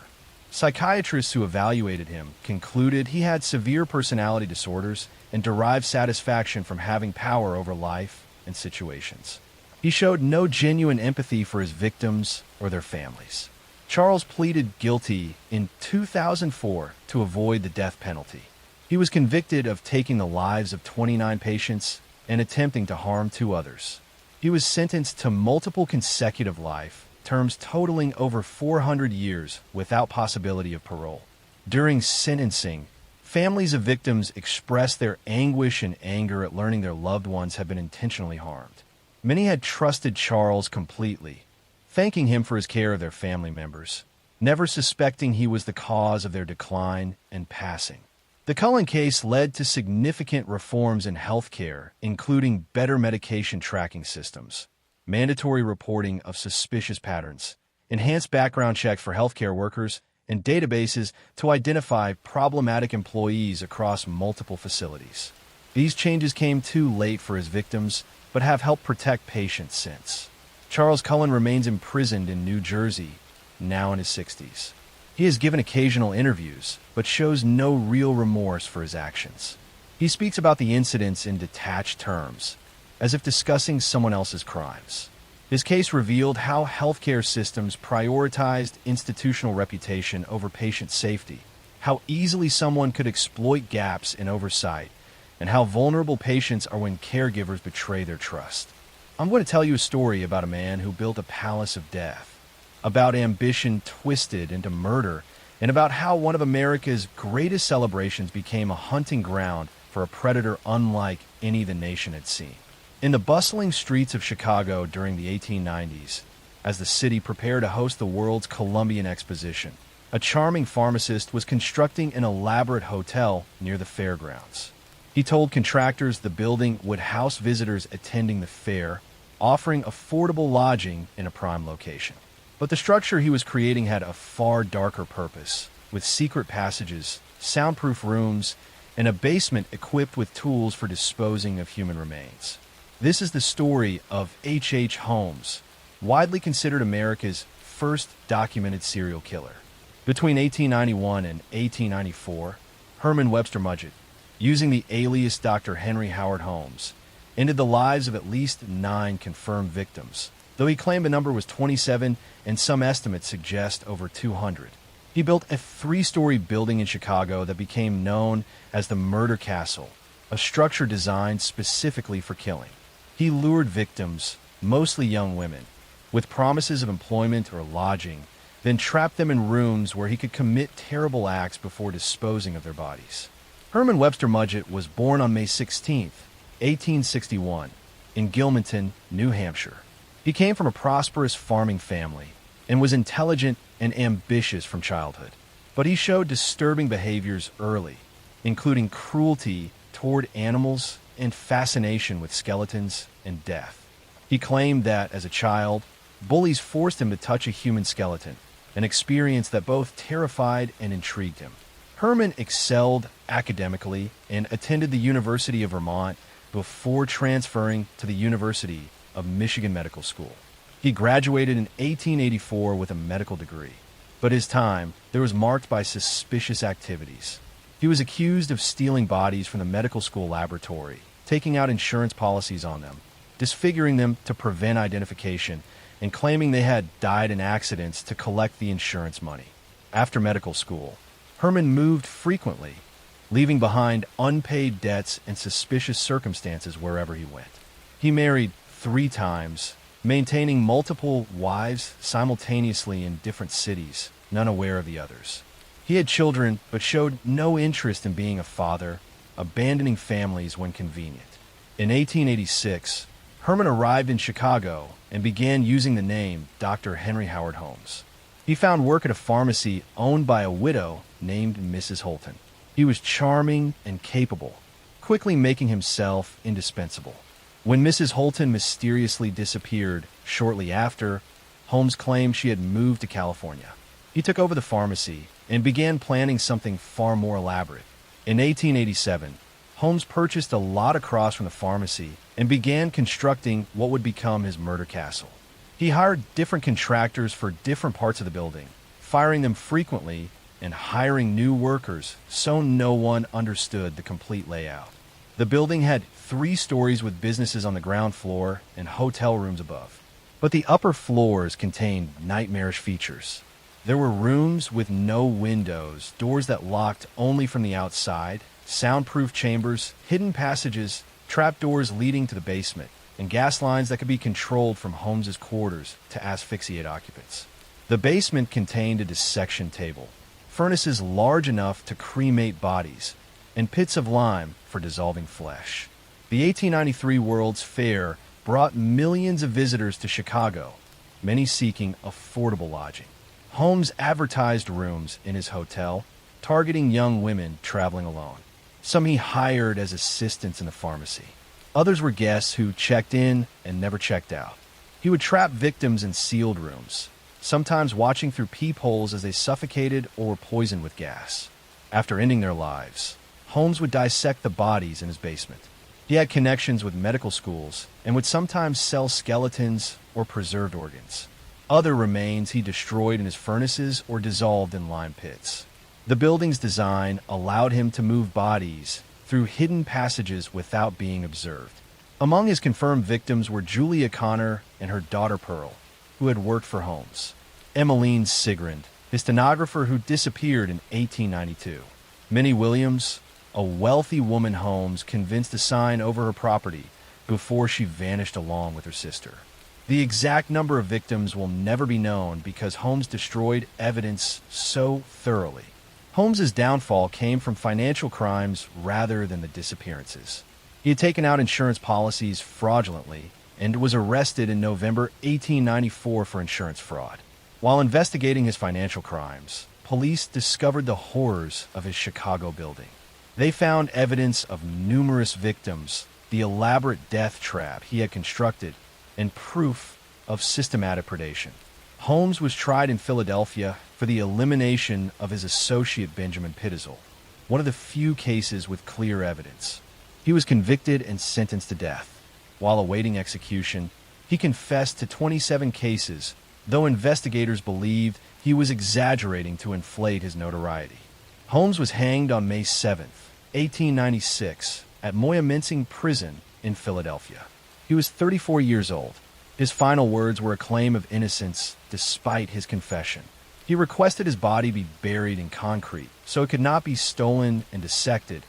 Psychiatrists who evaluated him concluded he had severe personality disorders and derived satisfaction from having power over life and situations. He showed no genuine empathy for his victims or their families. Charles pleaded guilty in 2004 to avoid the death penalty. He was convicted of taking the lives of 29 patients and attempting to harm 2 others. He was sentenced to multiple consecutive life terms totaling over 400 years without possibility of parole. During sentencing, families of victims expressed their anguish and anger at learning their loved ones had been intentionally harmed. Many had trusted Charles completely, thanking him for his care of their family members, never suspecting he was the cause of their decline and passing. The Cullen case led to significant reforms in healthcare, including better medication tracking systems, mandatory reporting of suspicious patterns, enhanced background checks for healthcare workers, and databases to identify problematic employees across multiple facilities. These changes came too late for his victims, but have helped protect patients since. Charles Cullen remains imprisoned in New Jersey, now in his 60s. He has given occasional interviews, but shows no real remorse for his actions. He speaks about the incidents in detached terms, as if discussing someone else's crimes. His case revealed how healthcare systems prioritized institutional reputation over patient safety, how easily someone could exploit gaps in oversight, and how vulnerable patients are when caregivers betray their trust. I'm going to tell you a story about a man who built a palace of death, about ambition twisted into murder, and about how one of America's greatest celebrations became a hunting ground for a predator unlike any the nation had seen. In the bustling streets of Chicago during the 1890s, as the city prepared to host the world's Columbian Exposition, a charming pharmacist was constructing an elaborate hotel near the fairgrounds. He told contractors the building would house visitors attending the fair, offering affordable lodging in a prime location. But the structure he was creating had a far darker purpose, with secret passages, soundproof rooms, and a basement equipped with tools for disposing of human remains. This is the story of H.H. Holmes, widely considered America's first documented serial killer. Between 1891 and 1894, Herman Webster Mudgett, using the alias Dr. Henry Howard Holmes, ended the lives of at least 9 confirmed victims, though he claimed the number was 27 and some estimates suggest over 200. He built a 3-story building in Chicago that became known as the Murder Castle, a structure designed specifically for killing. He lured victims, mostly young women, with promises of employment or lodging, then trapped them in rooms where he could commit terrible acts before disposing of their bodies. Herman Webster Mudgett was born on May 16, 1861, in Gilmanton, New Hampshire. He came from a prosperous farming family and was intelligent and ambitious from childhood. But he showed disturbing behaviors early, including cruelty toward animals and fascination with skeletons and death. He claimed that, as a child, bullies forced him to touch a human skeleton, an experience that both terrified and intrigued him. Herman excelled academically and attended the University of Vermont before transferring to the University of Michigan Medical School. He graduated in 1884 with a medical degree, but his time there was marked by suspicious activities. He was accused of stealing bodies from the medical school laboratory, taking out insurance policies on them, disfiguring them to prevent identification, and claiming they had died in accidents to collect the insurance money. After medical school, Herman moved frequently, leaving behind unpaid debts and suspicious circumstances wherever he went. He married 3 times, maintaining multiple wives simultaneously in different cities, none aware of the others. He had children, but showed no interest in being a father, abandoning families when convenient. In 1886, Herman arrived in Chicago and began using the name Dr. Henry Howard Holmes. He found work at a pharmacy owned by a widow named Mrs. Holton. He was charming and capable, quickly making himself indispensable. When Mrs. Holton mysteriously disappeared shortly after, Holmes claimed she had moved to California. He took over the pharmacy and began planning something far more elaborate. In 1887, Holmes purchased a lot across from the pharmacy and began constructing what would become his murder castle. He hired different contractors for different parts of the building, firing them frequently and hiring new workers so no one understood the complete layout. The building had 3 stories with businesses on the ground floor and hotel rooms above. But the upper floors contained nightmarish features. There were rooms with no windows, doors that locked only from the outside, soundproof chambers, hidden passages, trapdoors leading to the basement, and gas lines that could be controlled from Holmes's quarters to asphyxiate occupants. The basement contained a dissection table, furnaces large enough to cremate bodies, and pits of lime for dissolving flesh. The 1893 World's Fair brought millions of visitors to Chicago, many seeking affordable lodging. Holmes advertised rooms in his hotel, targeting young women traveling alone. Some he hired as assistants in the pharmacy. Others were guests who checked in and never checked out. He would trap victims in sealed rooms, sometimes watching through peepholes as they suffocated or were poisoned with gas. After ending their lives, Holmes would dissect the bodies in his basement. He had connections with medical schools and would sometimes sell skeletons or preserved organs. Other remains he destroyed in his furnaces or dissolved in lime pits. The building's design allowed him to move bodies through hidden passages without being observed. Among his confirmed victims were Julia Connor and her daughter Pearl, who had worked for Holmes. Emmeline Sigrand, his stenographer who disappeared in 1892. Minnie Williams, a wealthy woman Holmes convinced to sign over her property before she vanished along with her sister. The exact number of victims will never be known because Holmes destroyed evidence so thoroughly. Holmes's downfall came from financial crimes rather than the disappearances. He had taken out insurance policies fraudulently and was arrested in November 1894 for insurance fraud. While investigating his financial crimes, police discovered the horrors of his Chicago building. They found evidence of numerous victims, the elaborate death trap he had constructed, and proof of systematic predation. Holmes was tried in Philadelphia for the elimination of his associate Benjamin Pitzel, one of the few cases with clear evidence. He was convicted and sentenced to death. While awaiting execution, he confessed to 27 cases, though investigators believed he was exaggerating to inflate his notoriety. Holmes was hanged on May 7th, 1896, at Moyamensing Prison in Philadelphia. He was 34 years old. His final words were a claim of innocence despite his confession. He requested his body be buried in concrete so it could not be stolen and dissected,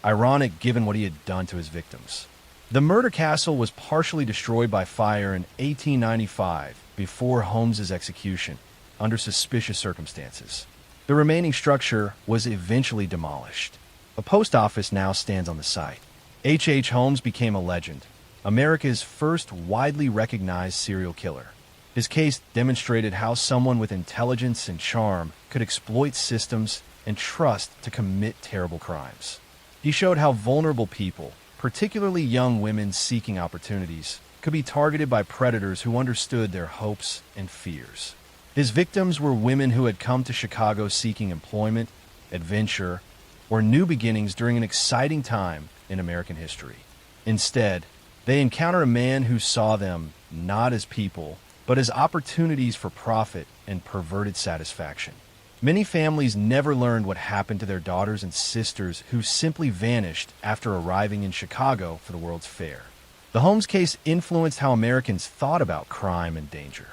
ironic given what he had done to his victims. The murder castle was partially destroyed by fire in 1895 before Holmes's execution, under suspicious circumstances. The remaining structure was eventually demolished. A post office now stands on the site. H. Holmes became a legend, America's first widely recognized serial killer. His case demonstrated how someone with intelligence and charm could exploit systems and trust to commit terrible crimes. He showed how vulnerable people, particularly young women seeking opportunities, could be targeted by predators who understood their hopes and fears. His victims were women who had come to Chicago seeking employment, adventure, or new beginnings during an exciting time in American history. Instead, they encountered a man who saw them not as people, but as opportunities for profit and perverted satisfaction. Many families never learned what happened to their daughters and sisters who simply vanished after arriving in Chicago for the World's Fair. The Holmes case influenced how Americans thought about crime and danger.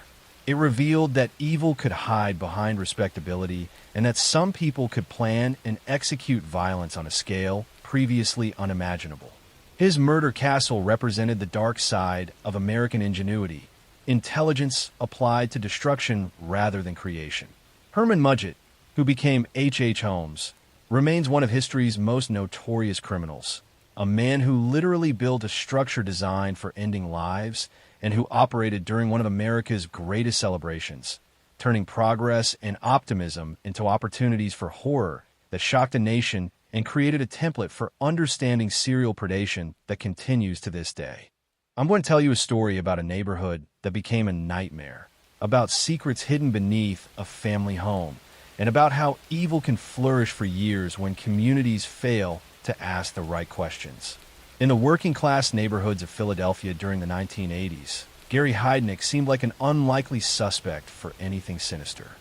It revealed that evil could hide behind respectability and that some people could plan and execute violence on a scale previously unimaginable. His murder castle represented the dark side of American ingenuity, intelligence applied to destruction rather than creation. Herman Mudgett, who became H. Holmes, remains one of history's most notorious criminals, a man who literally built a structure designed for ending lives and who operated during one of America's greatest celebrations, turning progress and optimism into opportunities for horror that shocked a nation and created a template for understanding serial predation that continues to this day. I'm going to tell you a story about a neighborhood that became a nightmare, about secrets hidden beneath a family home, and about how evil can flourish for years when communities fail to ask the right questions. In the working-class neighborhoods of Philadelphia during the 1980s, Gary Heidnik seemed like an unlikely suspect for anything sinister.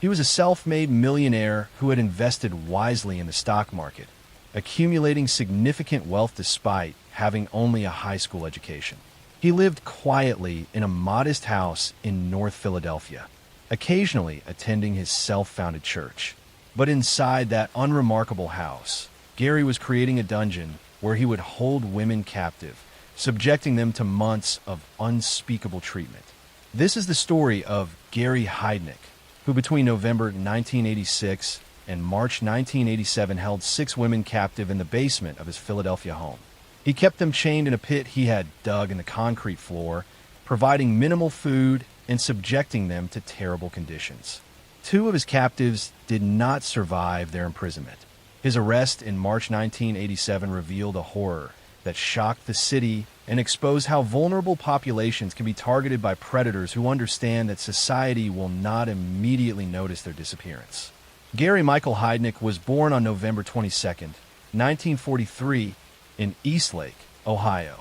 He was a self-made millionaire who had invested wisely in the stock market, accumulating significant wealth despite having only a high school education. He lived quietly in a modest house in North Philadelphia, occasionally attending his self-founded church. But inside that unremarkable house, Gary was creating a dungeon where he would hold women captive, subjecting them to months of unspeakable treatment. This is the story of Gary Heidnik, who between November 1986 and March 1987 held 6 women captive in the basement of his Philadelphia home. He kept them chained in a pit he had dug in the concrete floor, providing minimal food and subjecting them to terrible conditions. 2 of his captives did not survive their imprisonment. His arrest in March 1987 revealed a horror that shocked the city and exposed how vulnerable populations can be targeted by predators who understand that society will not immediately notice their disappearance. Gary Michael Heidnik was born on November 22, 1943, in Eastlake, Ohio.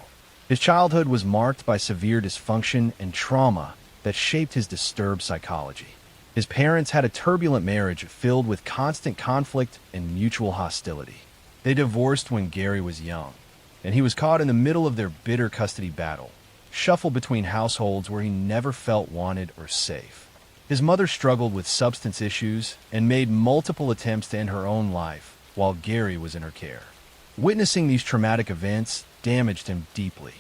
His childhood was marked by severe dysfunction and trauma that shaped his disturbed psychology. His parents had a turbulent marriage filled with constant conflict and mutual hostility. They divorced when Gary was young, and he was caught in the middle of their bitter custody battle, shuffled between households where he never felt wanted or safe. His mother struggled with substance issues and made multiple attempts to end her own life while Gary was in her care. Witnessing these traumatic events damaged him deeply.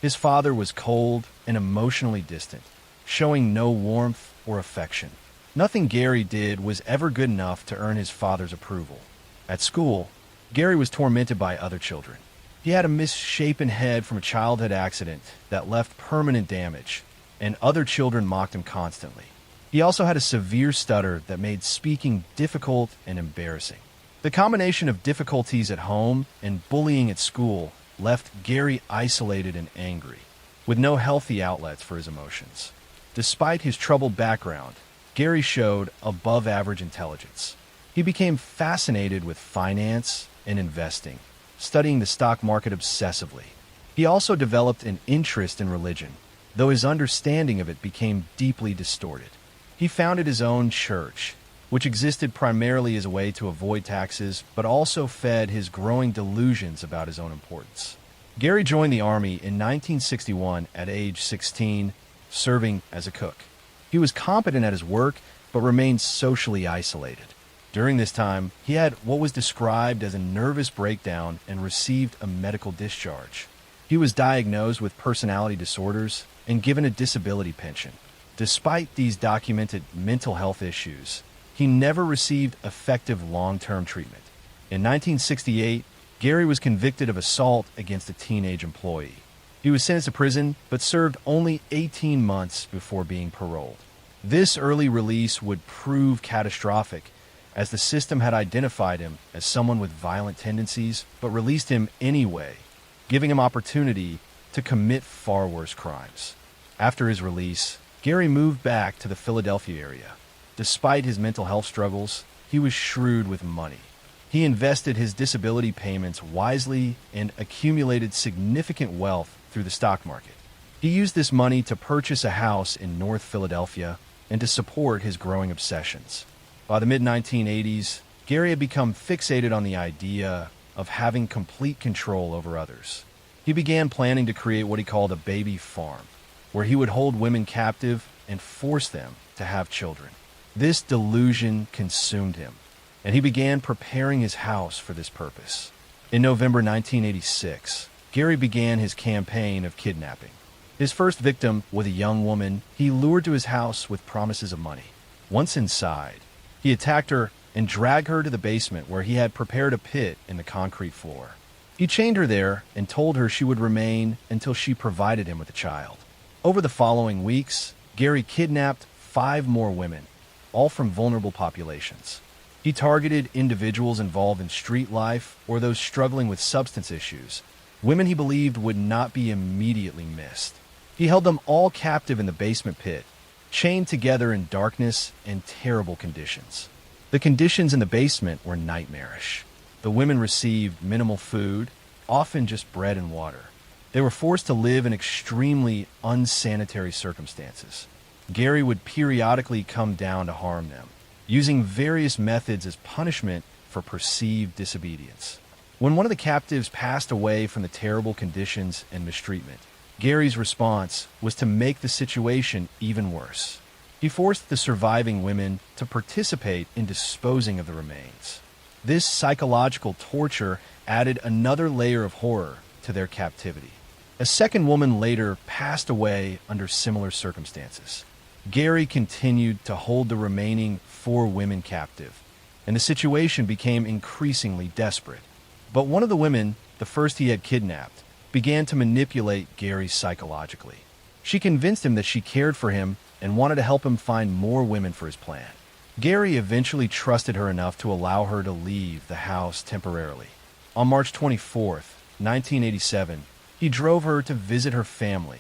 His father was cold and emotionally distant, showing no warmth or affection. Nothing Gary did was ever good enough to earn his father's approval. At school, Gary was tormented by other children. He had a misshapen head from a childhood accident that left permanent damage, and other children mocked him constantly. He also had a severe stutter that made speaking difficult and embarrassing. The combination of difficulties at home and bullying at school left Gary isolated and angry, with no healthy outlets for his emotions. Despite his troubled background, Gary showed above-average intelligence. He became fascinated with finance and investing, studying the stock market obsessively. He also developed an interest in religion, though his understanding of it became deeply distorted. He founded his own church, which existed primarily as a way to avoid taxes, but also fed his growing delusions about his own importance. Gary joined the Army in 1961 at age 16, serving as a cook. He was competent at his work, but remained socially isolated. During this time, he had what was described as a nervous breakdown and received a medical discharge. He was diagnosed with personality disorders and given a disability pension. Despite these documented mental health issues, he never received effective long-term treatment. In 1968, Gary was convicted of assault against a teenage employee. He was sentenced to prison, but served only 18 months before being paroled. This early release would prove catastrophic, as the system had identified him as someone with violent tendencies, but released him anyway, giving him opportunity to commit far worse crimes. After his release, Gary moved back to the Philadelphia area. Despite his mental health struggles, he was shrewd with money. He invested his disability payments wisely and accumulated significant wealth through the stock market. He used this money to purchase a house in North Philadelphia and to support his growing obsessions. By the mid-1980s, Gary had become fixated on the idea of having complete control over others. He began planning to create what he called a baby farm, where he would hold women captive and force them to have children. This delusion consumed him, and he began preparing his house for this purpose. In November 1986, Gary began his campaign of kidnapping. His first victim was a young woman he lured to his house with promises of money. Once inside, he attacked her and dragged her to the basement where he had prepared a pit in the concrete floor. He chained her there and told her she would remain until she provided him with a child. Over the following weeks, Gary kidnapped 5 more women, all from vulnerable populations. He targeted individuals involved in street life or those struggling with substance issues, women he believed would not be immediately missed. He held them all captive in the basement pit, chained together in darkness and terrible conditions. The conditions in the basement were nightmarish. The women received minimal food, often just bread and water. They were forced to live in extremely unsanitary circumstances. Gary would periodically come down to harm them, using various methods as punishment for perceived disobedience. When one of the captives passed away from the terrible conditions and mistreatment, Gary's response was to make the situation even worse. He forced the surviving women to participate in disposing of the remains. This psychological torture added another layer of horror to their captivity. A second woman later passed away under similar circumstances. Gary continued to hold the remaining 4 women captive, and the situation became increasingly desperate. But one of the women, the first he had kidnapped, began to manipulate Gary psychologically. She convinced him that she cared for him and wanted to help him find more women for his plan. Gary eventually trusted her enough to allow her to leave the house temporarily. On March 24th, 1987, he drove her to visit her family,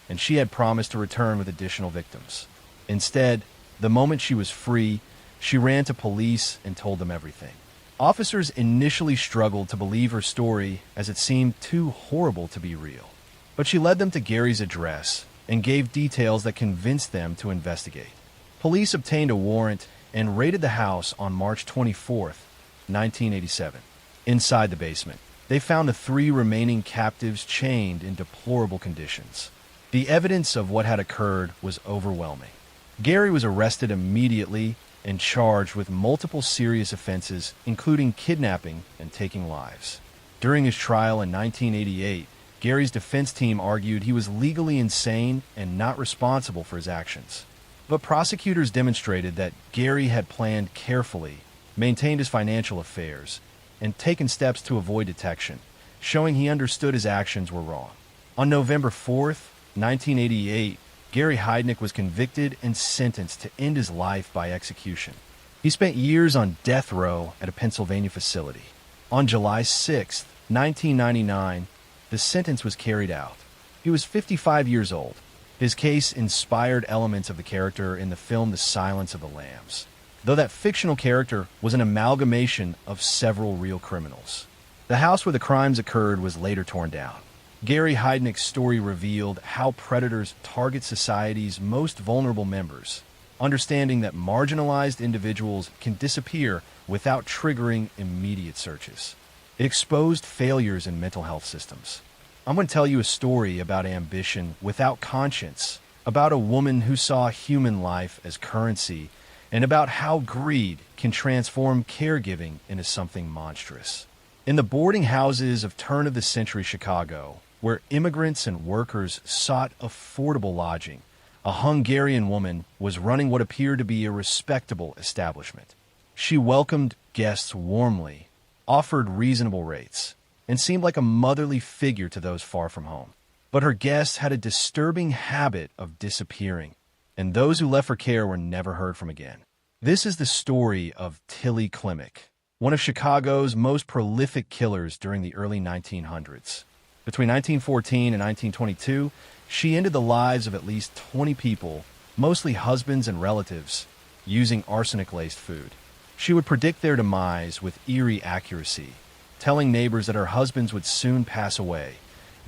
and she had promised to return with additional victims. Instead, the moment she was free, she ran to police and told them everything. Officers initially struggled to believe her story as it seemed too horrible to be real. But she led them to Gary's address and gave details that convinced them to investigate. Police obtained a warrant and raided the house on March 24th, 1987. Inside the basement, they found the 3 remaining captives chained in deplorable conditions. The evidence of what had occurred was overwhelming. Gary was arrested immediately and charged with multiple serious offenses, including kidnapping and taking lives. During his trial in 1988, Gary's defense team argued he was legally insane and not responsible for his actions. But prosecutors demonstrated that Gary had planned carefully, maintained his financial affairs, and taken steps to avoid detection, showing he understood his actions were wrong. On November 4th, 1988, Gary Heidnik was convicted and sentenced to end his life by execution. He spent years on death row at a Pennsylvania facility. On July 6, 1999, the sentence was carried out. He was 55 years old. His case inspired elements of the character in the film The Silence of the Lambs, though that fictional character was an amalgamation of several real criminals. The house where the crimes occurred was later torn down. Gary Heidnik's story revealed how predators target society's most vulnerable members, understanding that marginalized individuals can disappear without triggering immediate searches. It exposed failures in mental health systems. I'm going to tell you a story about ambition without conscience, about a woman who saw human life as currency, and about how greed can transform caregiving into something monstrous. In the boarding houses of turn-of-the-century Chicago, where immigrants and workers sought affordable lodging, a Hungarian woman was running what appeared to be a respectable establishment. She welcomed guests warmly, offered reasonable rates, and seemed like a motherly figure to those far from home. But her guests had a disturbing habit of disappearing, and those who left for care were never heard from again. This is the story of Tilly Klimek, one of Chicago's most prolific killers during the early 1900s. Between 1914 and 1922, she ended the lives of at least 20 people, mostly husbands and relatives, using arsenic-laced food. She would predict their demise with eerie accuracy, telling neighbors that her husbands would soon pass away,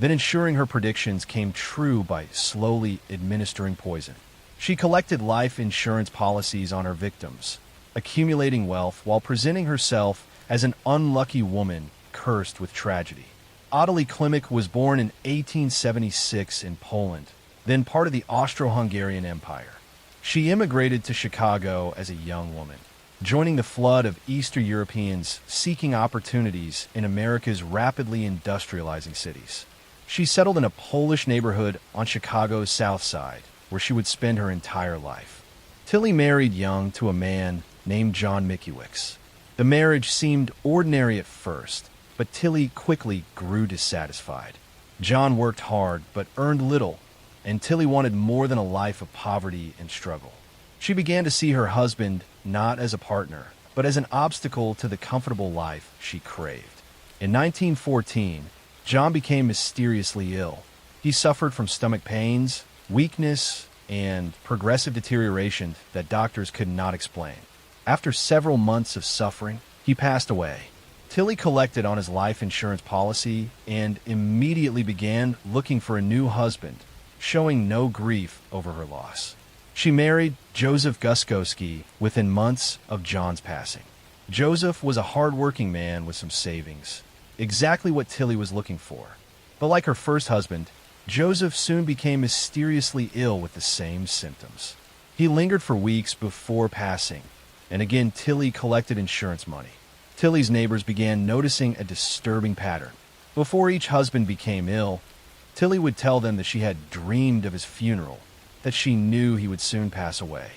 then ensuring her predictions came true by slowly administering poison. She collected life insurance policies on her victims, accumulating wealth while presenting herself as an unlucky woman cursed with tragedy. Tilly Klimek was born in 1876 in Poland, then part of the Austro-Hungarian Empire. She immigrated to Chicago as a young woman, joining the flood of Eastern Europeans seeking opportunities in America's rapidly industrializing cities. She settled in a Polish neighborhood on Chicago's South Side, where she would spend her entire life. Tilly married young to a man named John Mickiewicz. The marriage seemed ordinary at first, but Tilly quickly grew dissatisfied. John worked hard but earned little, and Tilly wanted more than a life of poverty and struggle. She began to see her husband not as a partner, but as an obstacle to the comfortable life she craved. In 1914, John became mysteriously ill. He suffered from stomach pains, weakness, and progressive deterioration that doctors could not explain. After several months of suffering, he passed away. Tilly collected on his life insurance policy and immediately began looking for a new husband, showing no grief over her loss. She married Joseph Guskowski within months of John's passing. Joseph was a hard-working man with some savings, exactly what Tilly was looking for. But like her first husband, Joseph soon became mysteriously ill with the same symptoms. He lingered for weeks before passing, and again Tilly collected insurance money. Tilly's neighbors began noticing a disturbing pattern. Before each husband became ill, Tilly would tell them that she had dreamed of his funeral, that she knew he would soon pass away.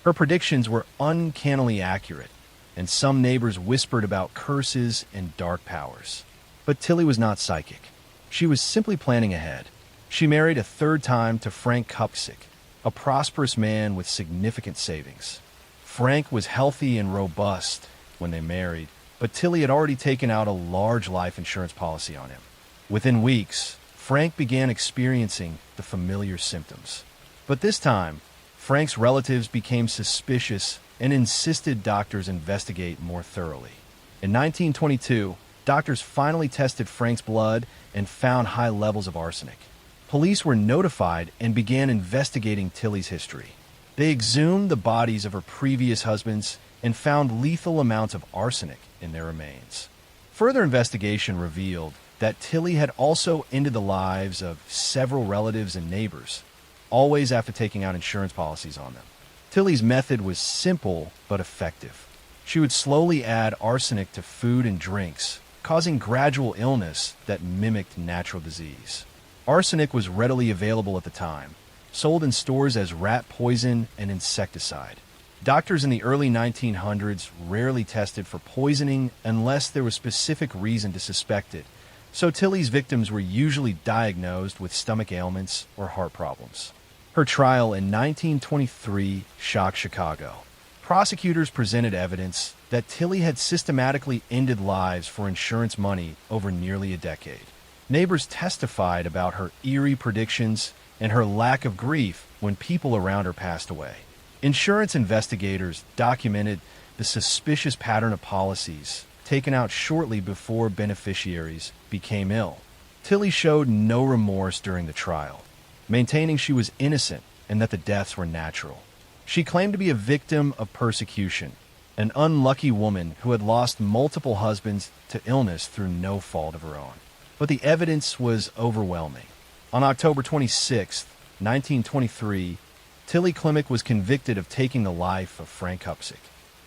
Her predictions were uncannily accurate, and some neighbors whispered about curses and dark powers. But Tilly was not psychic. She was simply planning ahead. She married a third time to Frank Kupczyk, a prosperous man with significant savings. Frank was healthy and robust when they married, but Tilly had already taken out a large life insurance policy on him. Within weeks, Frank began experiencing the familiar symptoms. But this time, Frank's relatives became suspicious and insisted doctors investigate more thoroughly. In 1922, doctors finally tested Frank's blood and found high levels of arsenic. Police were notified and began investigating Tilly's history. They exhumed the bodies of her previous husbands and found lethal amounts of arsenic in their remains. Further investigation revealed that Tilly had also ended the lives of several relatives and neighbors, always after taking out insurance policies on them. Tilly's method was simple but effective. She would slowly add arsenic to food and drinks, causing gradual illness that mimicked natural disease. Arsenic was readily available at the time, sold in stores as rat poison and insecticide. Doctors in the early 1900s rarely tested for poisoning unless there was specific reason to suspect it, so Tilly's victims were usually diagnosed with stomach ailments or heart problems. Her trial in 1923 shocked Chicago. Prosecutors presented evidence that Tilly had systematically ended lives for insurance money over nearly a decade. Neighbors testified about her eerie predictions and her lack of grief when people around her passed away. Insurance investigators documented the suspicious pattern of policies taken out shortly before beneficiaries became ill. Tilly showed no remorse during the trial, maintaining she was innocent and that the deaths were natural. She claimed to be a victim of persecution, an unlucky woman who had lost multiple husbands to illness through no fault of her own. But the evidence was overwhelming. On October 26, 1923, Tilly Klimek was convicted of taking the life of Frank Kupczyk.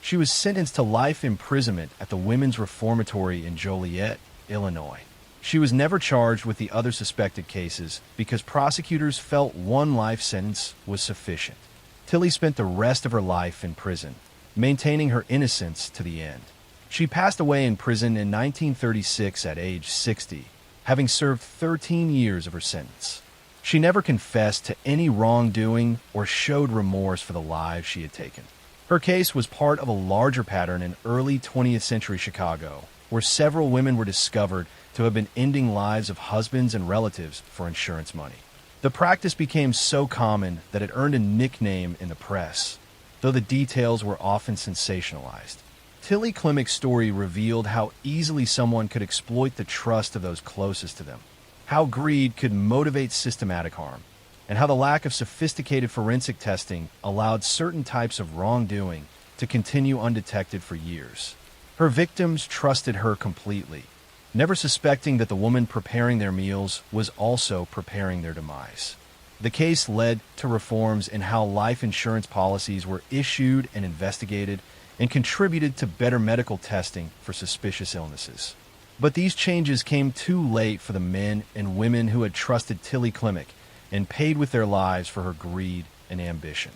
She was sentenced to life imprisonment at the Women's Reformatory in Joliet, Illinois. She was never charged with the other suspected cases because prosecutors felt one life sentence was sufficient. Tilly spent the rest of her life in prison, maintaining her innocence to the end. She passed away in prison in 1936 at age 60, having served 13 years of her sentence. She never confessed to any wrongdoing or showed remorse for the lives she had taken. Her case was part of a larger pattern in early 20th century Chicago, where several women were discovered to have been ending lives of husbands and relatives for insurance money. The practice became so common that it earned a nickname in the press, though the details were often sensationalized. Tilly Klimek's story revealed how easily someone could exploit the trust of those closest to them, how greed could motivate systematic harm, and how the lack of sophisticated forensic testing allowed certain types of wrongdoing to continue undetected for years. Her victims trusted her completely, never suspecting that the woman preparing their meals was also preparing their demise. The case led to reforms in how life insurance policies were issued and investigated, and contributed to better medical testing for suspicious illnesses. But these changes came too late for the men and women who had trusted Tilly Klimek and paid with their lives for her greed and ambition.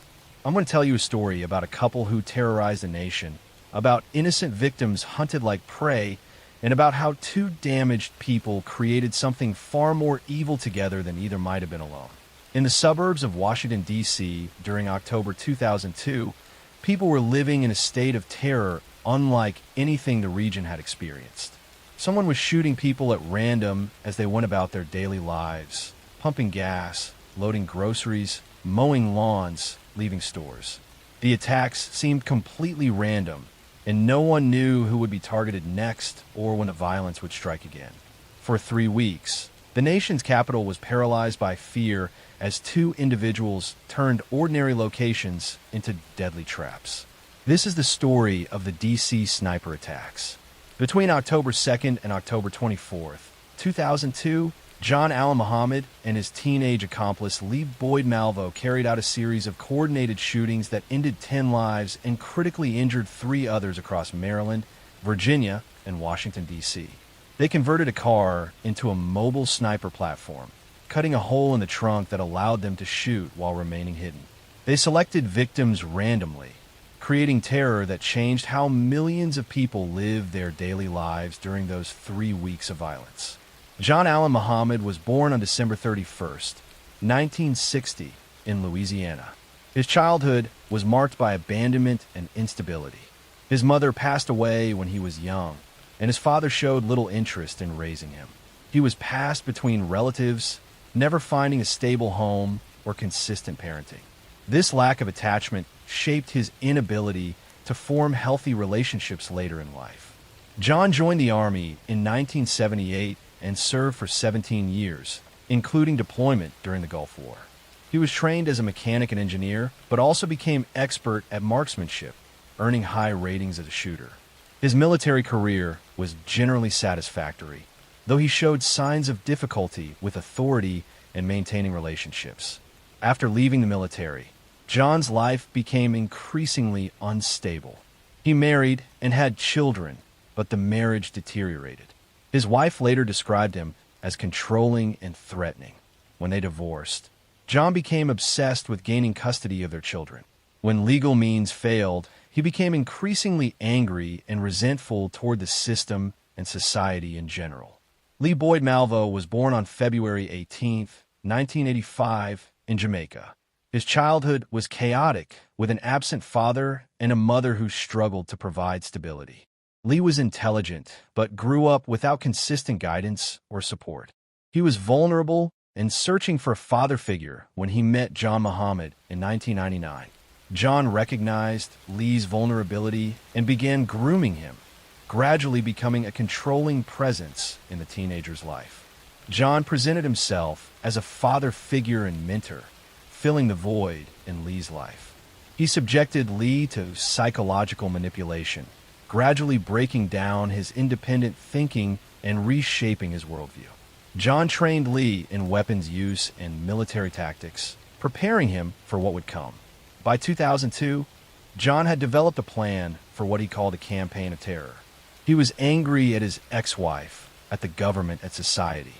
I'm going to tell you a story about a couple who terrorized a nation, about innocent victims hunted like prey, and about how two damaged people created something far more evil together than either might have been alone. In the suburbs of Washington, D.C., during October 2002, people were living in a state of terror unlike anything the region had experienced. Someone was shooting people at random as they went about their daily lives, pumping gas, loading groceries, mowing lawns, leaving stores. The attacks seemed completely random, and no one knew who would be targeted next or when the violence would strike again. For 3 weeks, the nation's capital was paralyzed by fear as two individuals turned ordinary locations into deadly traps. This is the story of the D.C. sniper attacks. Between October 2nd and October 24th, 2002, John Allen Muhammad and his teenage accomplice Lee Boyd Malvo carried out a series of coordinated shootings that ended 10 lives and critically injured 3 others across Maryland, Virginia, and Washington, D.C. They converted a car into a mobile sniper platform, cutting a hole in the trunk that allowed them to shoot while remaining hidden. They selected victims randomly, creating terror that changed how millions of people lived their daily lives during those 3 weeks of violence. John Allen Muhammad was born on December 31st, 1960, in Louisiana. His childhood was marked by abandonment and instability. His mother passed away when he was young, and his father showed little interest in raising him. He was passed between relatives, never finding a stable home or consistent parenting. This lack of attachment shaped his inability to form healthy relationships later in life. John joined the Army in 1978 and served for 17 years, including deployment during the Gulf War. He was trained as a mechanic and engineer, but also became expert at marksmanship, earning high ratings as a shooter. His military career was generally satisfactory, though he showed signs of difficulty with authority and maintaining relationships. After leaving the military, John's life became increasingly unstable. He married and had children, but the marriage deteriorated. His wife later described him as controlling and threatening. When they divorced, John became obsessed with gaining custody of their children. When legal means failed, he became increasingly angry and resentful toward the system and society in general. Lee Boyd Malvo was born on February 18, 1985, in Jamaica. His childhood was chaotic, with an absent father and a mother who struggled to provide stability. Lee was intelligent, but grew up without consistent guidance or support. He was vulnerable and searching for a father figure when he met John Muhammad in 1999. John recognized Lee's vulnerability and began grooming him, gradually becoming a controlling presence in the teenager's life. John presented himself as a father figure and mentor, filling the void in Lee's life. He subjected Lee to psychological manipulation, gradually breaking down his independent thinking and reshaping his worldview. John trained Lee in weapons use and military tactics, preparing him for what would come. By 2002, John had developed a plan for what he called a campaign of terror. He was angry at his ex-wife, at the government, at society.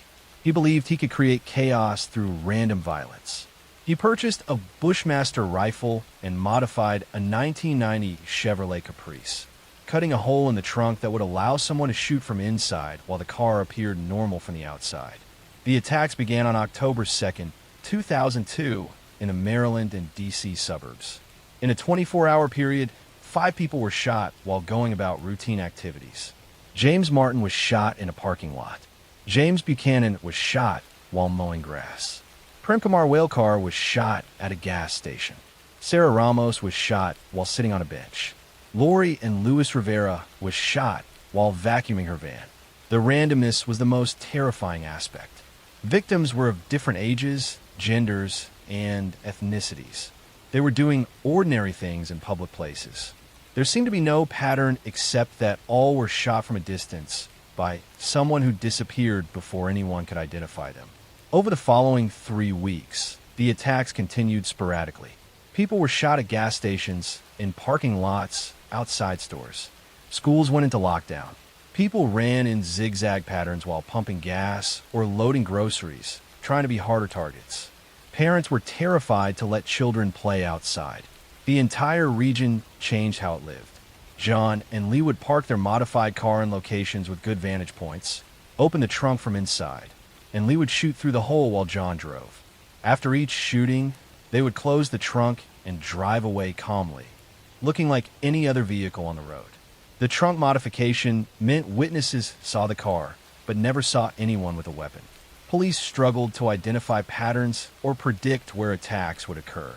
He believed he could create chaos through random violence. He purchased a Bushmaster rifle and modified a 1990 Chevrolet Caprice, cutting a hole in the trunk that would allow someone to shoot from inside while the car appeared normal from the outside. The attacks began on October 2nd, 2002, in the Maryland and D.C. suburbs. In a 24-hour period, 5 people were shot while going about routine activities. James Martin was shot in a parking lot. James Buchanan was shot while mowing grass. Prem Kumar Walekar was shot at a gas station. Sarah Ramos was shot while sitting on a bench. Lori and Luis Rivera was shot while vacuuming her van. The randomness was the most terrifying aspect. Victims were of different ages, genders, and ethnicities. They were doing ordinary things in public places. There seemed to be no pattern except that all were shot from a distance by someone who disappeared before anyone could identify them. Over the following 3 weeks, the attacks continued sporadically. People were shot at gas stations, in parking lots, outside stores. Schools went into lockdown. People ran in zigzag patterns while pumping gas or loading groceries, trying to be harder targets. Parents were terrified to let children play outside. The entire region changed how it lived. John and Lee would park their modified car in locations with good vantage points, open the trunk from inside, and Lee would shoot through the hole while John drove. After each shooting, they would close the trunk and drive away calmly, looking like any other vehicle on the road. The trunk modification meant witnesses saw the car, but never saw anyone with a weapon. Police struggled to identify patterns or predict where attacks would occur.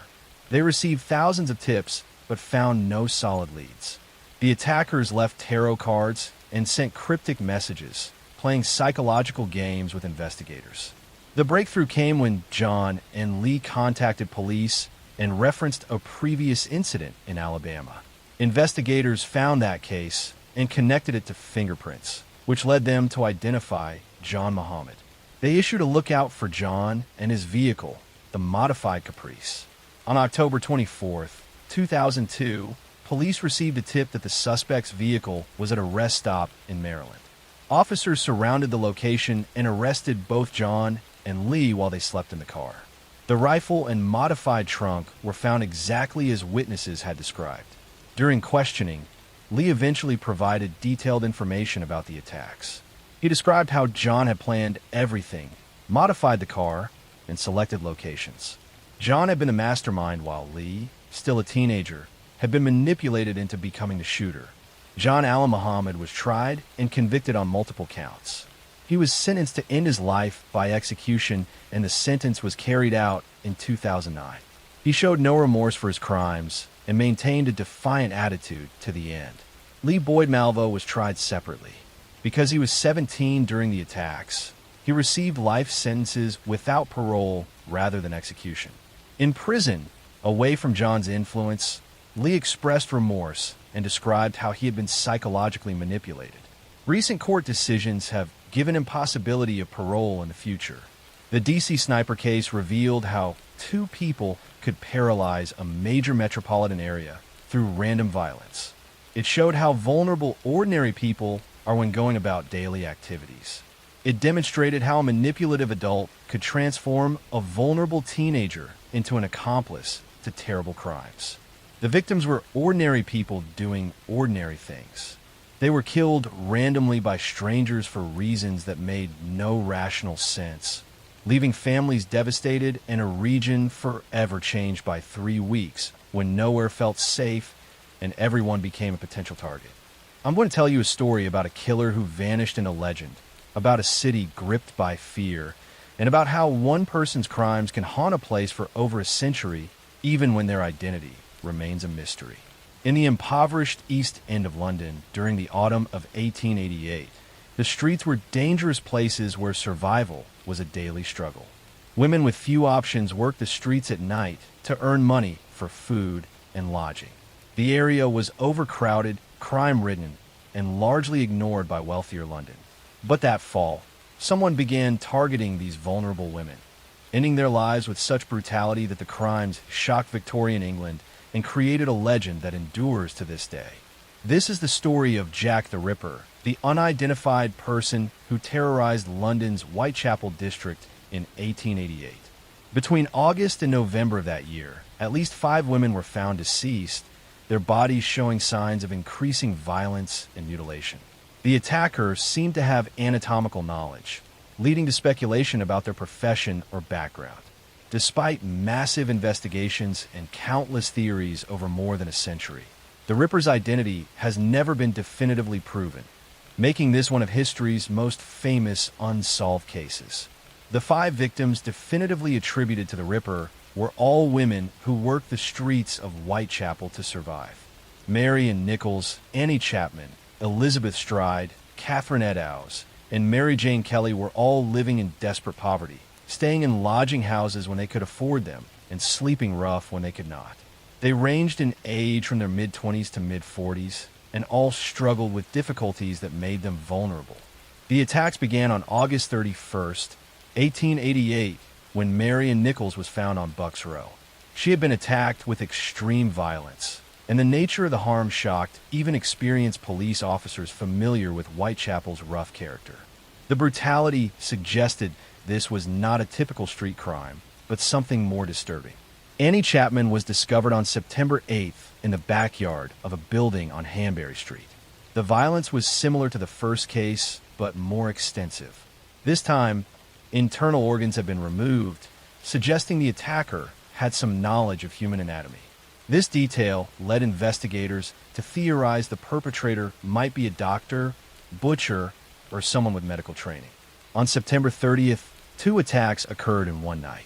They received thousands of tips, but found no solid leads. The attackers left tarot cards and sent cryptic messages, playing psychological games with investigators. The breakthrough came when John and Lee contacted police and referenced a previous incident in Alabama. Investigators found that case and connected it to fingerprints, which led them to identify John Muhammad. They issued a lookout for John and his vehicle, the modified Caprice. On October 24th, 2002, police received a tip that the suspect's vehicle was at a rest stop in Maryland. Officers surrounded the location and arrested both John and Lee while they slept in the car. The rifle and modified trunk were found exactly as witnesses had described. During questioning, Lee eventually provided detailed information about the attacks. He described how John had planned everything, modified the car, and selected locations. John had been the mastermind while Lee, still a teenager, had been manipulated into becoming the shooter. John Allen Muhammad was tried and convicted on multiple counts. He was sentenced to end his life by execution, and the sentence was carried out in 2009. He showed no remorse for his crimes and maintained a defiant attitude to the end. Lee Boyd Malvo was tried separately. Because he was 17 during the attacks, he received life sentences without parole rather than execution. In prison, away from John's influence, Lee expressed remorse and described how he had been psychologically manipulated. Recent court decisions have given him possibility of parole in the future. The DC sniper case revealed how two people could paralyze a major metropolitan area through random violence. It showed how vulnerable ordinary people are when going about daily activities. It demonstrated how a manipulative adult could transform a vulnerable teenager into an accomplice to terrible crimes. The victims were ordinary people doing ordinary things. They were killed randomly by strangers for reasons that made no rational sense, leaving families devastated and a region forever changed by 3 weeks when nowhere felt safe and everyone became a potential target. I'm going to tell you a story about a killer who vanished in a legend, about a city gripped by fear, and about how one person's crimes can haunt a place for over a century, even when their identity remains a mystery. In the impoverished East End of London during the autumn of 1888, the streets were dangerous places where survival was a daily struggle. Women with few options worked the streets at night to earn money for food and lodging. The area was overcrowded, crime-ridden, and largely ignored by wealthier London. But that fall, someone began targeting these vulnerable women, ending their lives with such brutality that the crimes shocked Victorian England and created a legend that endures to this day. This is the story of Jack the Ripper, the unidentified person who terrorized London's Whitechapel district in 1888. Between August and November of that year, at least 5 women were found deceased, their bodies showing signs of increasing violence and mutilation. The attacker seemed to have anatomical knowledge, leading to speculation about their profession or background. Despite massive investigations and countless theories over more than a century, the Ripper's identity has never been definitively proven, making this one of history's most famous unsolved cases. The 5 victims definitively attributed to the Ripper were all women who worked the streets of Whitechapel to survive. Mary and Nichols, Annie Chapman, Elizabeth Stride, Catherine Eddowes, and Mary Jane Kelly were all living in desperate poverty, staying in lodging houses when they could afford them and sleeping rough when they could not. They ranged in age from their mid-20s to mid-40s, and all struggled with difficulties that made them vulnerable. The attacks began on August 31st, 1888, when Marion Nichols was found on Bucks Row. She had been attacked with extreme violence, and the nature of the harm shocked even experienced police officers familiar with Whitechapel's rough character. The brutality suggested this was not a typical street crime, but something more disturbing. Annie Chapman was discovered on September 8th in the backyard of a building on Hanbury Street. The violence was similar to the first case, but more extensive. This time, internal organs had been removed, suggesting the attacker had some knowledge of human anatomy. This detail led investigators to theorize the perpetrator might be a doctor, butcher, or someone with medical training. On September 30th, 2 attacks occurred in one night.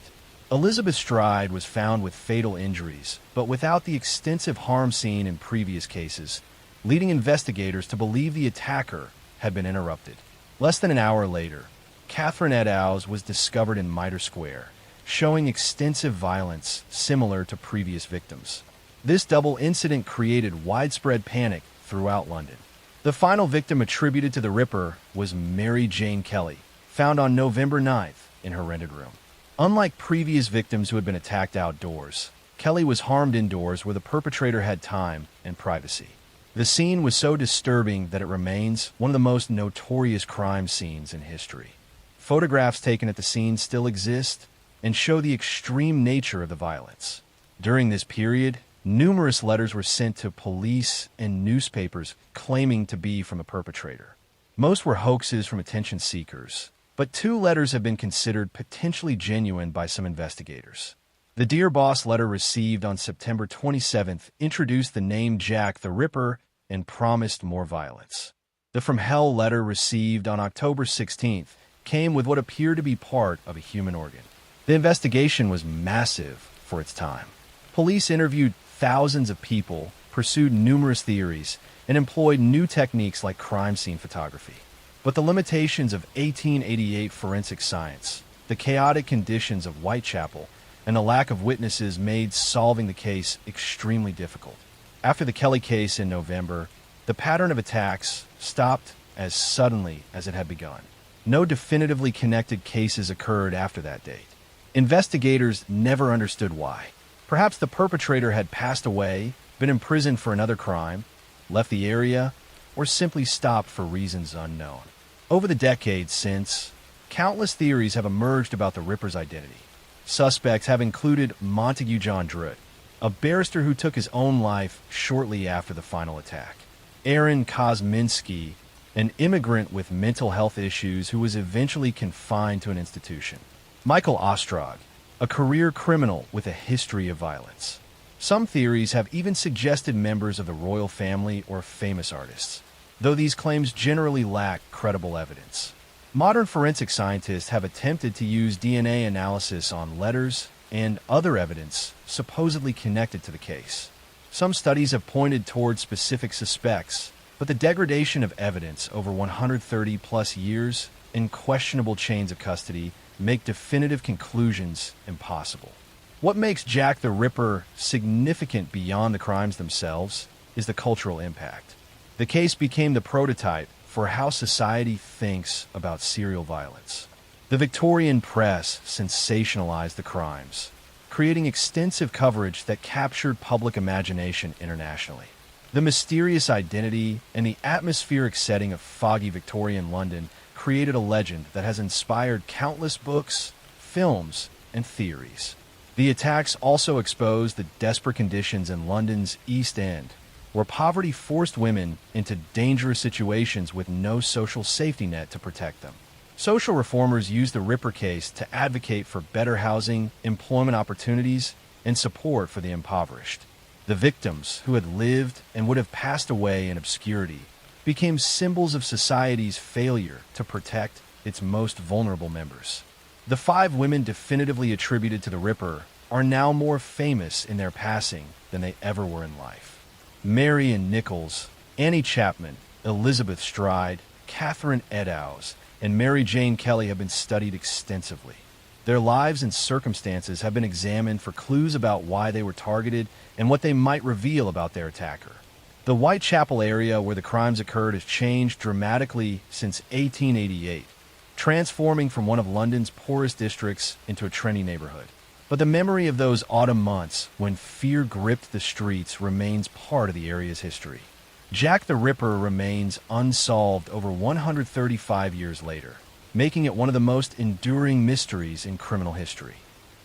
Elizabeth Stride was found with fatal injuries, but without the extensive harm seen in previous cases, leading investigators to believe the attacker had been interrupted. Less than an hour later, Catherine et al. Was discovered in Mitre Square, showing extensive violence similar to previous victims. This double incident created widespread panic throughout London. The final victim attributed to the Ripper was Mary Jane Kelly, found on November 9th in her rented room. Unlike previous victims who had been attacked outdoors, Kelly was harmed indoors where the perpetrator had time and privacy. The scene was so disturbing that it remains one of the most notorious crime scenes in history. Photographs taken at the scene still exist and show the extreme nature of the violence. During this period, numerous letters were sent to police and newspapers claiming to be from a perpetrator. Most were hoaxes from attention seekers, but 2 letters have been considered potentially genuine by some investigators. The Dear Boss letter received on September 27th introduced the name Jack the Ripper and promised more violence. The From Hell letter received on October 16th came with what appeared to be part of a human organ. The investigation was massive for its time. Police interviewed thousands of people, pursued numerous theories, and employed new techniques like crime scene photography. But the limitations of 1888 forensic science, the chaotic conditions of Whitechapel, and the lack of witnesses made solving the case extremely difficult. After the Kelly case in November, the pattern of attacks stopped as suddenly as it had begun. No definitively connected cases occurred after that date. Investigators never understood why. Perhaps the perpetrator had passed away, been imprisoned for another crime, left the area, or simply stopped for reasons unknown. Over the decades since, countless theories have emerged about the Ripper's identity. Suspects have included Montague John Druitt, a barrister who took his own life shortly after the final attack; Aaron Kosminski, an immigrant with mental health issues who was eventually confined to an institution; Michael Ostrog, a career criminal with a history of violence. Some theories have even suggested members of the royal family or famous artists, though these claims generally lack credible evidence. Modern forensic scientists have attempted to use DNA analysis on letters and other evidence supposedly connected to the case. Some studies have pointed toward specific suspects, but the degradation of evidence over 130-plus years and questionable chains of custody make definitive conclusions impossible. What makes Jack the Ripper significant beyond the crimes themselves is the cultural impact. The case became the prototype for how society thinks about serial violence. The Victorian press sensationalized the crimes, creating extensive coverage that captured public imagination internationally. The mysterious identity and the atmospheric setting of foggy Victorian London created a legend that has inspired countless books, films, and theories. The attacks also exposed the desperate conditions in London's East End, where poverty forced women into dangerous situations with no social safety net to protect them. Social reformers used the Ripper case to advocate for better housing, employment opportunities, and support for the impoverished. The victims, who had lived and would have passed away in obscurity, became symbols of society's failure to protect its most vulnerable members. The 5 women definitively attributed to the Ripper are now more famous in their passing than they ever were in life. Mary Ann Nichols, Annie Chapman, Elizabeth Stride, Catherine et al., and Mary Jane Kelly have been studied extensively. Their lives and circumstances have been examined for clues about why they were targeted and what they might reveal about their attacker. The Whitechapel area where the crimes occurred has changed dramatically since 1888, transforming from one of London's poorest districts into a trendy neighborhood. But the memory of those autumn months when fear gripped the streets remains part of the area's history. Jack the Ripper remains unsolved over 135 years later, making it one of the most enduring mysteries in criminal history.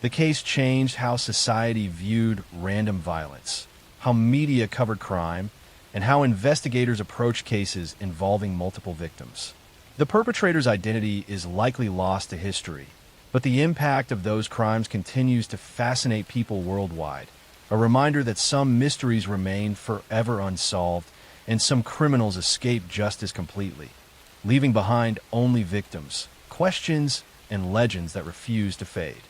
The case changed how society viewed random violence, how media covered crime, and how investigators approach cases involving multiple victims. The perpetrator's identity is likely lost to history, But the impact of those crimes continues to fascinate people worldwide, a reminder that some mysteries remain forever unsolved and some criminals escape justice completely, leaving behind only victims, questions, and legends that refuse to fade.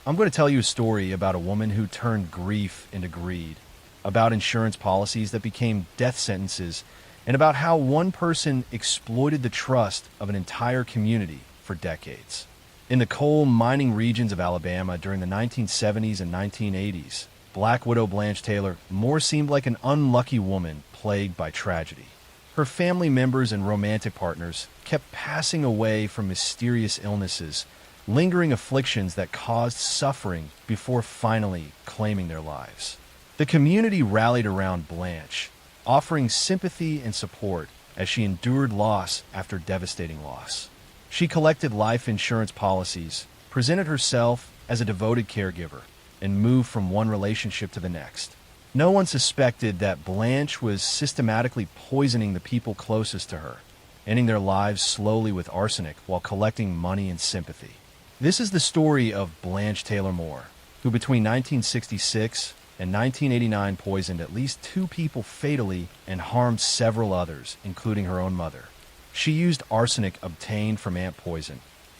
I'm going to tell you a story about a woman who turned grief into greed, about insurance policies that became death sentences, and about how one person exploited the trust of an entire community for decades. In the coal mining regions of Alabama during the 1970s and 1980s, Black Widow Blanche Taylor more seemed like an unlucky woman plagued by tragedy. Her family members and romantic partners kept passing away from mysterious illnesses, lingering afflictions that caused suffering before finally claiming their lives. The community rallied around Blanche, offering sympathy and support as she endured loss after devastating loss. She collected life insurance policies, presented herself as a devoted caregiver, and moved from one relationship to the next. No one suspected that Blanche was systematically poisoning the people closest to her, ending their lives slowly with arsenic while collecting money and sympathy. This is the story of Blanche Taylor Moore, who between 1966 and 1989 poisoned at least 2 people fatally and harmed several others, including her own mother. She used arsenic obtained from ant poison,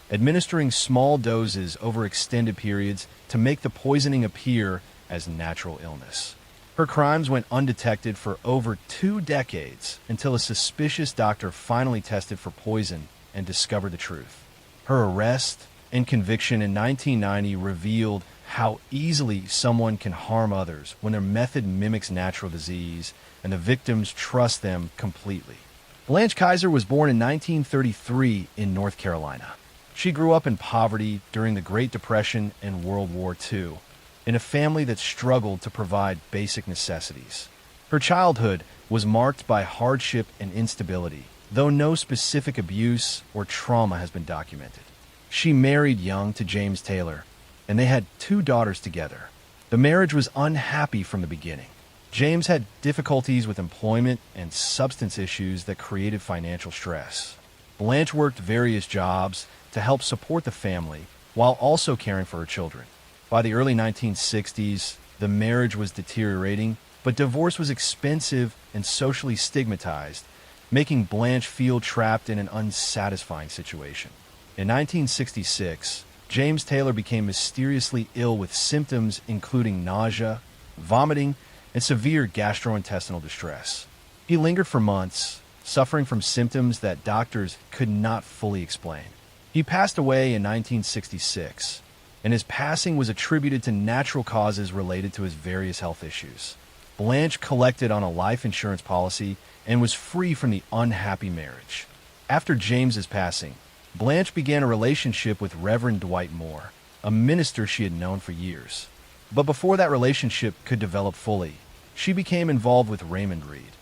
administering small doses over extended periods to make the poisoning appear as natural illness. Her crimes went undetected for over 2 decades until a suspicious doctor finally tested for poison and discovered the truth. Her arrest and conviction in 1990 revealed how easily someone can harm others when their method mimics natural disease and the victims trust them completely. Blanche Kaiser was born in 1933 in North Carolina. She grew up in poverty during the Great Depression and World War II, in a family that struggled to provide basic necessities. Her childhood was marked by hardship and instability, though no specific abuse or trauma has been documented. She married young to James Taylor, and they had 2 daughters together. The marriage was unhappy from the beginning. James had difficulties with employment and substance issues that created financial stress. Blanche worked various jobs to help support the family while also caring for her children. By the early 1960s, the marriage was deteriorating, but divorce was expensive and socially stigmatized, making Blanche feel trapped in an unsatisfying situation. In 1966, James Taylor became mysteriously ill with symptoms including nausea, vomiting, and severe gastrointestinal distress. He lingered for months, suffering from symptoms that doctors could not fully explain. He passed away in 1966, and his passing was attributed to natural causes related to his various health issues. Blanche collected on a life insurance policy and was free from the unhappy marriage. After James's passing, Blanche began a relationship with Reverend Dwight Moore, a minister she had known for years. But before that relationship could develop fully, she became involved with Raymond Reed,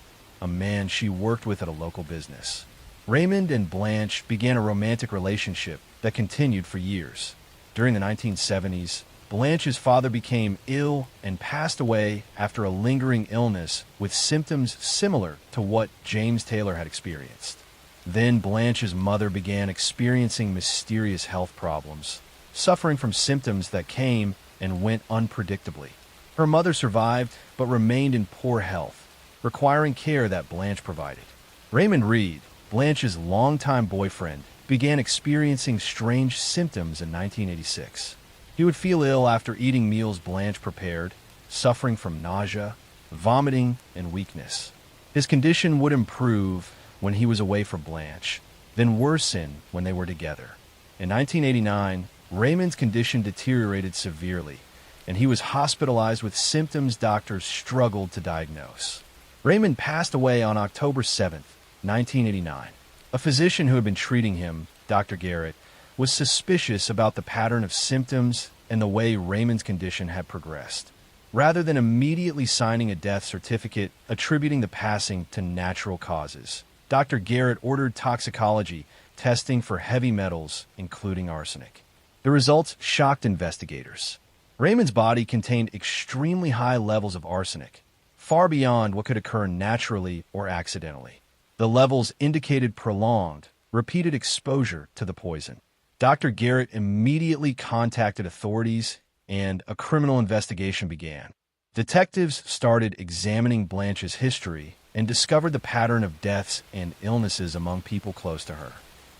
a man she worked with at a local business. Raymond and Blanche began a romantic relationship that continued for years. During the 1970s, Blanche's father became ill and passed away after a lingering illness with symptoms similar to what James Taylor had experienced. Then Blanche's mother began experiencing mysterious health problems, suffering from symptoms that came and went unpredictably. Her mother survived but remained in poor health, requiring care that Blanche provided. Raymond Reed, Blanche's longtime boyfriend, began experiencing strange symptoms in 1986. He would feel ill after eating meals Blanche prepared, suffering from nausea, vomiting, and weakness. His condition would improve when he was away from Blanche, then worsen when they were together. In 1989, Raymond's condition deteriorated severely, and he was hospitalized with symptoms doctors struggled to diagnose. Raymond passed away on October 7, 1989. A physician who had been treating him, Dr. Garrett, was suspicious about the pattern of symptoms and the way Raymond's condition had progressed. Rather than immediately signing a death certificate attributing the passing to natural causes, Dr. Garrett ordered toxicology testing for heavy metals, including arsenic. The results shocked investigators. Raymond's body contained extremely high levels of arsenic, far beyond what could occur naturally or accidentally. The levels indicated prolonged, repeated exposure to the poison. Dr. Garrett immediately contacted authorities, and a criminal investigation began. Detectives started examining Blanche's history and discovered the pattern of deaths and illnesses among people close to her.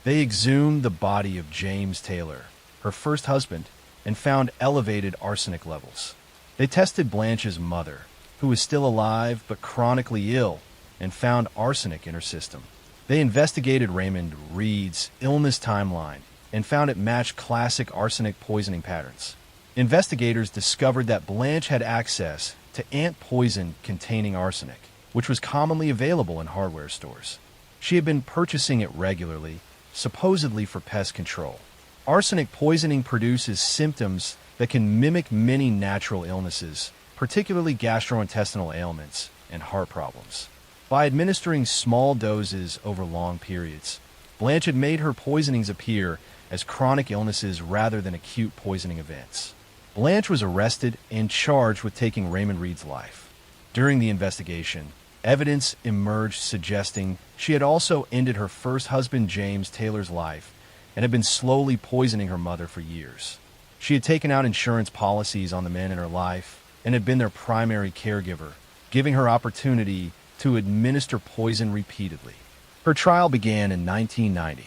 They exhumed the body of James Taylor, her first husband, and found elevated arsenic levels. They tested Blanche's mother, who was still alive but chronically ill, and found arsenic in her system. They investigated Raymond Reed's illness timeline and found it matched classic arsenic poisoning patterns. Investigators discovered that Blanche had access to ant poison containing arsenic, which was commonly available in hardware stores. She had been purchasing it regularly, supposedly for pest control. Arsenic poisoning produces symptoms that can mimic many natural illnesses, particularly gastrointestinal ailments and heart problems. By administering small doses over long periods, Blanche had made her poisonings appear as chronic illnesses rather than acute poisoning events. Blanche was arrested and charged with taking Raymond Reed's life. During the investigation, evidence emerged suggesting she had also ended her first husband James Taylor's life and had been slowly poisoning her mother for years. She had taken out insurance policies on the men in her life and had been their primary caregiver, giving her opportunity to administer poison repeatedly. Her trial began in 1990.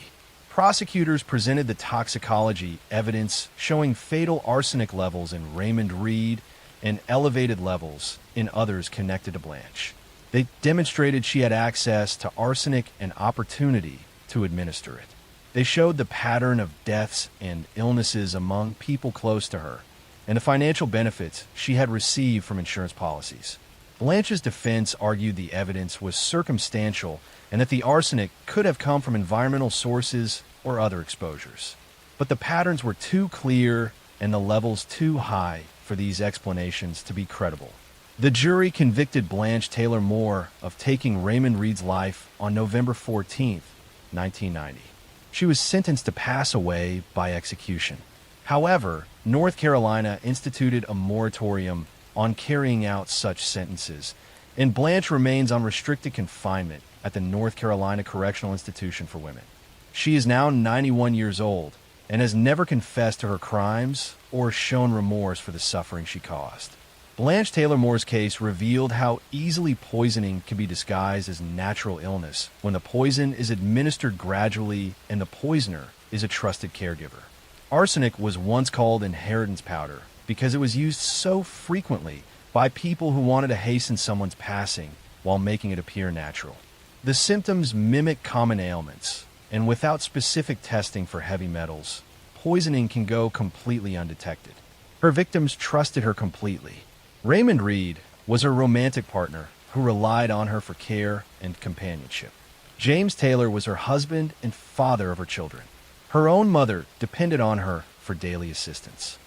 Prosecutors presented the toxicology evidence showing fatal arsenic levels in Raymond Reed and elevated levels in others connected to Blanche. They demonstrated she had access to arsenic and opportunity to administer it. They showed the pattern of deaths and illnesses among people close to her and the financial benefits she had received from insurance policies. Blanche's defense argued the evidence was circumstantial and that the arsenic could have come from environmental sources or other exposures. But the patterns were too clear and the levels too high for these explanations to be credible. The jury convicted Blanche Taylor Moore of taking Raymond Reed's life on November 14, 1990. She was sentenced to pass away by execution. However, North Carolina instituted a moratorium on carrying out such sentences, and Blanche remains on restricted confinement at the North Carolina Correctional Institution for Women. She is now 91 years old and has never confessed to her crimes or shown remorse for the suffering she caused. Blanche Taylor Moore's case revealed how easily poisoning can be disguised as natural illness when the poison is administered gradually and the poisoner is a trusted caregiver. Arsenic was once called inheritance powder because it was used so frequently by people who wanted to hasten someone's passing while making it appear natural. The symptoms mimic common ailments, and without specific testing for heavy metals, poisoning can go completely undetected. Her victims trusted her completely. Raymond Reed was her romantic partner who relied on her for care and companionship. James Taylor was her husband and father of her children. Her own mother depended on her for daily assistance.